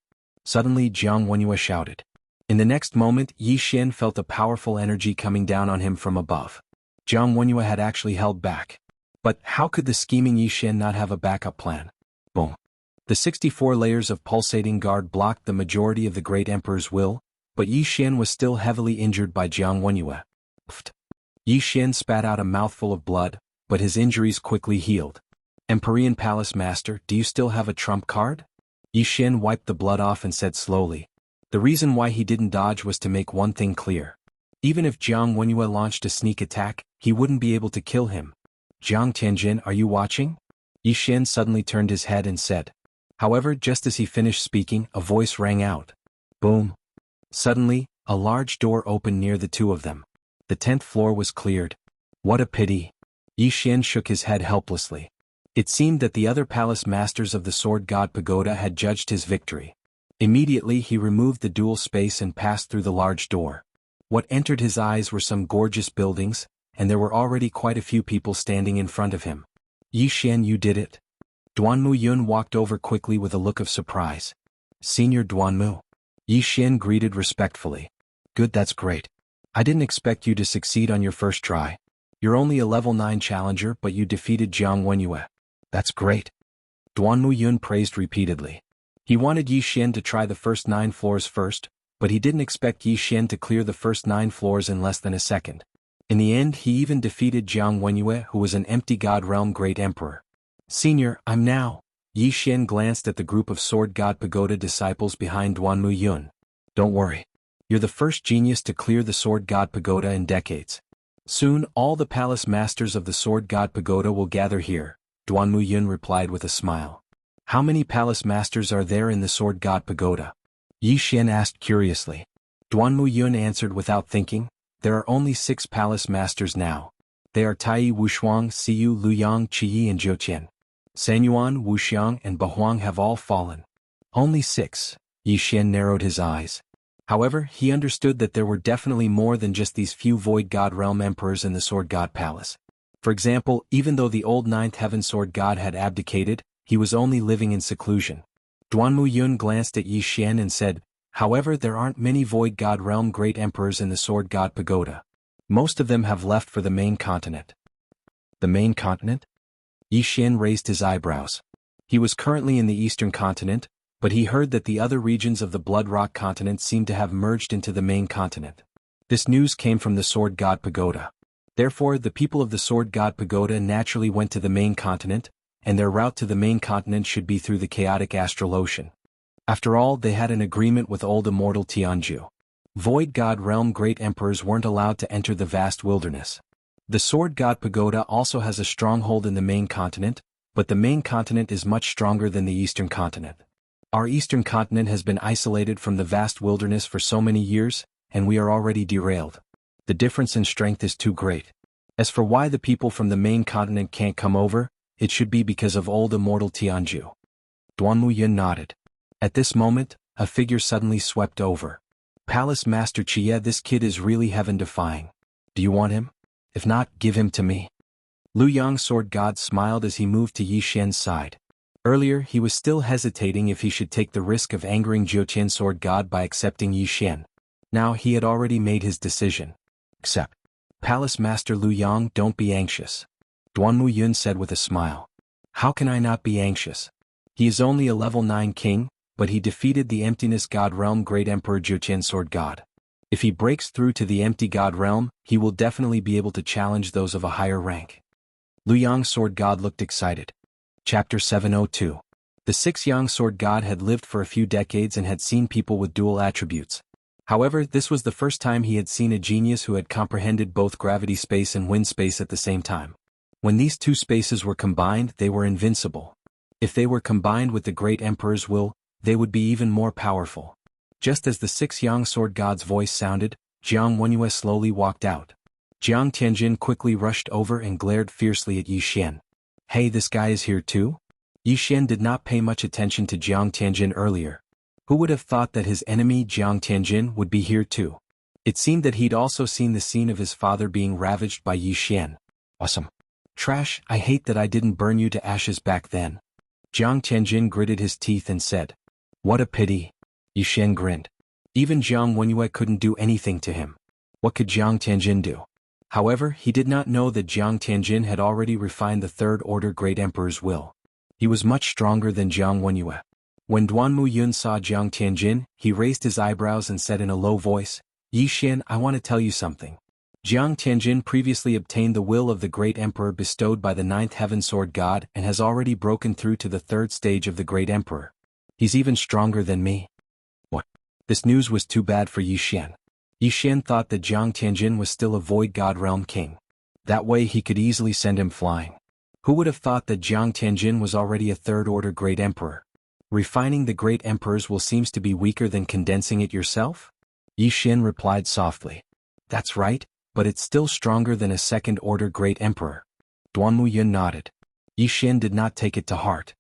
Suddenly Jiang Wenyue shouted. In the next moment Yi Xian felt a powerful energy coming down on him from above. Jiang Wenyue had actually held back. But how could the scheming Yi Xian not have a backup plan? Boom. The 64 layers of pulsating guard blocked the majority of the Great Emperor's will, but Yi Xian was still heavily injured by Jiang Wenyue. Pfft. Yi Xian spat out a mouthful of blood, but his injuries quickly healed. Empyrean Palace Master, do you still have a trump card? Yi Xian wiped the blood off and said slowly. The reason why he didn't dodge was to make one thing clear. Even if Jiang Wenyue launched a sneak attack, he wouldn't be able to kill him. Jiang Tianjin, are you watching? Yi Xian suddenly turned his head and said. However, just as he finished speaking, a voice rang out. Boom. Suddenly, a large door opened near the two of them. The 10th floor was cleared. What a pity. Yi Xian shook his head helplessly. It seemed that the other palace masters of the Sword God Pagoda had judged his victory. Immediately he removed the dual space and passed through the large door. What entered his eyes were some gorgeous buildings, and there were already quite a few people standing in front of him. Yi Xian, you did it. Duanmu Yun walked over quickly with a look of surprise. Senior Duanmu. Yi Xian greeted respectfully. Good, that's great. I didn't expect you to succeed on your first try. You're only a level 9 challenger, but you defeated Jiang Wenyue. That's great. Duanmu Yun praised repeatedly. He wanted Yi Xian to try the first 9 floors first, but he didn't expect Yi Xian to clear the first 9 floors in less than a second. In the end he even defeated Jiang Wenyue, who was an empty God Realm Great Emperor. Senior, I'm now. Yi Xian glanced at the group of Sword God Pagoda disciples behind Duanmu Yun. Don't worry. You're the first genius to clear the Sword God Pagoda in decades. Soon all the palace masters of the Sword God Pagoda will gather here, Duanmu Yun replied with a smile. How many palace masters are there in the Sword God Pagoda? Yi Xian asked curiously. Duanmu Yun answered without thinking. There are only 6 palace masters now. They are Tai Wushuang, Siyu, Luyang, Qiyi and Zhouqian. Sanyuan, Wuxiang and Bahuang have all fallen. Only 6. Yi Xian narrowed his eyes. However, he understood that there were definitely more than just these few Void God Realm Emperors in the Sword God Palace. For example, even though the old 9th Heaven Sword God had abdicated, he was only living in seclusion. Duanmu Yun glanced at Yi Xian and said, however, there aren't many Void God Realm Great Emperors in the Sword God Pagoda. Most of them have left for the main continent. The main continent? Yi Xian raised his eyebrows. He was currently in the Eastern Continent, but he heard that the other regions of the Blood Rock continent seemed to have merged into the main continent. This news came from the Sword God Pagoda. Therefore, the people of the Sword God Pagoda naturally went to the main continent, and their route to the main continent should be through the chaotic astral ocean. After all, they had an agreement with old Immortal Jianghu. Void God Realm great emperors weren't allowed to enter the vast wilderness. The Sword God Pagoda also has a stronghold in the main continent, but the main continent is much stronger than the eastern continent. Our eastern continent has been isolated from the vast wilderness for so many years, and we are already derailed. The difference in strength is too great. As for why the people from the main continent can't come over, it should be because of old Immortal Jianghu. Duanmu Yun nodded. At this moment, a figure suddenly swept over. Palace Master Chia, this kid is really heaven-defying. Do you want him? If not, give him to me. Lu Yang Sword God smiled as he moved to Yi Xian's side. Earlier, he was still hesitating if he should take the risk of angering Jiuqian Sword God by accepting Yi Xian. Now he had already made his decision. Accept. Palace Master Lu Yang, don't be anxious. Duanmu Yun said with a smile. How can I not be anxious? He is only a level 9 king, but he defeated the Emptiness God Realm Great Emperor Jiuqian Sword God. If he breaks through to the Empty God Realm, he will definitely be able to challenge those of a higher rank. Lu Yang Sword God looked excited. Chapter 702. The 6 Yang Sword God had lived for a few decades and had seen people with dual attributes. However, this was the first time he had seen a genius who had comprehended both gravity space and wind space at the same time. When these two spaces were combined, they were invincible. If they were combined with the Great Emperor's will, they would be even more powerful. Just as the 6 Yang Sword God's voice sounded, Jiang Wenyue slowly walked out. Jiang Tianjin quickly rushed over and glared fiercely at Yi Xian. Hey, this guy is here too? Yi Xian did not pay much attention to Jiang Tianjin earlier. Who would have thought that his enemy Jiang Tianjin would be here too? It seemed that he'd also seen the scene of his father being ravaged by Yi Xian. Awesome. Trash, I hate that I didn't burn you to ashes back then. Jiang Tianjin gritted his teeth and said. What a pity. Yi Xian grinned. Even Jiang Wenyue couldn't do anything to him. What could Jiang Tianjin do? However, he did not know that Jiang Tianjin had already refined the Third Order Great Emperor's will. He was much stronger than Jiang Wenyue. When Duanmu Yun saw Jiang Tianjin, he raised his eyebrows and said in a low voice, Yi Xian, I want to tell you something. Jiang Tianjin previously obtained the will of the Great Emperor bestowed by the 9th Heaven Sword God and has already broken through to the 3rd stage of the Great Emperor. He's even stronger than me. What? This news was too bad for Yi Xian. Yi Xian thought that Jiang Tianjin was still a Void God Realm king. That way he could easily send him flying. Who would have thought that Jiang Tianjin was already a 3rd Order Great Emperor? Refining the Great Emperor's will seems to be weaker than condensing it yourself? Yi Xian replied softly. That's right, but it's still stronger than a 2nd Order Great Emperor. Duanmu Yun nodded. Yi Xian did not take it to heart.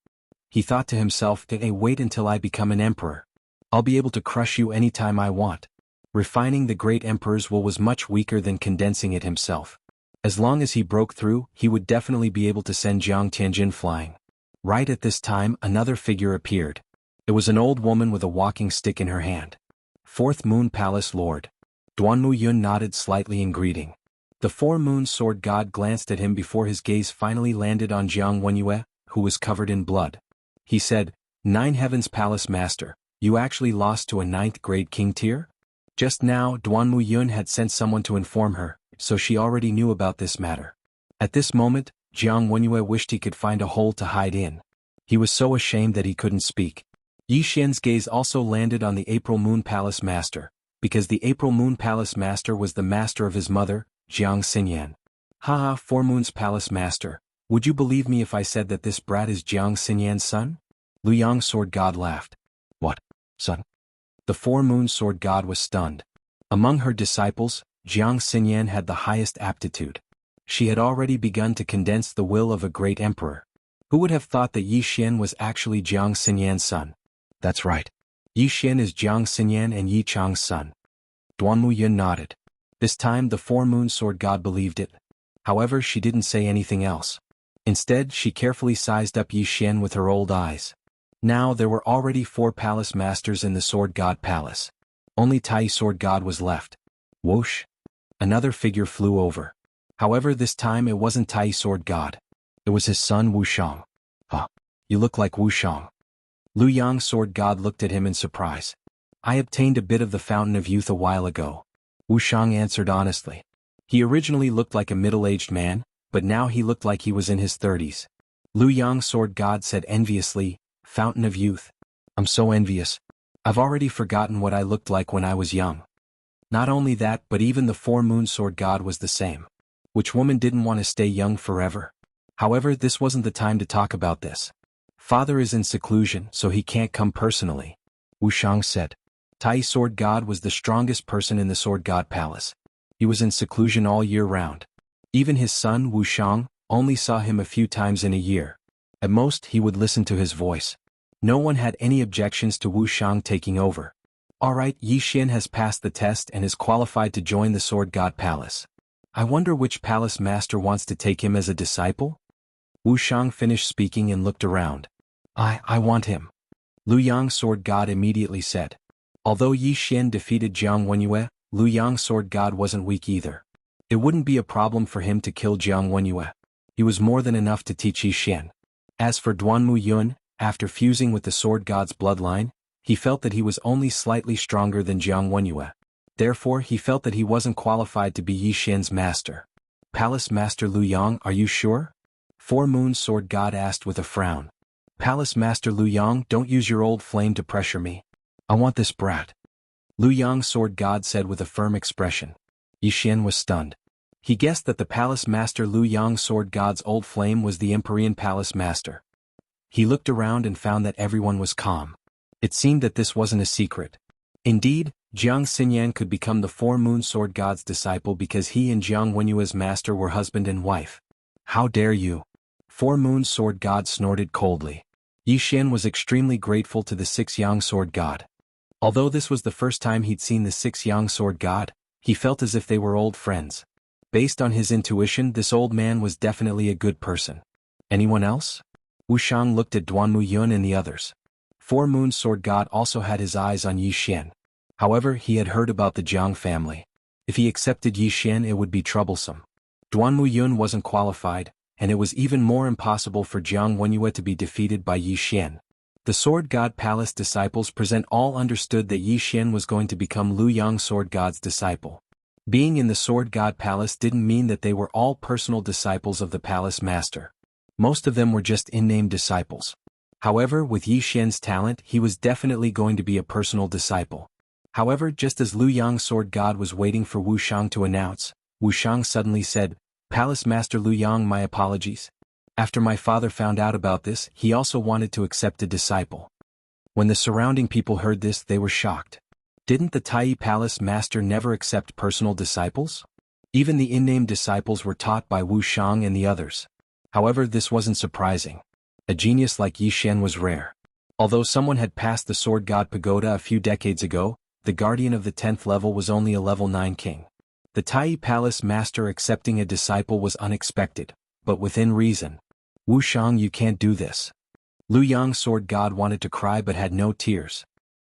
He thought to himself, hey, wait until I become an emperor. I'll be able to crush you anytime I want. Refining the Great Emperor's will was much weaker than condensing it himself. As long as he broke through, he would definitely be able to send Jiang Tianjin flying. Right at this time, another figure appeared. It was an old woman with a walking stick in her hand. 4th Moon Palace Lord. Duanmu Yun nodded slightly in greeting. The 4 Moon Sword God glanced at him before his gaze finally landed on Jiang Wenyue, who was covered in blood. He said, 9 Heavens Palace Master, you actually lost to a 9th grade king tier? Just now, Duanmu Yun had sent someone to inform her, so she already knew about this matter. At this moment, Jiang Wenyue wished he could find a hole to hide in. He was so ashamed that he couldn't speak. Yi Xian's gaze also landed on the April Moon Palace Master, because the April Moon Palace Master was the master of his mother, Jiang Xinyan. Haha, 4 Moons Palace Master, would you believe me if I said that this brat is Jiang Xinyan's son? Lu Yang Sword God laughed. What, son? The 4 Moon Sword God was stunned. Among her disciples, Jiang Xinyan had the highest aptitude. She had already begun to condense the will of a great emperor. Who would have thought that Yi Xian was actually Jiang Xinyan's son? That's right. Yi Xian is Jiang Xinyan and Yi Chang's son. Duanmu Yun nodded. This time the 4 Moon Sword God believed it. However, she didn't say anything else. Instead, she carefully sized up Yi Xian with her old eyes. Now there were already 4 palace masters in the Sword God Palace. Only Tai Sword God was left. Whoosh! Another figure flew over. However, this time it wasn't Tai Sword God. It was his son Wu Shang. Huh. You look like Wu Shang. Lu Yang Sword God looked at him in surprise. I obtained a bit of the Fountain of Youth a while ago. Wu Shang answered honestly. He originally looked like a middle-aged man, but now he looked like he was in his 30s. Lu Yang Sword God said enviously, Fountain of Youth. I'm so envious. I've already forgotten what I looked like when I was young. Not only that, but even the four-moon sword god was the same. Which woman didn't want to stay young forever? However, this wasn't the time to talk about this. Father is in seclusion, so he can't come personally. Wuxiang said. Tai sword god was the strongest person in the sword god palace. He was in seclusion all year round. Even his son, Wuxiang, only saw him a few times in a year. At most, he would listen to his voice. No one had any objections to Wuxiang taking over. Alright, Yixian has passed the test and is qualified to join the Sword God Palace. I wonder which palace master wants to take him as a disciple? Wuxiang finished speaking and looked around. I want him. Lu Yang Sword God immediately said. Although Yixian defeated Jiang Wenyue, Lu Yang Sword God wasn't weak either. It wouldn't be a problem for him to kill Jiang Wenyue. He was more than enough to teach Yixian. As for Duanmu Yun, after fusing with the Sword God's bloodline, he felt that he was only slightly stronger than Jiang Wenyue. Therefore, he felt that he wasn't qualified to be Yixian's master. Palace Master Lu Yang, are you sure? Four Moon Sword God asked with a frown. Palace Master Lu Yang, don't use your old flame to pressure me. I want this brat. Lu Yang Sword God said with a firm expression. Yixian was stunned. He guessed that the Palace Master Lu Yang Sword God's old flame was the Empyrean Palace Master. He looked around and found that everyone was calm. It seemed that this wasn't a secret. Indeed, Jiang Xinyan could become the Four Moon Sword God's disciple because he and Jiang Wenyue's master were husband and wife. How dare you? Four Moon Sword God snorted coldly. Yixian was extremely grateful to the Six Yang Sword God. Although this was the first time he'd seen the Six Yang Sword God, he felt as if they were old friends. Based on his intuition, this old man was definitely a good person. Anyone else? Wuxiang looked at Duanmu Yun and the others. Four Moon Sword God also had his eyes on Yixian. However, he had heard about the Jiang family. If he accepted Yixian, it would be troublesome. Duanmu Yun wasn't qualified, and it was even more impossible for Jiang Wenyue to be defeated by Yixian. The Sword God Palace disciples present all understood that Yixian was going to become Lu Yang Sword God's disciple. Being in the Sword God Palace didn't mean that they were all personal disciples of the Palace Master. Most of them were just in-name disciples. However, with Yixian's talent, he was definitely going to be a personal disciple. However, just as Lu Yang Sword God was waiting for Wuxiang to announce, Wuxiang suddenly said, Palace Master Lu Yang, my apologies. After my father found out about this, he also wanted to accept a disciple. When the surrounding people heard this, they were shocked. Didn't the Tai Palace Master never accept personal disciples? Even the in-name disciples were taught by Wuxiang and the others. However, this wasn't surprising. A genius like Yixian was rare. Although someone had passed the Sword God Pagoda a few decades ago, the Guardian of the 10th level was only a level 9 king. The Tai Palace Master accepting a disciple was unexpected, but within reason. Wuxiang, you can't do this. Lu Yang Sword God wanted to cry but had no tears.